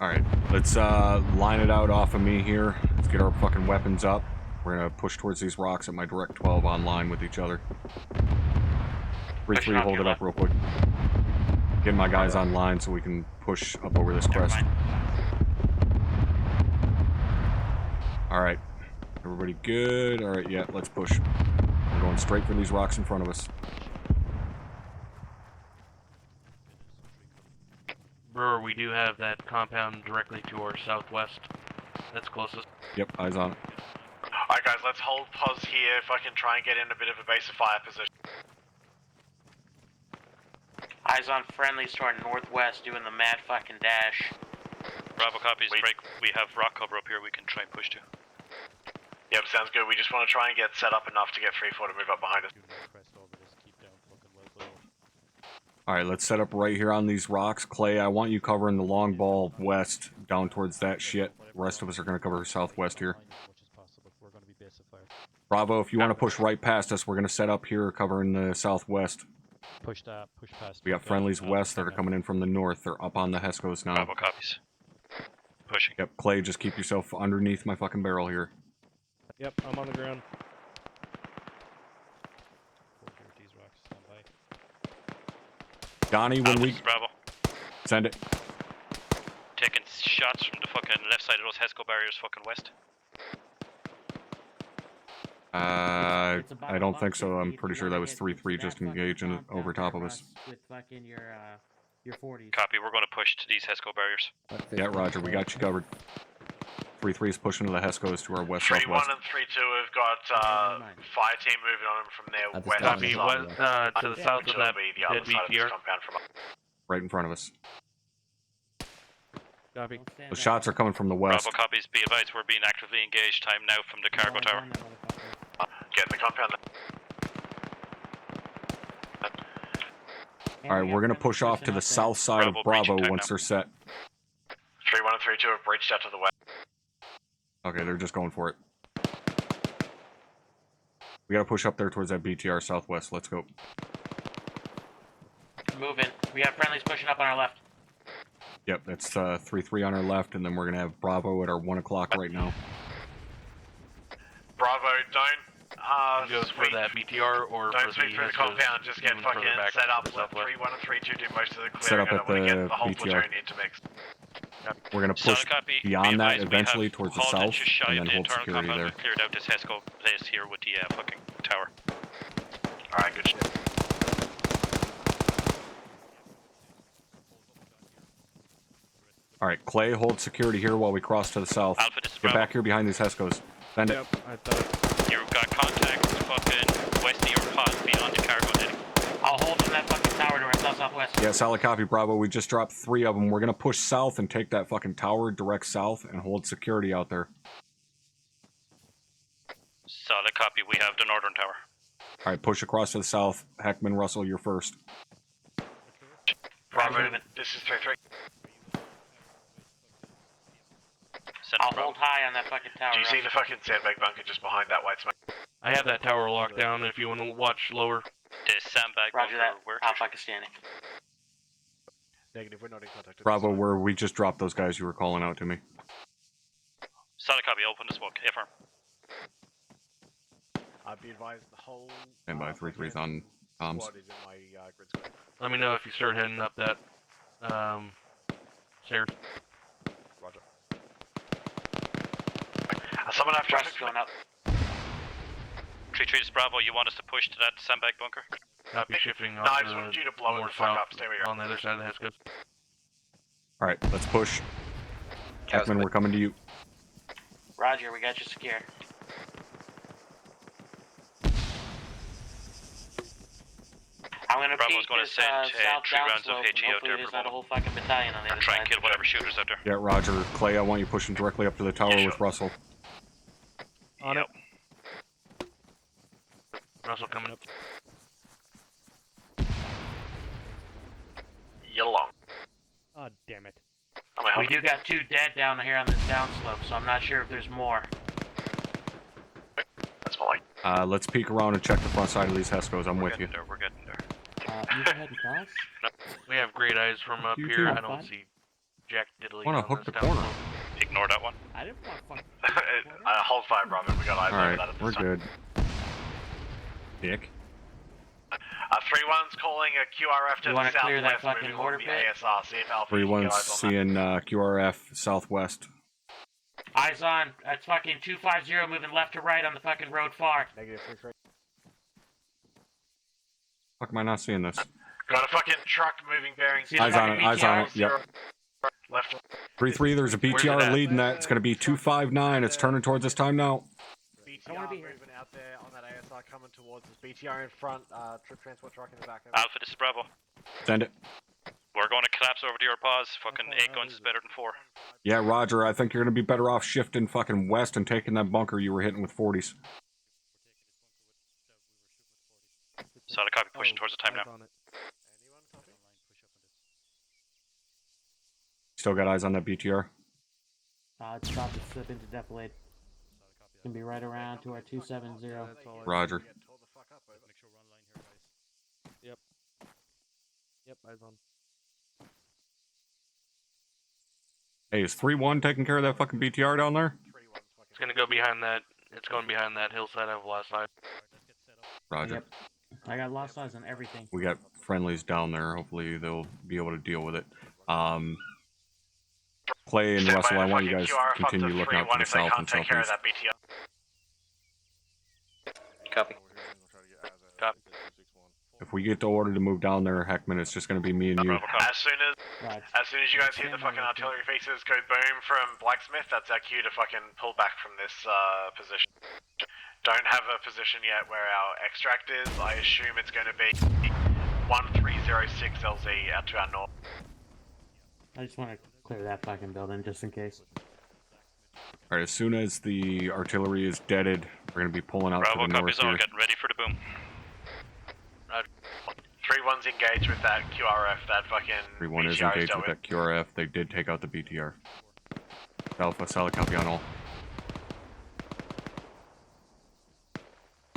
Speaker 1: Alright, let's line it out off of me here. Let's get our fucking weapons up. We're gonna push towards these rocks at my direct 12 online with each other. 3-3, hold it up real quick. Get my guys online so we can push up over this crest. Alright. Everybody good? Alright, yeah, let's push. We're going straight for these rocks in front of us.
Speaker 18: Brewer, we do have that compound directly to our southwest. That's closest.
Speaker 1: Yep, eyes on it.
Speaker 3: Alright guys, let's hold pause here if I can try and get in a bit of a base of fire position.
Speaker 12: Eyes on friendlies to our northwest doing the mad fucking dash.
Speaker 2: Bravo copies, break. We have rock cover up here we can try and push to.
Speaker 3: Yep, sounds good. We just want to try and get set up enough to get 3-4 to move up behind us.
Speaker 1: Alright, let's set up right here on these rocks. Clay, I want you covering the long ball west down towards that shit. The rest of us are going to cover southwest here. Bravo, if you want to push right past us, we're going to set up here covering the southwest.
Speaker 11: Push past.
Speaker 1: We got friendlies west that are coming in from the north. They're up on the Hescos now.
Speaker 2: Bravo copies. Pushing.
Speaker 1: Yep, Clay, just keep yourself underneath my fucking barrel here.
Speaker 17: Yep, I'm on the ground.
Speaker 1: Donnie, when we...
Speaker 2: Bravo.
Speaker 1: Send it.
Speaker 2: Taking shots from the fucking left side of those Hesco barriers fucking west.
Speaker 1: I don't think so. I'm pretty sure that was 3-3 just engaging over top of us.
Speaker 9: With fucking your 40s.
Speaker 2: Copy, we're going to push to these Hesco barriers.
Speaker 1: Yeah, roger, we got you covered. 3-3 is pushing to the Hescos to our west
Speaker 3: 3-1
Speaker 1: southwest.
Speaker 3: and 3-2 have got fire team moving on them from their west
Speaker 18: Copy,
Speaker 3: side.
Speaker 18: to the south of that
Speaker 3: the other
Speaker 18: dead
Speaker 3: side of this
Speaker 18: BTR.
Speaker 3: compound from us.
Speaker 1: Right in front of us.
Speaker 17: Copy.
Speaker 1: The shots are coming from the west.
Speaker 2: Bravo copies, be advised we're being actively engaged. Time now from the cargo tower.
Speaker 3: Get in the compound.
Speaker 1: Alright, we're gonna push off to the south side of Bravo once they're set.
Speaker 3: 3-1 and 3-2 have breached out to the west.
Speaker 1: Okay, they're just going for it. We gotta push up there towards that BTR southwest. Let's go.
Speaker 12: Moving. We have friendlies pushing up on our left.
Speaker 1: Yep, that's 3-3 on our left, and then we're gonna have Bravo at our 1 o'clock right now.
Speaker 3: Bravo, don't
Speaker 18: Go for that BTR or
Speaker 3: don't
Speaker 18: for
Speaker 3: sweep through the compound, just get fucking set up. Let 3-1 and 3-2 do most of the clearing.
Speaker 1: Set up at
Speaker 3: I want to
Speaker 1: the
Speaker 3: get the whole
Speaker 1: BTR.
Speaker 3: platoon intermixed.
Speaker 1: We're gonna push beyond that eventually towards the south,
Speaker 2: just shy
Speaker 1: and
Speaker 2: of
Speaker 1: then
Speaker 2: the
Speaker 1: hold
Speaker 2: internal
Speaker 1: security
Speaker 2: compound.
Speaker 1: there.
Speaker 2: We've cleared out this Hesco place here with the fucking tower.
Speaker 3: Alright, good shit.
Speaker 1: Alright, Clay, hold security here while we cross to the south.
Speaker 2: Alpha, this is
Speaker 1: Get
Speaker 2: Bravo.
Speaker 1: back here behind these Hescos. Send it.
Speaker 2: You've got contacts fucking west of your pod beyond the cargo heading.
Speaker 12: I'll hold from that fucking tower to our southwest.
Speaker 1: Yeah, solid copy, Bravo. We just dropped 3 of them. We're gonna push south and take that fucking tower direct south and hold security out there.
Speaker 2: Solid copy, we have the northern tower.
Speaker 1: Alright, push across to the south. Heckman, Russell, you're first.
Speaker 3: Bravo, this is 3-3.
Speaker 12: I'll hold high on that fucking tower.
Speaker 3: Do you see the fucking sandbag bunker just behind that white smoke?
Speaker 18: I have that tower locked down if you want to watch lower.
Speaker 2: The sandbag
Speaker 12: Roger that.
Speaker 2: where?
Speaker 12: Alpha Pakistani.
Speaker 4: Negative, we're not in contact.
Speaker 1: Bravo, where we just dropped those guys you were calling out to me.
Speaker 2: Solid copy, open the smoke. Affirm.
Speaker 4: I'd be advised the whole.
Speaker 1: Stand by 3-3's on comms.
Speaker 4: Squad is in my grid squad.
Speaker 18: Let me know if you start heading up that stairs.
Speaker 4: Roger.
Speaker 3: Someone have traffic
Speaker 12: going up.
Speaker 2: 3-3 is Bravo, you want us to push to that sandbag bunker?
Speaker 18: Copy, shifting
Speaker 3: No,
Speaker 18: off
Speaker 3: I just wanted you to blow it
Speaker 18: more
Speaker 3: the fuck
Speaker 18: south
Speaker 3: up. Stay where you are.
Speaker 18: on the other side of the Hescos.
Speaker 1: Alright, let's push. Heckman, we're coming to you.
Speaker 12: Roger, we got you secure. I'm gonna
Speaker 2: Bravo's
Speaker 12: peek
Speaker 2: gonna
Speaker 12: this
Speaker 2: send
Speaker 12: south
Speaker 2: 3 rounds of
Speaker 12: downslope,
Speaker 2: HE
Speaker 12: and
Speaker 2: out there
Speaker 12: hopefully there's
Speaker 2: for
Speaker 12: not a whole fucking battalion on the other
Speaker 2: try
Speaker 12: side.
Speaker 2: and kill whatever shooters out there.
Speaker 1: Yeah, Roger. Clay, I want you pushing directly up to the tower with Russell.
Speaker 2: On it.
Speaker 18: Russell coming up.
Speaker 3: You're long.
Speaker 17: Oh, damn it.
Speaker 3: I'm gonna
Speaker 12: We do got 2 dead down here on this downslope, so I'm not sure if there's more.
Speaker 3: That's more like.
Speaker 1: Let's peek around and check the front side of these Hescos. I'm with you.
Speaker 2: There, we're getting there.
Speaker 9: You go ahead and cross.
Speaker 18: No, we have great eyes from up
Speaker 1: You
Speaker 18: here.
Speaker 1: too.
Speaker 18: I don't see jack diddly.
Speaker 1: Wanna
Speaker 18: on
Speaker 1: hook
Speaker 18: this
Speaker 1: the corner.
Speaker 18: downslope.
Speaker 2: Ignore that one.
Speaker 9: I didn't want to
Speaker 3: Hold fire, Bravo. We got eyes over
Speaker 1: Alright,
Speaker 3: that at this
Speaker 1: we're
Speaker 3: time.
Speaker 1: good. Dick.
Speaker 3: 3-1's calling a QRF to
Speaker 12: You
Speaker 3: the
Speaker 12: wanna clear that
Speaker 3: southwest,
Speaker 12: fucking
Speaker 3: moving
Speaker 12: mortar
Speaker 3: on the
Speaker 12: pit?
Speaker 3: ASR. See if Alpha
Speaker 1: 3-1's
Speaker 3: can get eyes on that.
Speaker 1: seeing QRF southwest.
Speaker 12: Eyes on. That's fucking 250 moving left to right on the fucking road far.
Speaker 3: Negative 3-3.
Speaker 1: Fuck am I not seeing this?
Speaker 3: Got a fucking truck moving bearing.
Speaker 1: Eyes on it, eyes on it, yep.
Speaker 3: Left.
Speaker 1: 3-3, there's a BTR leading that. It's going to be 259. It's turning towards this time now.
Speaker 3: BTR moving out there on that ASR coming towards us. BTR in front, trip transport truck in the back.
Speaker 2: Alpha, this is Bravo.
Speaker 1: Send it.
Speaker 2: We're going to collapse over to your pause. Fucking 8 guns is better than 4.
Speaker 1: Yeah, Roger, I think you're going to be better off shifting fucking west and taking that bunker you were hitting with 40s.
Speaker 2: Solid copy, pushing towards the time now.
Speaker 1: Still got eyes on that BTR?
Speaker 9: It's about to slip into defilade. It's gonna be right around to our 270.
Speaker 1: Roger.
Speaker 17: Yep. Yep, eyes on.
Speaker 1: Hey, is 3-1 taking care of that fucking BTR down there?
Speaker 18: It's gonna go behind that. It's going behind that hillside of last side.
Speaker 1: Roger.
Speaker 9: Yep. I got lost eyes on everything.
Speaker 1: We got friendlies down there. Hopefully they'll be able to deal with it. Clay and Russell, I want you guys to continue looking out to the south and southeast.
Speaker 19: Copy.
Speaker 18: Copy.
Speaker 1: If we get the order to move down there, Heckman, it's just going to be me and you.
Speaker 3: As soon as you guys hear the fucking artillery faces go boom from Blacksmith, that's our cue to fucking pull back from this position. Don't have a position yet where our extract is. I assume it's going to be 1306 LZ out to our north.
Speaker 9: I just want to clear that fucking building just in case.
Speaker 1: Alright, as soon as the artillery is deaded, we're going to be pulling out
Speaker 2: Bravo,
Speaker 1: to the north
Speaker 2: copies all,
Speaker 1: here.
Speaker 2: getting ready for the boom.
Speaker 3: 3-1's engaged with that QRF, that fucking
Speaker 1: 3-1 is
Speaker 3: BTR
Speaker 1: engaged
Speaker 3: dealt
Speaker 1: with that QRF. They did take out the BTR. Alpha, solid copy on all.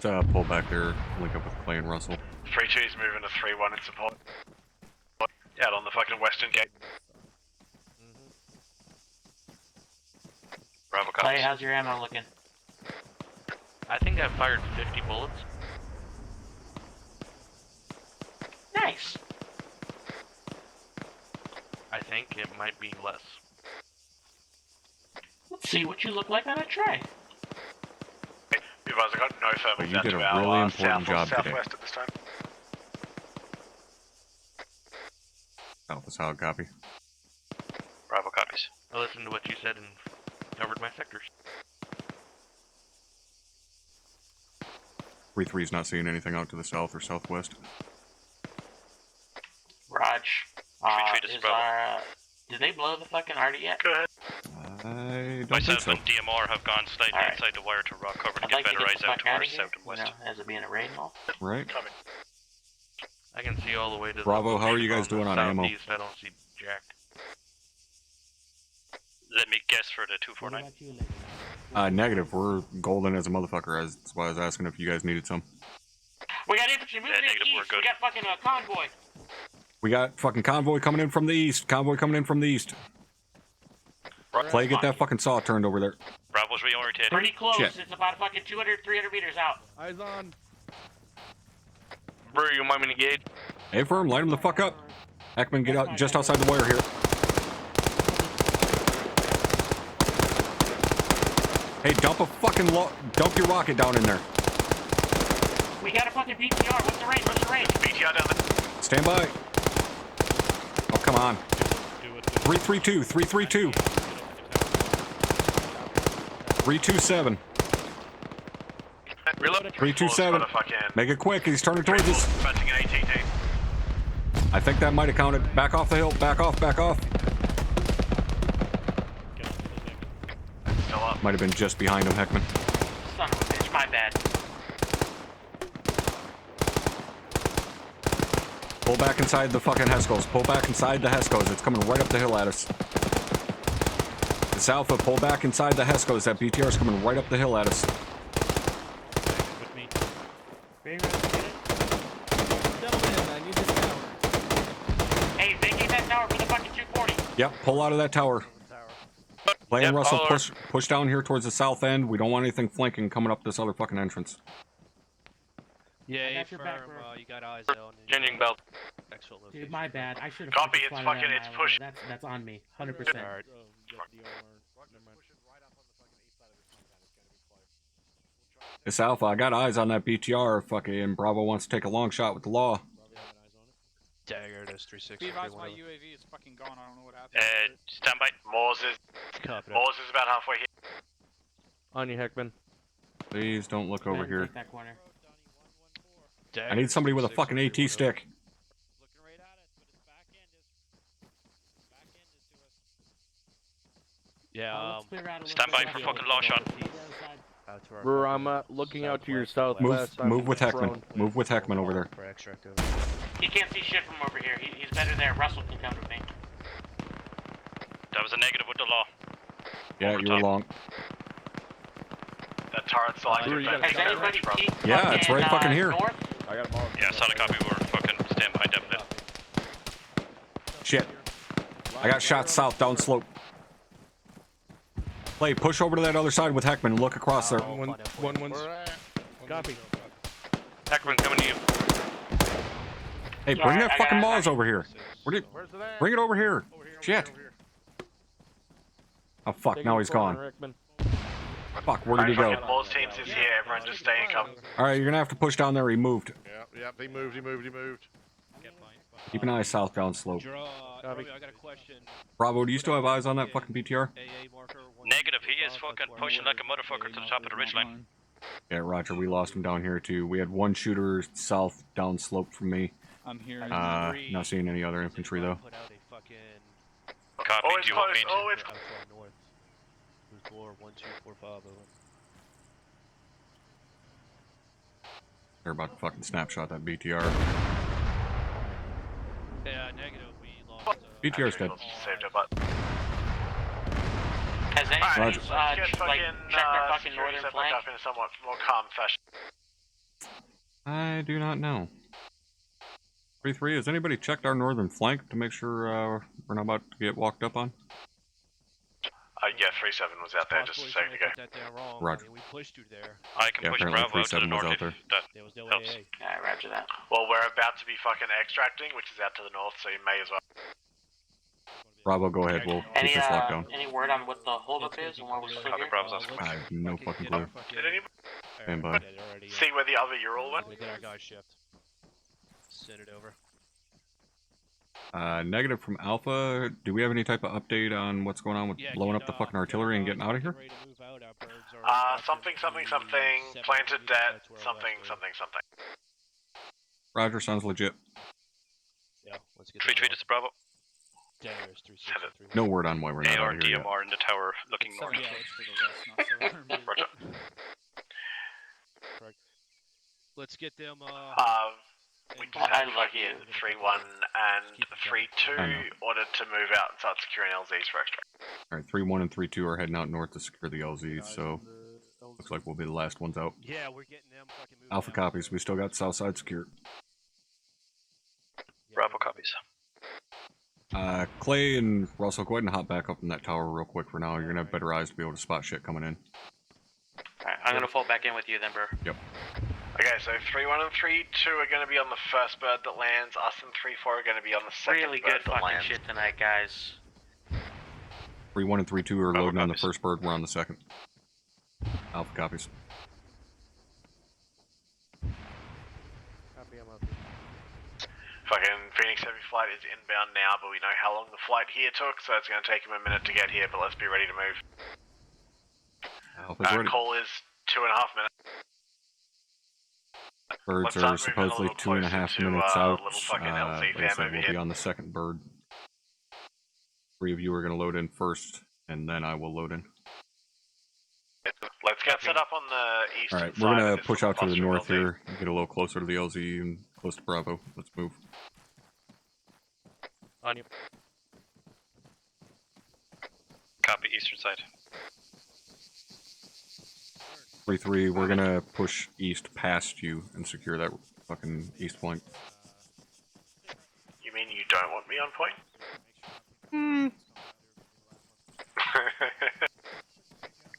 Speaker 1: Let's pull back there, link up with Clay and Russell.
Speaker 3: 3-2's moving to 3-1 in support. Out on the fucking western gate.
Speaker 2: Bravo,
Speaker 12: Clay,
Speaker 2: copies.
Speaker 12: how's your ammo looking?
Speaker 18: I think I fired 50 bullets.
Speaker 12: Nice.
Speaker 18: I think it might be less.
Speaker 12: Let's see what you look like on a tray.
Speaker 3: You guys have got no
Speaker 1: But
Speaker 3: thermals
Speaker 1: you
Speaker 3: down
Speaker 1: did
Speaker 3: to
Speaker 1: a
Speaker 3: our
Speaker 1: really important job today.
Speaker 3: southwest at this time.
Speaker 1: Alpha, solid copy.
Speaker 2: Bravo, copies.
Speaker 18: I listened to what you said and covered my sectors.
Speaker 1: 3-3's not seeing anything out to the south or southwest.
Speaker 12: Raj.
Speaker 2: Retreat is
Speaker 12: Is
Speaker 2: Bravo.
Speaker 12: our, did they blow the fucking Artie yet?
Speaker 3: Go ahead.
Speaker 1: I don't think
Speaker 2: Myself
Speaker 1: so.
Speaker 2: and DMR have gone slightly
Speaker 12: Alright.
Speaker 2: inside the wire to rock cover to
Speaker 12: I'd
Speaker 2: get
Speaker 12: like to
Speaker 2: better
Speaker 12: get
Speaker 2: eyes
Speaker 12: the
Speaker 2: out
Speaker 12: fuck out of
Speaker 2: towards
Speaker 12: here,
Speaker 2: south and
Speaker 12: you
Speaker 2: west.
Speaker 12: know, as it being a raid and all.
Speaker 1: Right?
Speaker 18: I can see all the way to
Speaker 1: Bravo,
Speaker 18: the
Speaker 1: how are you guys
Speaker 18: the
Speaker 1: doing on ammo?
Speaker 18: southeast. I don't see jack.
Speaker 2: Let me guess for the 249.
Speaker 1: Negative. We're golden as a motherfucker. That's why I was asking if you guys needed some.
Speaker 12: We got infantry moving in
Speaker 2: negative, we're
Speaker 12: east. We
Speaker 2: good.
Speaker 12: got fucking a convoy.
Speaker 1: We got fucking convoy coming in from the east. Convoy coming in from the east. Clay, get that fucking saw turned over there.
Speaker 2: Bravo's reorientated.
Speaker 12: Pretty close.
Speaker 1: Shit.
Speaker 12: It's about fucking 200, 300 meters out.
Speaker 13: Eyes on.
Speaker 18: Bro, you want me to gauge?
Speaker 1: Hey, firm, light him the fuck up. Heckman, get out just outside the wire here. Hey, dump your rocket down in there.
Speaker 12: We got a fucking BTR. What's the range? What's the range?
Speaker 3: BTR down there.
Speaker 1: Stand by. Oh, come on. 332, 332. 327.
Speaker 3: Reload.
Speaker 1: 327. Make it quick. He's turning towards us.
Speaker 3: Bunching an ATT.
Speaker 1: I think that might have counted. Back off the hill. Back off. Back off.
Speaker 3: Still up.
Speaker 1: Might have been just behind him, Heckman.
Speaker 12: Son of a bitch. My bad.
Speaker 1: Pull back inside the fucking Hescos. Pull back inside the Hescos. It's coming right up the hill at us. It's Alpha, pull back inside the Hescos. That BTR's coming right up the hill at us.
Speaker 5: With me.
Speaker 12: Hey, vacate that tower for the fucking 240.
Speaker 1: Yep, pull out of that tower. Clay and
Speaker 2: Yep,
Speaker 1: Russell,
Speaker 2: all
Speaker 1: push down here towards the south end. We don't want anything flanking coming up this other fucking entrance.
Speaker 5: Yeah,
Speaker 9: got your back, bro.
Speaker 5: you got eyes on.
Speaker 2: Changing belt.
Speaker 5: Excellent location.
Speaker 9: Dude, my bad. I should have.
Speaker 3: Copy, it's fucking, it's push.
Speaker 9: That's on me. 100%.
Speaker 5: Alright.
Speaker 1: It's Alpha, I got eyes on that BTR. Fucking Bravo wants to take a long shot with the law.
Speaker 5: Dagger, there's 360.
Speaker 20: Be advised, my UAV is fucking gone. I don't know what happened.
Speaker 2: Stand by. Moores is about halfway here.
Speaker 17: On you, Heckman.
Speaker 1: Please don't look over here.
Speaker 9: Take that corner.
Speaker 1: I need somebody with a fucking AT stick.
Speaker 5: Yeah,
Speaker 2: stand by for fucking law shot.
Speaker 17: Brewer, I'm looking out to your southwest.
Speaker 1: Move with Heckman.
Speaker 17: prone.
Speaker 1: Move with Heckman over there.
Speaker 5: For extract over.
Speaker 12: He can't see shit from over here. He's better there. Russell can come with me.
Speaker 2: That was a negative with the law.
Speaker 1: Yeah, you were long.
Speaker 3: That turret's like
Speaker 12: Has anybody peeked
Speaker 1: Yeah, it's right fucking here.
Speaker 12: north?
Speaker 13: I got them all.
Speaker 2: Yeah, solid copy. We're fucking stand behind definite.
Speaker 1: Shit. I got shot south, down slope. Clay, push over to that other side with Heckman and look across there.
Speaker 17: One. Copy.
Speaker 2: Heckman coming to you.
Speaker 1: Hey, bring that fucking Moz over here. Bring it over here. Shit. Oh fuck, now he's gone. Fuck, where did he go?
Speaker 3: Moores teams is here. Everyone just stay in cover.
Speaker 1: Alright, you're gonna have to push down there. He moved.
Speaker 13: Yeah, he moved.
Speaker 1: Keep an eye south down slope.
Speaker 5: I got a question.
Speaker 1: Bravo, do you still have eyes on that fucking BTR?
Speaker 2: Negative. He is fucking pushing like a motherfucker to the top of the ridgeline.
Speaker 1: Yeah, roger, we lost him down here too. We had one shooter south down slope from me.
Speaker 20: I'm here.
Speaker 1: Not seeing any other infantry though.
Speaker 2: Copy.
Speaker 3: Oh, it's
Speaker 2: Do you want
Speaker 3: close.
Speaker 2: me to?
Speaker 3: Oh, it's
Speaker 5: North. 1245.
Speaker 1: They're about to fucking snapshot that BTR.
Speaker 5: Yeah, negative. We lost.
Speaker 1: BTR's dead.
Speaker 3: Saved it, but.
Speaker 12: Has anybody
Speaker 1: Roger.
Speaker 12: checked our fucking northern flank?
Speaker 3: Up in a somewhat more calm fashion.
Speaker 1: I do not know. 3-3, has anybody checked our northern flank to make sure we're not about to get walked up on?
Speaker 3: Yeah, 3-7 was out there just a second ago.
Speaker 1: Roger.
Speaker 5: We pushed you there.
Speaker 2: I can push
Speaker 1: apparently
Speaker 2: Bravo out to the
Speaker 1: 3-7 was
Speaker 2: north
Speaker 1: out
Speaker 2: if
Speaker 1: there.
Speaker 2: that
Speaker 5: There was no
Speaker 2: helps.
Speaker 5: AA.
Speaker 12: Yeah, roger that.
Speaker 3: Well, we're about to be fucking extracting, which is out to the north, so you may as well.
Speaker 1: Bravo, go ahead, we'll keep
Speaker 12: Any
Speaker 1: this locked down.
Speaker 12: any word on what the holdup is and why we're still here?
Speaker 1: I have no fucking clue.
Speaker 3: Did anybody
Speaker 1: Stand by.
Speaker 3: see where the other Ural went?
Speaker 5: We did our guys shift. Send it over.
Speaker 1: Negative from Alpha. Do we have any type of update on what's going on with blowing up the fucking artillery and getting out of here?
Speaker 3: Something, planted debt, something.
Speaker 1: Roger, sounds legit.
Speaker 5: Yeah, let's get
Speaker 2: Retreat is Bravo.
Speaker 5: Dagger's 363.
Speaker 1: No word on why we're not
Speaker 2: AR
Speaker 1: out of here yet.
Speaker 2: DMR in the tower looking north.
Speaker 20: Yeah, it's for the west, not southern.
Speaker 2: Roger.
Speaker 5: Let's get them.
Speaker 3: We decided like here, 3-1 and 3-2 ordered to move out and start securing LZs for extra.
Speaker 1: Alright, 3-1 and 3-2 are heading out north to secure the LZs, so looks like we'll be the last ones out.
Speaker 5: Yeah, we're getting them fucking moving.
Speaker 1: Alpha copies, we still got south side secured.
Speaker 2: Bravo copies.
Speaker 1: Clay and Russell, go ahead and hop back up in that tower real quick for now. You're gonna have better eyes to be able to spot shit coming in.
Speaker 12: Alright, I'm gonna fall back in with you then, bro.
Speaker 1: Yep.
Speaker 3: Okay, so 3-1 and 3-2 are going to be on the first bird that lands. Us and 3-4 are going to be on the second
Speaker 12: Really
Speaker 3: bird
Speaker 12: good
Speaker 3: that
Speaker 12: fucking
Speaker 3: lands.
Speaker 12: shit tonight, guys.
Speaker 1: 3-1 and 3-2 are loading on the first bird, we're on the second. Alpha copies.
Speaker 17: Copy, I'm up.
Speaker 3: Fucking Phoenix Heavy Flight is inbound now, but we know how long the flight here took, so it's going to take him a minute to get here, but let's be ready to move.
Speaker 1: Alpha's ready.
Speaker 3: Call is 2.5 minutes.
Speaker 1: Birds are supposedly 2.5 minutes out. Like I said, we'll be on the second bird. 3 of you are going to load in first, and then I will load in.
Speaker 3: Let's get set up on the eastern
Speaker 1: Alright,
Speaker 3: side.
Speaker 1: we're going
Speaker 3: of
Speaker 1: to
Speaker 3: this
Speaker 1: push
Speaker 3: little
Speaker 1: out to the
Speaker 3: cluster
Speaker 1: north
Speaker 3: building.
Speaker 1: here, and get a little closer to the LZ and close to Bravo. Let's move.
Speaker 2: On you. Copy, eastern side.
Speaker 1: 3-3, we're gonna push east past you and secure that fucking east flank.
Speaker 3: You mean you don't want me on point?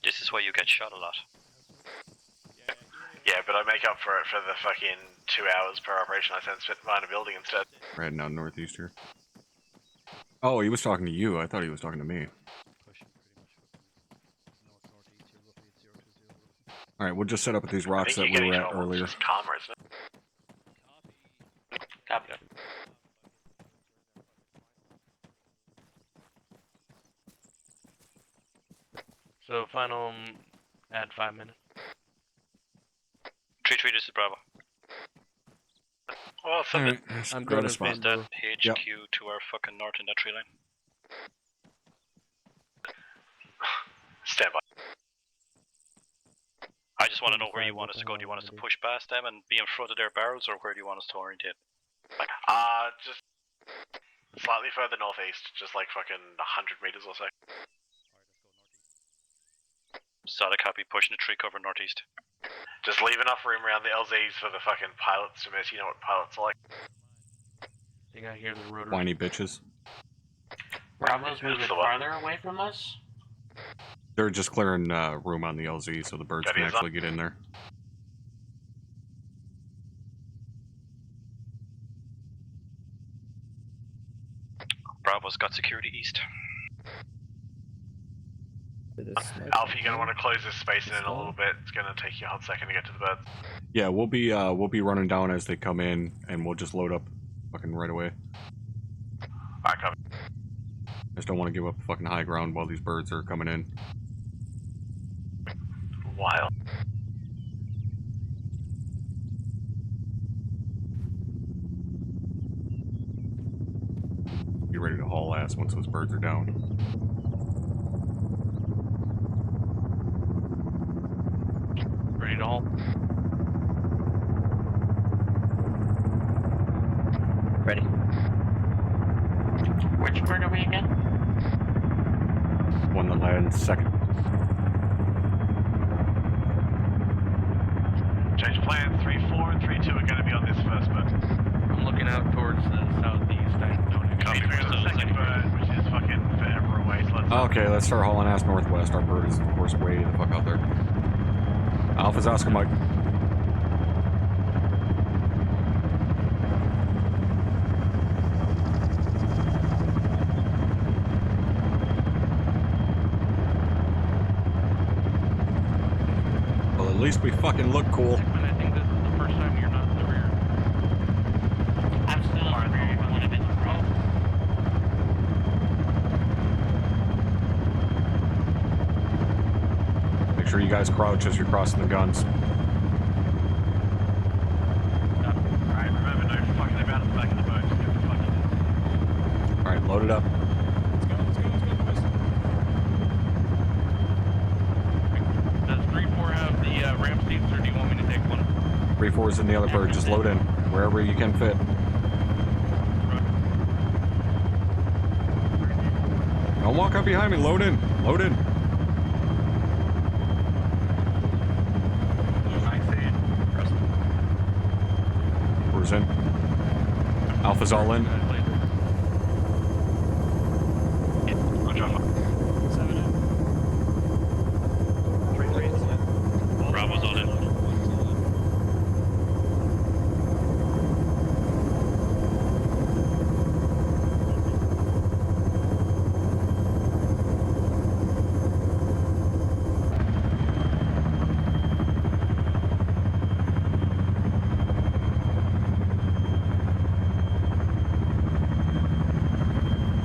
Speaker 2: This is where you get shot a lot.
Speaker 3: Yeah, but I make up for it for the fucking 2 hours per operation I spent behind a building instead.
Speaker 1: We're heading out northeast here. Oh, he was talking to you. I thought he was talking to me. Alright, we'll just set up at these rocks that we were at earlier.
Speaker 3: Just calmer, isn't it?
Speaker 12: Copy.
Speaker 18: So final at 5 minutes.
Speaker 2: 3-3, this is Bravo.
Speaker 3: Well,
Speaker 1: Alright,
Speaker 17: I'm
Speaker 1: grab
Speaker 17: going
Speaker 1: a
Speaker 17: to
Speaker 1: spot.
Speaker 2: Is that HQ to our fucking north in that tree line?
Speaker 3: Stand by.
Speaker 2: I just want to know where you want us to go. Do you want us to push past them and be in front of their barrels, or where do you want us to orientate?
Speaker 3: Just slightly further northeast, just like fucking 100 meters or so.
Speaker 2: Solid copy, pushing the tree cover northeast.
Speaker 3: Just leave enough room around the LZs for the fucking pilots to miss. You know what pilots are like.
Speaker 18: I think I hear the rotor.
Speaker 1: Whiny bitches.
Speaker 12: Bravo's moving farther away from us?
Speaker 1: They're just clearing room on the LZ so the birds can actually get in there.
Speaker 2: Bravo's got security east.
Speaker 3: Alpha, you're gonna want to close this space in a little bit. It's gonna take you a hot second to get to the birds.
Speaker 1: Yeah, we'll be running down as they come in, and we'll just load up fucking right away.
Speaker 3: Alright, copy.
Speaker 1: I just don't want to give up fucking high ground while these birds are coming in.
Speaker 3: Wild.
Speaker 1: Be ready to haul ass once those birds are down.
Speaker 18: Ready to haul?
Speaker 12: Ready. Which bird are we again?
Speaker 1: One that lands second.
Speaker 3: Change plans. 3-4 and 3-2 are gonna be on this first bird.
Speaker 18: I'm looking out towards the southeast. I don't
Speaker 3: Copy. We're the second bird, which is fucking forever away. So let's.
Speaker 1: Okay, let's start hauling ass northwest. Our bird is, of course, way the fuck out there. Alpha's Oscar Mike. Well, at least we fucking look cool.
Speaker 18: And I think this is the first time you're not in the rear.
Speaker 12: I'm still in the rear. One of it's pro.
Speaker 1: Make sure you guys crouch as you're crossing the guns.
Speaker 3: Alright, remember, no fucking about at the back of the boat. Just get the fucking.
Speaker 1: Alright, load it up.
Speaker 18: Does 3-4 have the ramp seats, or do you want me to take one?
Speaker 1: 3-4 is in the other bird. Just load in wherever you can fit. Don't walk up behind me. Load in. Load in. Where's in? Alpha's all in.
Speaker 2: Bravo's all in.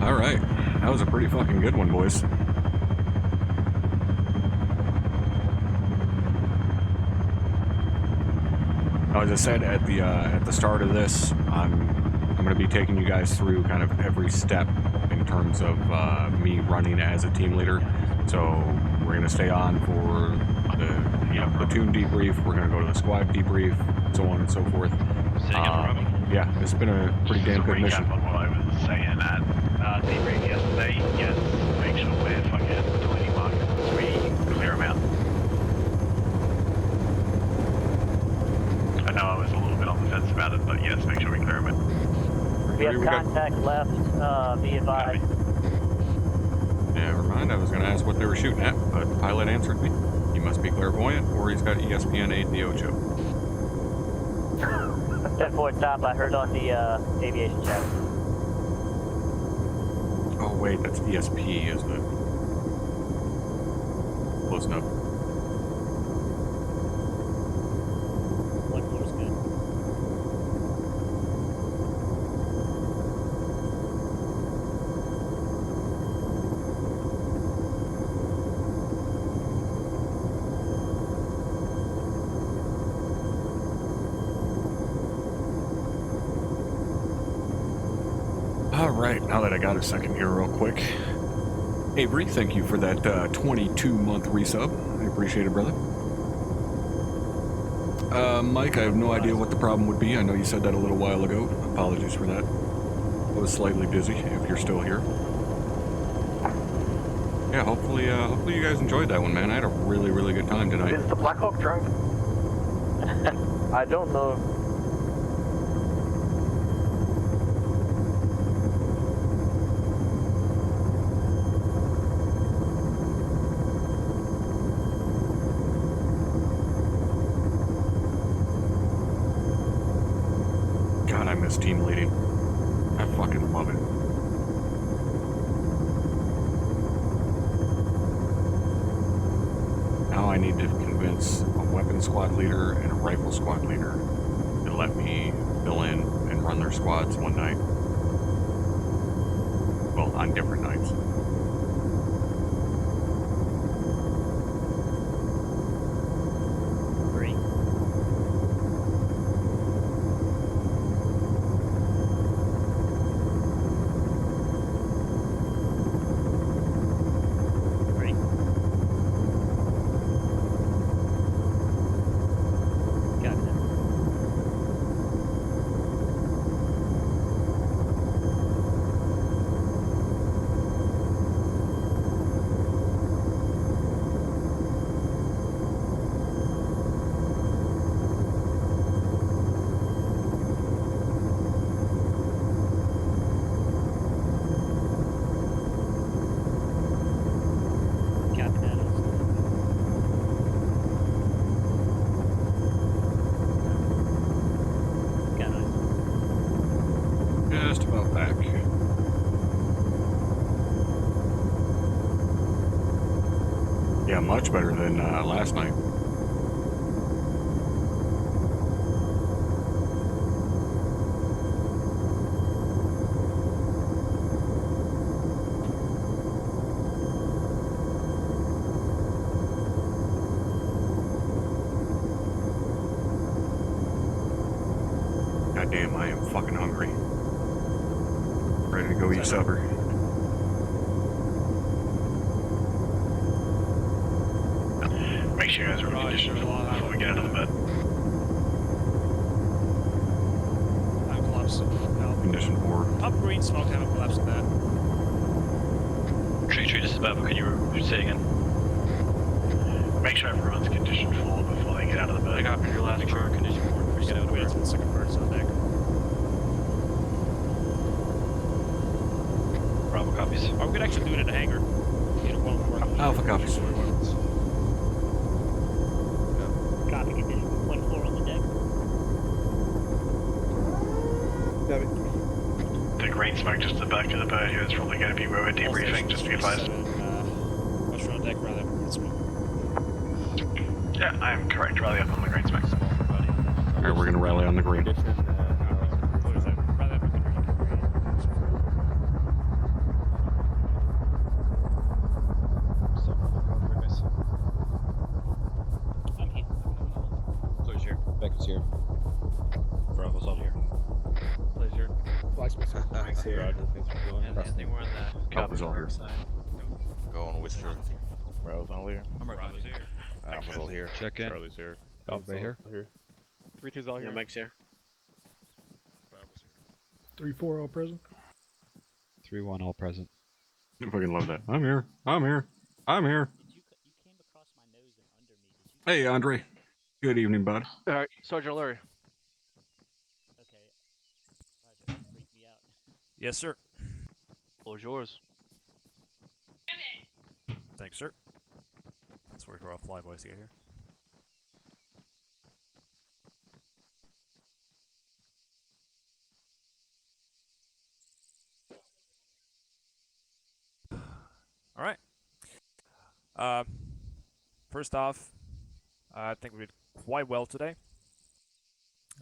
Speaker 1: Alright. That was a pretty fucking good one, boys. As I said at the start of this, I'm going to be taking you guys through kind of every step in terms of me running as a team leader. So we're going to stay on for the platoon debrief. We're going to go to the squad debrief, so on and so forth. Yeah, it's been a pretty damn good mission.
Speaker 3: On what I was saying at debrief yesterday, yes, make sure we're fucking
Speaker 21: Be advised.
Speaker 1: Never mind, I was going to ask what they were shooting at, but the pilot answered me. He must be clairvoyant, or he's got ESPN 8 the Ocho.
Speaker 21: 10-4 top, I heard on the aviation chat.
Speaker 1: Oh wait, that's ESP, isn't it? Close enough.
Speaker 21: 1-4's good.
Speaker 1: Alright, now that I got a second here real quick. Avery, thank you for that 22-month resub. I appreciate it, brother. Mike, I have no idea what the problem would be. I know you said that a little while ago. Apologies for that. I was slightly busy, if you're still here. Yeah, hopefully you guys enjoyed that one, man. I had a really, really good time tonight.
Speaker 21: Is the Black Hawk drunk? I don't know.
Speaker 1: God, I miss team leading. I fucking love it. Now I need to convince a weapon squad leader and a rifle squad leader to let me fill in and run their squads one night. Well, on different nights. Just about back. Yeah, much better than last night. God damn, I am fucking hungry. Ready to go eat supper.
Speaker 3: Make sure you guys are in condition before we get out of the bed.
Speaker 4: I'm collapsing.
Speaker 1: Condition 4.
Speaker 4: Up green smoke, I'm collapsing that.
Speaker 2: Tree, this is Baba. Can you say again?
Speaker 3: Make sure everyone's condition 4 before they get out of the bed.
Speaker 2: I got your last for condition 4 before you get out of the bed.
Speaker 4: Wait, the second person on deck.
Speaker 2: Bravo copies.
Speaker 4: Oh, we could actually do it in a hangar.
Speaker 1: Alpha copies.
Speaker 21: Copy condition 1-4 on the deck.
Speaker 3: The green smoke just at the back of the boat here is probably going to be where we're debriefing, just to be advised.
Speaker 4: Much on deck rather than smoke.
Speaker 3: Yeah, I am correct. Rally up on the green smoke.
Speaker 1: Alright, we're gonna rally on the green.
Speaker 4: Clear's here.
Speaker 6: Beckett's here.
Speaker 4: Bravo's all here.
Speaker 17: Clear's here.
Speaker 15: Mike's here.
Speaker 17: Roger, thanks for joining.
Speaker 8: Anthony, we're on that.
Speaker 1: Alpha's all here.
Speaker 6: Going with your. Bravo's all here.
Speaker 8: I'm right here.
Speaker 6: Alpha's all here.
Speaker 11: Check in.
Speaker 13: Charlie's here.
Speaker 11: Alpha here.
Speaker 17: 3-2's all here.
Speaker 15: Yeah, Mike's here.
Speaker 16: 3-4 all present.
Speaker 11: 3-1 all present.
Speaker 1: I fucking love that. I'm here. I'm here. I'm here. Hey, Andre. Good evening, bud.
Speaker 5: Alright, Sergeant Larry.
Speaker 21: Yes, sir.
Speaker 5: Floor's yours.
Speaker 7: Thanks, sir. Let's wait for our flyboys to get here. All right. First off, I think we did quite well today.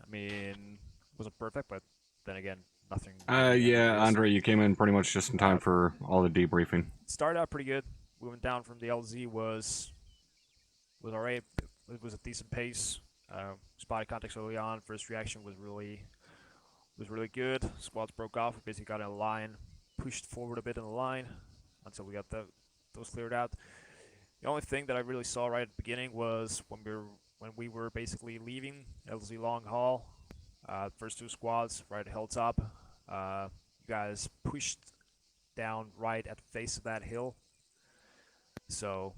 Speaker 7: I mean, wasn't perfect, but then again, nothing.
Speaker 1: Yeah, Andre, you came in pretty much just in time for all the debriefing.
Speaker 7: Started out pretty good. Moving down from the LZ was alright. It was a decent pace. Spotted context early on. First reaction was really good. Squads broke off. We basically got in a line, pushed forward a bit in the line until we got those cleared out. The only thing that I really saw right at the beginning was when we were basically leaving LZ long haul. First two squads right at hilltop. You guys pushed down right at the face of that hill. So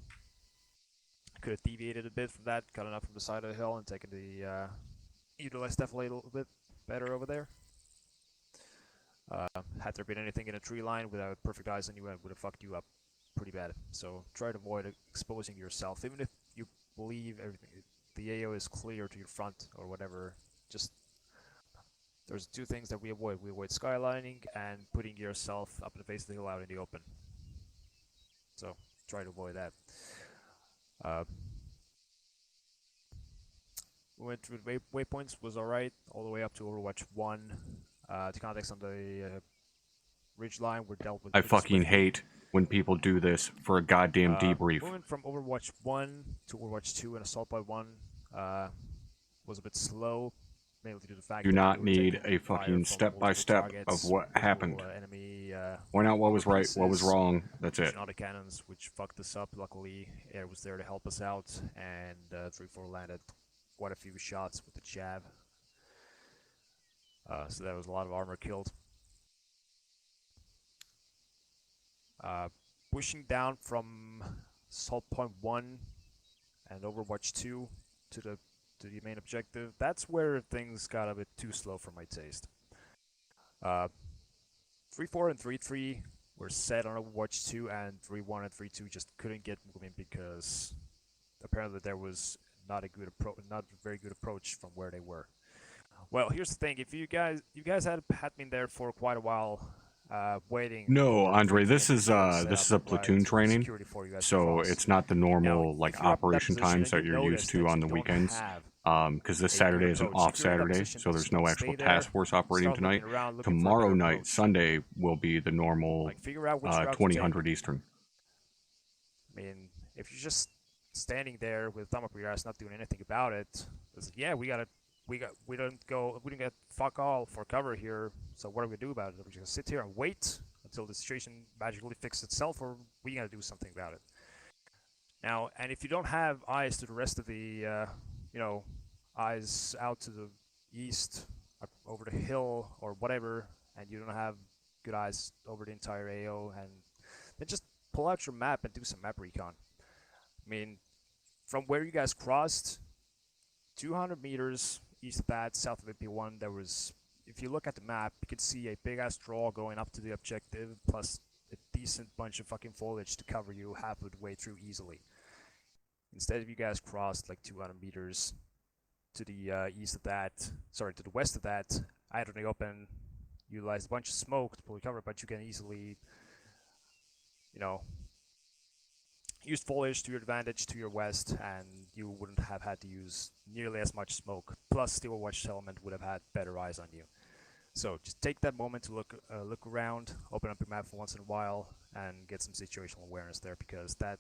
Speaker 7: I could have deviated a bit from that, cut enough from the side of the hill, and taken the utilized definitely a little bit better over there. Had there been anything in a tree line without perfect eyes on you, it would have fucked you up pretty bad. So try to avoid exposing yourself, even if you believe everything, the AO is clear to your front or whatever. Just there's two things that we avoid. We avoid skylining and putting yourself up in the face of the hill out in the open. So try to avoid that. We went through the waypoints, was alright, all the way up to Overwatch 1. The context on the ridge line were dealt with.
Speaker 1: I fucking hate when people do this for a goddamn debrief.
Speaker 7: Moving from Overwatch 1 to Overwatch 2 and Assault by 1 was a bit slow, mainly due to the fact
Speaker 1: Do
Speaker 7: that
Speaker 1: not
Speaker 7: we were
Speaker 1: need
Speaker 7: taking
Speaker 1: a
Speaker 7: fire
Speaker 1: fucking
Speaker 7: from
Speaker 1: step-by-step
Speaker 7: multiple
Speaker 1: of
Speaker 7: targets,
Speaker 1: what happened.
Speaker 7: enemy,
Speaker 1: Point out what was right, what was
Speaker 7: pieces,
Speaker 1: wrong, that's it.
Speaker 7: Autocannons, which fucked us up. Luckily, air was there to help us out, and 3-4 landed quite a few shots with the jab. So that was a lot of armor killed. Pushing down from Assault Point 1 and Overwatch 2 to the main objective, that's where things got a bit too slow for my taste. 3-4 and 3-3 were set on Overwatch 2, and 3-1 and 3-2 just couldn't get moving because apparently there was not a very good approach from where they were. Well, here's the thing: if you guys had been there for quite a while, waiting.
Speaker 1: No, Andre, this is a platoon training, so it's not the normal like operation times that you're used to on the weekends. Because this Saturday is an off Saturday, so there's no actual task force operating tonight. Tomorrow night, Sunday, will be the normal 2000 Eastern.
Speaker 7: I mean, if you're just standing there with a thumb up your ass, not doing anything about it, it's like, yeah, we didn't get fuck all for cover here. So what are we gonna do about it? Are we just gonna sit here and wait until the situation magically fixes itself, or we gotta do something about it? Now, and if you don't have eyes to the rest of the, eyes out to the east, up over the hill or whatever, and you don't have good eyes over the entire AO, and then just pull out your map and do some map recon. I mean, from where you guys crossed, 200 meters east of that, south of AP1, there was, if you look at the map, you can see a big-ass draw going up to the objective, plus a decent bunch of fucking foliage to cover you half of the way through easily. Instead of you guys crossed like 200 meters to the east of that, sorry, to the west of that, out in the open, utilized a bunch of smoke to pull cover, but you can easily, use foliage to your advantage to your west, and you wouldn't have had to use nearly as much smoke. Plus, the Overwatch element would have had better eyes on you. So just take that moment to look around, open up your map for once in a while, and get some situational awareness there, because that,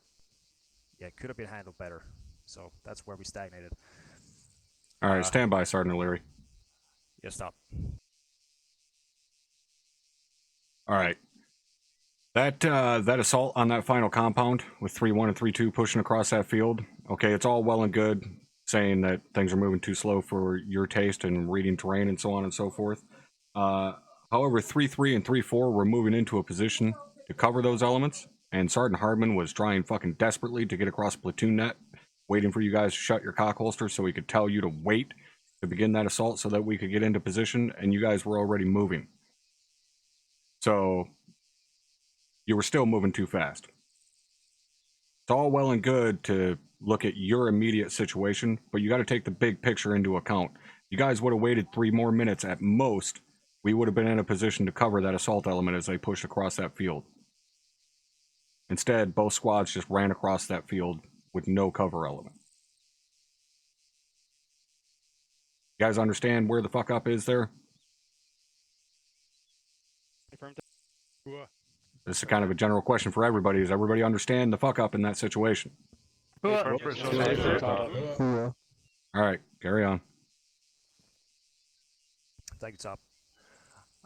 Speaker 7: could have been handled better. So that's where we stagnated.
Speaker 1: All right, stand by, Sergeant O'Leary.
Speaker 7: Yeah, stop.
Speaker 1: All right. That assault on that final compound with 3-1 and 3-2 pushing across that field, okay, it's all well and good saying that things are moving too slow for your taste and reading terrain and so on and so forth. However, 3-3 and 3-4 were moving into a position to cover those elements, and Sergeant Hardman was trying fucking desperately to get across platoon net, waiting for you guys to shut your cock holster so he could tell you to wait to begin that assault so that we could get into position, and you guys were already moving. So you were still moving too fast. It's all well and good to look at your immediate situation, but you got to take the big picture into account. You guys would have waited 3 more minutes at most. We would have been in a position to cover that assault element as they pushed across that field. Instead, both squads just ran across that field with no cover element. You guys understand where the fuck up is there? This is kind of a general question for everybody. Does everybody understand the fuck up in that situation? All right, carry on.
Speaker 7: Thank you, Top.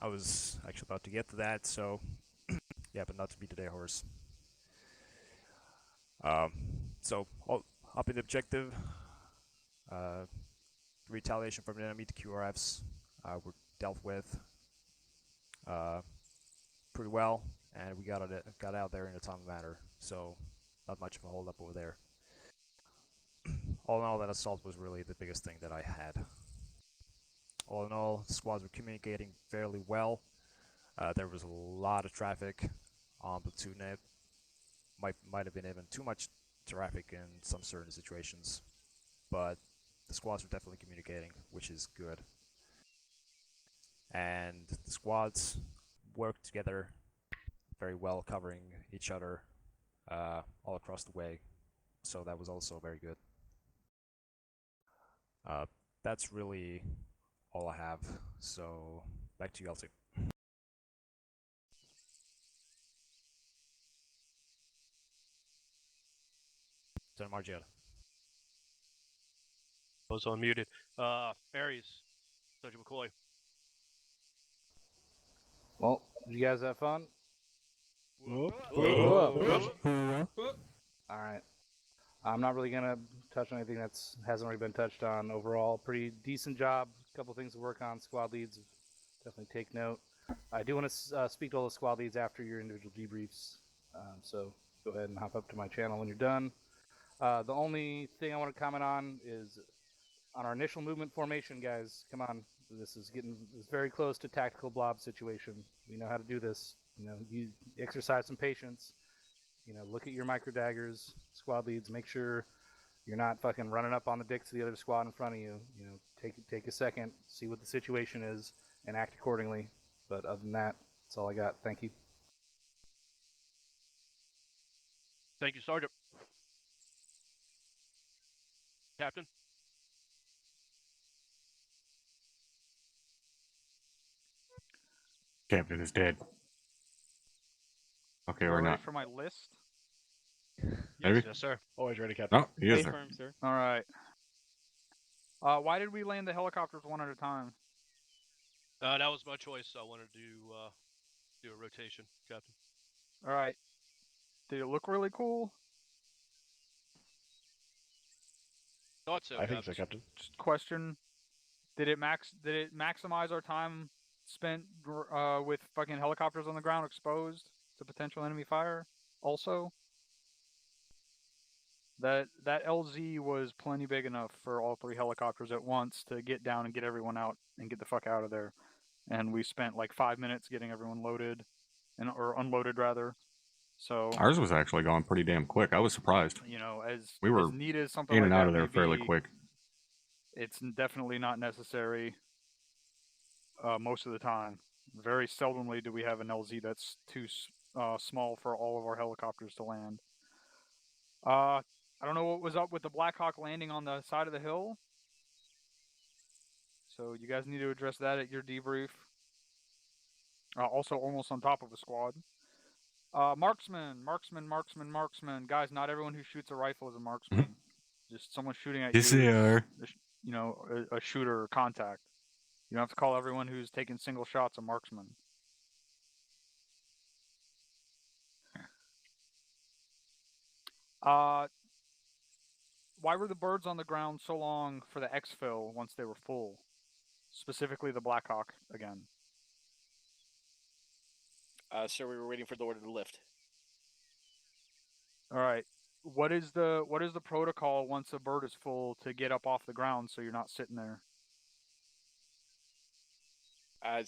Speaker 7: I was actually about to get to that, so yeah, but not to be the day horse. So up in the objective, retaliation from the enemy, the QRFs were dealt with pretty well, and we got out there in a timely manner. So not much of a hold up over there. All in all, that assault was really the biggest thing that I had. All in all, the squads were communicating fairly well. There was a lot of traffic on Platoon net. Might have been even too much traffic in some certain situations, but the squads were definitely communicating, which is good. And the squads worked together very well, covering each other all across the way, so that was also very good. That's really all I have, so back to you, LT. Turn Margetta.
Speaker 5: I was unmuted. Aries, Sergeant McCoy.
Speaker 10: Well, did you guys have fun? Alright. I'm not really going to touch on anything that hasn't already been touched on. Overall, pretty decent job. A couple things to work on. Squad leads, definitely take note. I do want to speak to all the squad leads after your individual debriefs. So go ahead and hop up to my channel when you're done. The only thing I want to comment on is on our initial movement formation, guys. Come on. This is very close to tactical blob situation. We know how to do this. You know, you exercise some patience. You know, look at your micro daggers, squad leads. Make sure you're not fucking running up on the dicks of the other squad in front of you. You know, take a second, see what the situation is, and act accordingly. But other than that, that's all I got. Thank you.
Speaker 5: Thank you, Sergeant. Captain.
Speaker 1: Captain is dead. Okay, or
Speaker 20: Ready
Speaker 1: not.
Speaker 20: for my list?
Speaker 1: Maybe?
Speaker 5: Yes, sir.
Speaker 17: Always ready, Captain.
Speaker 1: No, he is there.
Speaker 20: Firm, sir. All right. Why did we land the helicopters one at a time?
Speaker 5: That was my choice. I wanted to do a rotation, Captain.
Speaker 20: All right. Did it look really cool?
Speaker 5: Thought so.
Speaker 17: I think so, Captain.
Speaker 20: Just question: Did it maximize our time spent with fucking helicopters on the ground exposed to potential enemy fire? Also, that LZ was plenty big enough for all 3 helicopters at once to get down and get everyone out and get the fuck out of there. And we spent like 5 minutes getting everyone loaded, or unloaded rather. So
Speaker 1: Ours was actually going pretty damn quick. I was surprised.
Speaker 20: You know, as
Speaker 1: we were
Speaker 20: as neat as something
Speaker 1: in
Speaker 20: like
Speaker 1: and out
Speaker 20: that
Speaker 1: of there
Speaker 20: may
Speaker 1: fairly
Speaker 20: be,
Speaker 1: quick.
Speaker 20: It's definitely not necessary most of the time. Very seldomly do we have an LZ that's too small for all of our helicopters to land. I don't know what was up with the Black Hawk landing on the side of the hill. So you guys need to address that at your debrief. Also almost on top of a squad. Marksman. Guys, not everyone who shoots a rifle is a marksman. Just someone shooting at
Speaker 1: Yes,
Speaker 20: you.
Speaker 1: they are.
Speaker 20: You know, a shooter or contact. You don't have to call everyone who's taking single shots a marksman. Why were the birds on the ground so long for the exfil once they were full? Specifically the Black Hawk again.
Speaker 22: Sir, we were waiting for the order to lift.
Speaker 20: All right. What is the protocol once a bird is full to get up off the ground so you're not sitting there?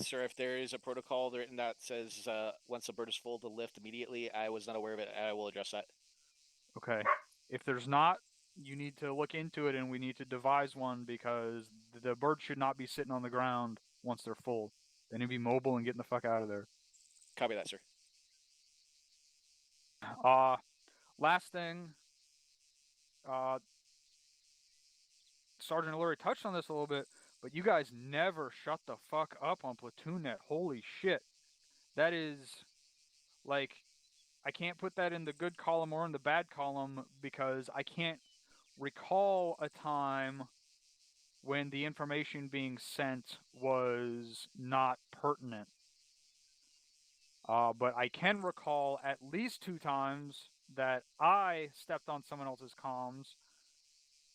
Speaker 22: Sir, if there is a protocol written that says once the bird is full to lift immediately, I was not aware of it. I will address that.
Speaker 20: Okay. If there's not, you need to look into it, and we need to devise one because the bird should not be sitting on the ground once they're full. They need to be mobile and getting the fuck out of there.
Speaker 22: Copy that, sir.
Speaker 20: Last thing, Sergeant Lurie touched on this a little bit, but you guys never shut the fuck up on PlatoonNet. Holy shit. That is, like, I can't put that in the good column or in the bad column because I can't recall a time when the information being sent was not pertinent. But I can recall at least 2 times that I stepped on someone else's comms,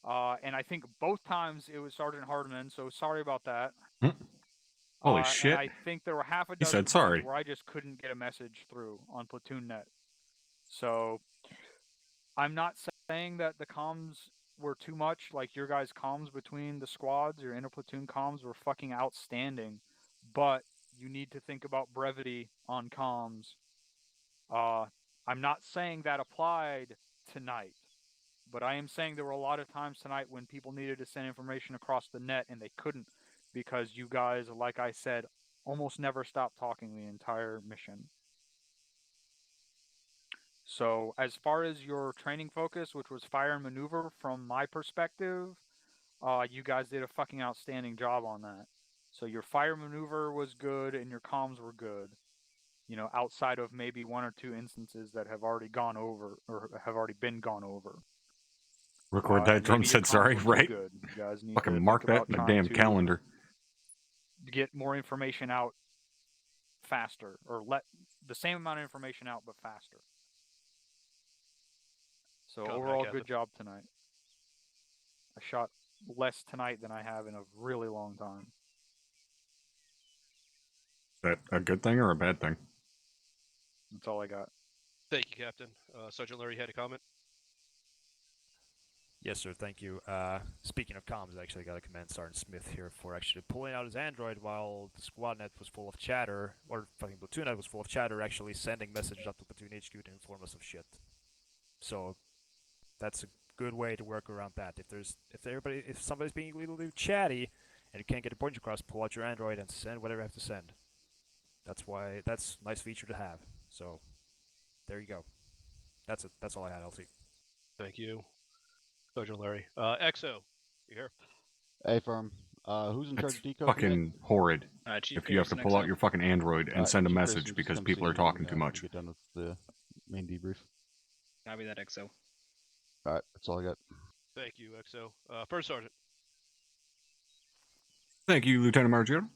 Speaker 20: and I think both times it was Sergeant Hardman, so sorry about that.
Speaker 1: Holy shit.
Speaker 20: And I think there were half a
Speaker 1: He
Speaker 20: dozen
Speaker 1: said sorry.
Speaker 20: times where I just couldn't get a message through on PlatoonNet. So I'm not saying that the comms were too much, like your guys' comms between the squads, your inter-platoon comms were fucking outstanding, but you need to think about brevity on comms. I'm not saying that applied tonight, but I am saying there were a lot of times tonight when people needed to send information across the net and they couldn't because you guys, like I said, almost never stopped talking the entire mission. So as far as your training focus, which was fire and maneuver, from my perspective, you guys did a fucking outstanding job on that. So your fire maneuver was good and your comms were good. You know, outside of maybe 1 or 2 instances that have already gone over or have already been gone over.
Speaker 1: Record that drum
Speaker 20: maybe your
Speaker 1: set,
Speaker 20: comms
Speaker 1: sorry,
Speaker 20: were too
Speaker 1: right?
Speaker 20: good. You guys need
Speaker 1: Fucking
Speaker 20: to
Speaker 1: mark
Speaker 20: think
Speaker 1: that
Speaker 20: about
Speaker 1: in the
Speaker 20: trying
Speaker 1: damn
Speaker 20: to
Speaker 1: calendar.
Speaker 20: get more information out faster, or let the same amount of information out but faster. So overall, good job tonight. I shot less tonight than I have in a really long time.
Speaker 1: Is that a good thing or a bad thing?
Speaker 20: That's all I got.
Speaker 5: Thank you, Captain. Sergeant Larry had a comment.
Speaker 7: Yes, sir. Thank you. Speaking of comms, I actually got to commend Sergeant Smith here for actually pulling out his Android while the squad net was full of chatter, or fucking platoon net was full of chatter, actually sending messages up to platoon HQ to inform us of shit. So that's a good way to work around that. If somebody's being a little chatty and you can't get a point across, pull out your Android and send whatever you have to send. That's a nice feature to have. So there you go. That's it. That's all I had, LT.
Speaker 5: Thank you, Sergeant Larry. XO, you here?
Speaker 14: Hey, firm. Who's in charge
Speaker 1: It's
Speaker 14: of decode?
Speaker 1: fucking horrid
Speaker 14: Chief
Speaker 1: if you have to
Speaker 14: Pearson,
Speaker 1: pull out
Speaker 14: XO.
Speaker 1: your fucking Android and send a
Speaker 14: Chief
Speaker 1: message
Speaker 14: Pearson, just
Speaker 1: because
Speaker 14: come
Speaker 1: people
Speaker 14: see
Speaker 1: are talking
Speaker 14: you,
Speaker 1: too much.
Speaker 14: Get done with the main debrief.
Speaker 19: Copy that, XO.
Speaker 14: Alright, that's all I got.
Speaker 5: Thank you, XO. First Sergeant.
Speaker 1: Thank you, Lieutenant Margino.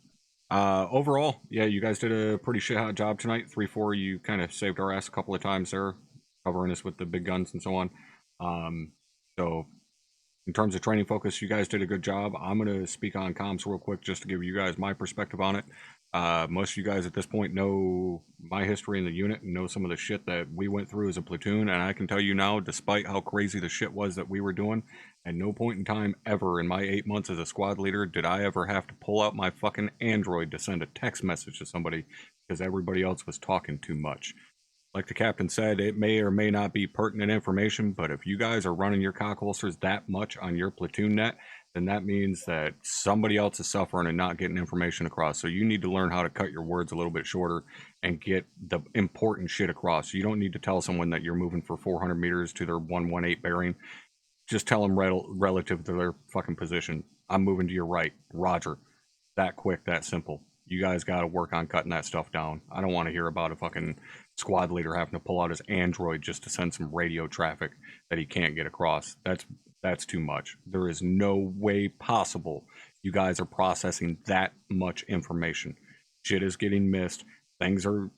Speaker 1: Overall, yeah, you guys did a pretty shit hot job tonight. 3-4, you kind of saved our ass a couple of times there, covering us with the big guns and so on. So in terms of training focus, you guys did a good job. I'm going to speak on comms real quick just to give you guys my perspective on it. Most of you guys at this point know my history in the unit and know some of the shit that we went through as a platoon, and I can tell you now, despite how crazy the shit was that we were doing, at no point in time ever in my 8 months as a squad leader did I ever have to pull out my fucking Android to send a text message to somebody because everybody else was talking too much. Like the captain said, it may or may not be pertinent information, but if you guys are running your cock holsters that much on your platoon net, then that means that somebody else is suffering and not getting information across. So you need to learn how to cut your words a little bit shorter and get the important shit across. You don't need to tell someone that you're moving for 400 meters to their 118 bearing. Just tell them relative to their fucking position. I'm moving to your right. Roger. That quick, that simple. You guys got to work on cutting that stuff down. I don't want to hear about a fucking squad leader having to pull out his Android just to send some radio traffic that he can't get across. That's too much. There is no way possible you guys are processing that much information. Shit is getting missed. Things are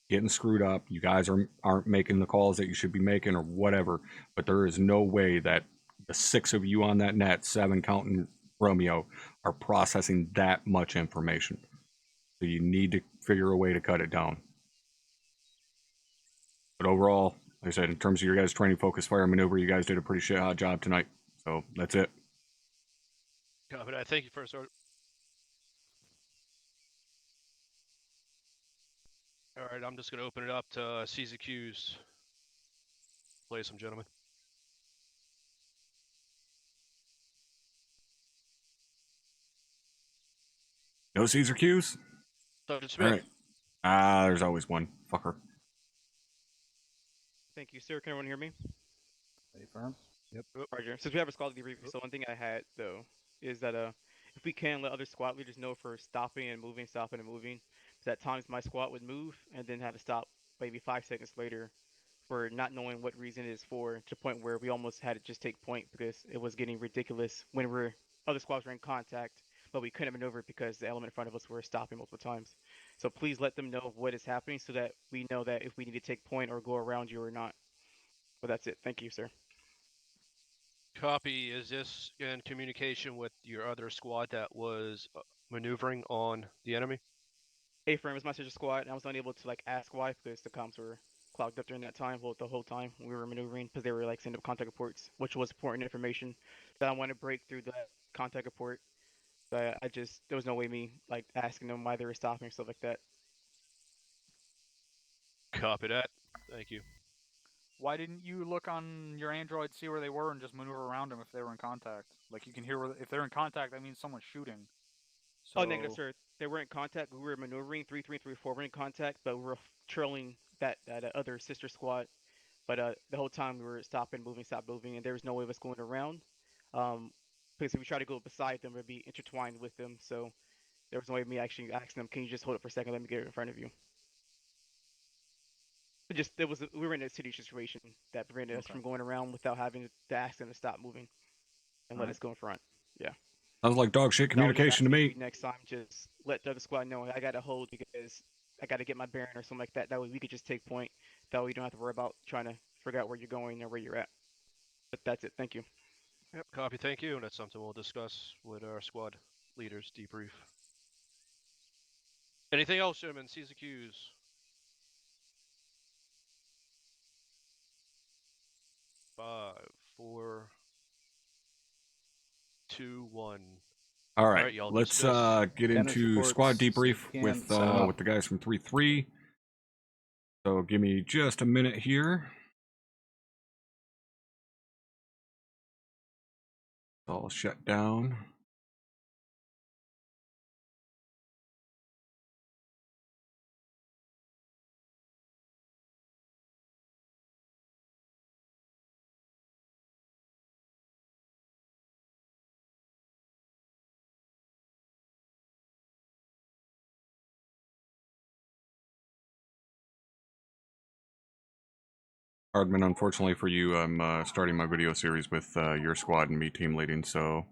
Speaker 1: getting screwed up. You guys aren't making the calls that you should be making or whatever. But there is no way that the 6 of you on that net, 7 counting Romeo, are processing that much information. So you need to figure a way to cut it down. But overall, like I said, in terms of your guys' training focus fire maneuver, you guys did a pretty shit hot job tonight. So that's it.
Speaker 5: Copy that. Thank you, First Sergeant. Alright, I'm just gonna open it up to C's and Q's. Play some gentlemen.
Speaker 1: No C's or Q's?
Speaker 5: Sergeant Smith.
Speaker 1: Alright. There's always one. Fucker.
Speaker 4: Thank you, sir. Can everyone hear me?
Speaker 10: Stay firm.
Speaker 11: Yep.
Speaker 4: Roger. Since we have a squad debrief, so one thing I had though is that if we can let other squad leaders know for stopping and moving, stopping and moving, because at times my squad would move and then have to stop maybe 5 seconds later for not knowing what reason it is for, to the point where we almost had to just take point because it was getting ridiculous when other squads were in contact, but we couldn't maneuver because the element in front of us were stopping multiple times. So please let them know what is happening so that we know that if we need to take point or go around you or not. But that's it. Thank you, sir.
Speaker 5: Copy. Is this in communication with your other squad that was maneuvering on the enemy?
Speaker 4: A-frame is my sister squad, and I was unable to ask why because the comms were clogged up during that time. Well, the whole time we were maneuvering because they were sending up contact reports, which was important information that I want to break through the contact report. But there was no way me asking them why they were stopping or stuff like that.
Speaker 5: Copy that. Thank you.
Speaker 20: Why didn't you look on your Android, see where they were, and just maneuver around them if they were in contact? Like, you can hear if they're in contact, that means someone's shooting. So...
Speaker 4: Oh, negative, sir. They were in contact. We were maneuvering. 3-3 and 3-4 were in contact, but we were trailing that other sister squad. But the whole time we were stop moving, and there was no way of us going around. Because if we try to go beside them, we'd be intertwined with them. So there was no way of me actually asking them, "Can you just hold it for a second? Let me get it in front of you." We were in a city situation that prevented us from going around without having to ask them to stop moving and let us go in front. Yeah.
Speaker 1: Sounds like dog shit communication to me.
Speaker 4: Next time, just let the other squad know I got to hold because I got to get my bearing or something like that. That way we could just take point. That way you don't have to worry about trying to figure out where you're going or where you're at. But that's it. Thank you.
Speaker 5: Yep, copy. Thank you. That's something we'll discuss with our squad leaders debrief. Anything else, gentlemen? C's and Q's. Five, 4, 2, 1.
Speaker 1: All right,
Speaker 5: Alright, y'all
Speaker 1: let's
Speaker 5: dismiss.
Speaker 1: get into squad debrief with the guys from 3-3. So give me just a minute here. It's all shut down. Hardman, unfortunately for you, I'm starting my video series with your squad and me team leading, so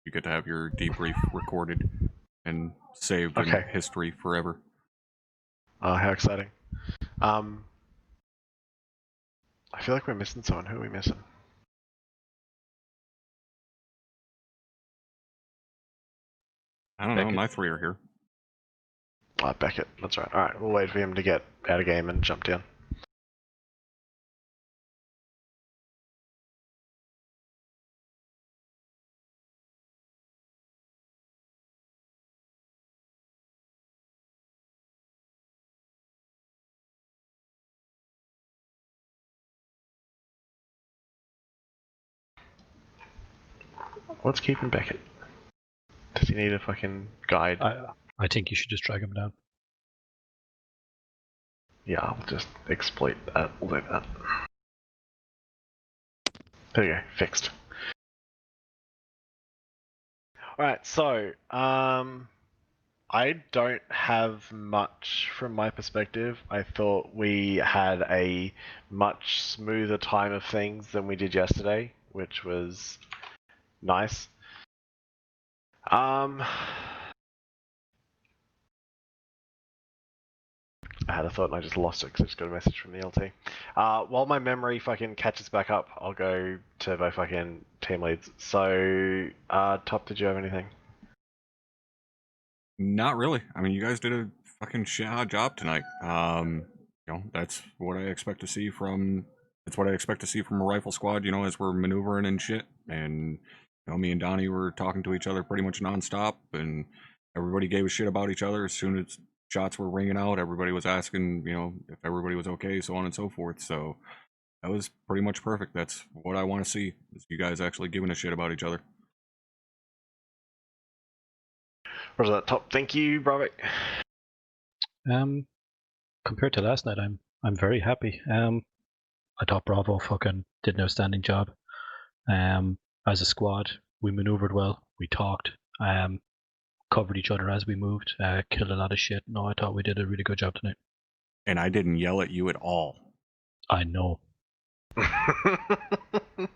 Speaker 1: you get to have your debrief recorded and saved in history forever.
Speaker 9: How exciting. I feel like we're missing someone. Who are we missing?
Speaker 1: I don't know, my 3 are here.
Speaker 9: Beckett, that's right. Alright, we'll wait for him to get out of game and jump down. What's keeping Beckett? Does he need a fucking guide?
Speaker 11: I think you should just drag him down.
Speaker 9: Yeah, I'll just exploit that. We'll do that. There you go, fixed. Alright, so, I don't have much from my perspective. I thought we had a much smoother time of things than we did yesterday, which was nice. I had a thought and I just lost it because I just got a message from the LT. While my memory fucking catches back up, I'll go to my fucking team leads. So, Top, did you have anything?
Speaker 1: Not really. I mean, you guys did a fucking shit hot job tonight. You know, that's what I expect to see from. That's what I expect to see from a rifle squad. You know, as we're maneuvering and shit. And you know, me and Donnie were talking to each other pretty much nonstop, and everybody gave a shit about each other as soon as shots were ringing out. Everybody was asking, you know, if everybody was okay, so on and so forth. So that was pretty much perfect. That's what I want to see, is you guys actually giving a shit about each other.
Speaker 9: Where's that top? Thank you, Bravo.
Speaker 12: Compared to last night, I'm very happy. I thought Bravo fucking did an outstanding job. As a squad, we maneuvered well. We talked. Covered each other as we moved. Killed a lot of shit. No, I thought we did a really good job tonight.
Speaker 1: And I didn't yell at you at all.
Speaker 12: I know.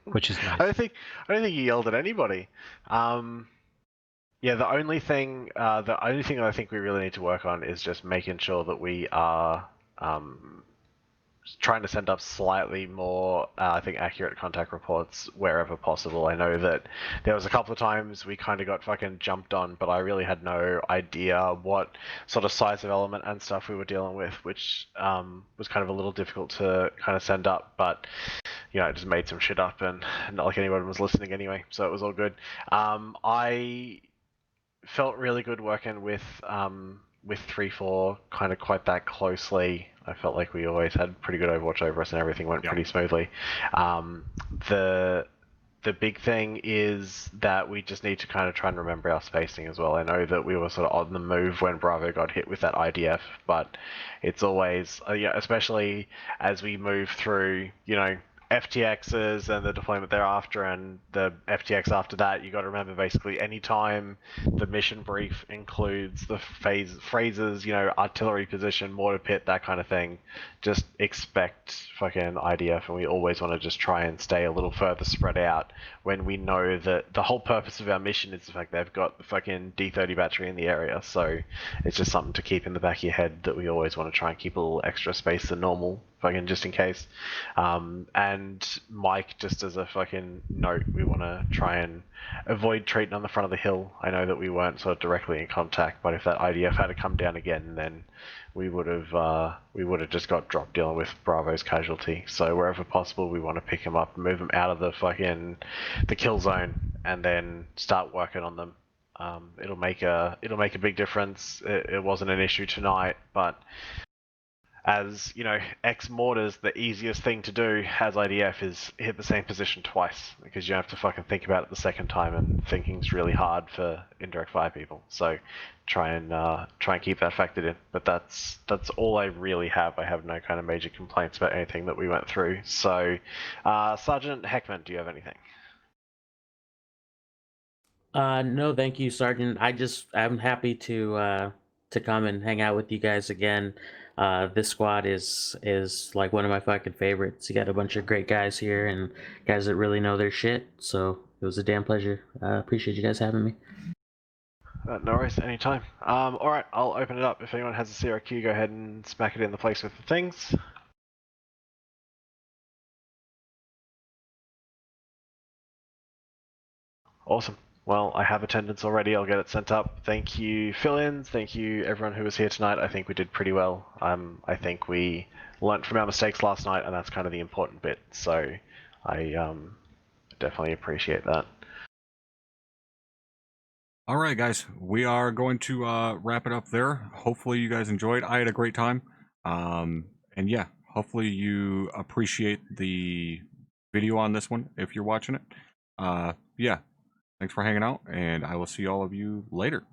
Speaker 12: Which is nice.
Speaker 9: I don't think you yelled at anybody. Yeah, the only thing I think we really need to work on is just making sure that we are trying to send up slightly more, I think, accurate contact reports wherever possible. I know that there was a couple of times we kind of got fucking jumped on, but I really had no idea what sort of size of element and stuff we were dealing with, which was kind of a little difficult to kind of send up, but you know, I just made some shit up and not like anyone was listening anyway, so it was all good. I felt really good working with 3-4 kind of quite that closely. I felt like we always had pretty good overwatch over us and everything went pretty smoothly. The big thing is that we just need to kind of try and remember our spacing as well. I know that we were sort of on the move when Bravo got hit with that IDF, but it's always, yeah, especially as we move through, you know, FTXs and the deployment thereafter and the FTX after that, you got to remember basically anytime the mission brief includes the phrases, you know, artillery position, mortar pit, that kind of thing, just expect fucking IDF, and we always want to just try and stay a little further spread out when we know that the whole purpose of our mission is the fact they've got the fucking D30 battery in the area, so it's just something to keep in the back of your head that we always want to try and keep a little extra space than normal, fucking just in case. And Mike, just as a fucking note, we want to try and avoid treating on the front of the hill. I know that we weren't sort of directly in contact, but if that IDF had to come down again, then we would have just got dropped dealing with Bravo's casualty. So wherever possible, we want to pick them up, move them out of the kill zone, and then start working on them. It'll make a big difference. It wasn't an issue tonight, but as you know, X mortars, the easiest thing to do as IDF is hit the same position twice, because you have to fucking think about it the second time, and thinking's really hard for indirect fire people. So try and keep that factored in. But that's all I really have. I have no kind of major complaints about anything that we went through. So Sergeant Heckman, do you have anything?
Speaker 18: No, thank you, Sergeant. I'm happy to come and hang out with you guys again. This squad is like one of my fucking favorites. You got a bunch of great guys here and guys that really know their shit. So it was a damn pleasure. Appreciate you guys having me.
Speaker 9: No worries, anytime. Alright, I'll open it up. If anyone has a CRQ, go ahead and smack it in the place with the things. Awesome. Well, I have attendance already. I'll get it sent up. Thank you, fill-ins. Thank you, everyone who was here tonight. I think we did pretty well. I think we learnt from our mistakes last night, and that's kind of the important bit. So I definitely appreciate that.
Speaker 1: All right, guys, we are going to wrap it up there. Hopefully you guys enjoyed. I had a great time. And yeah, hopefully you appreciate the video on this one if you're watching it. Yeah, thanks for hanging out, and I will see all of you later.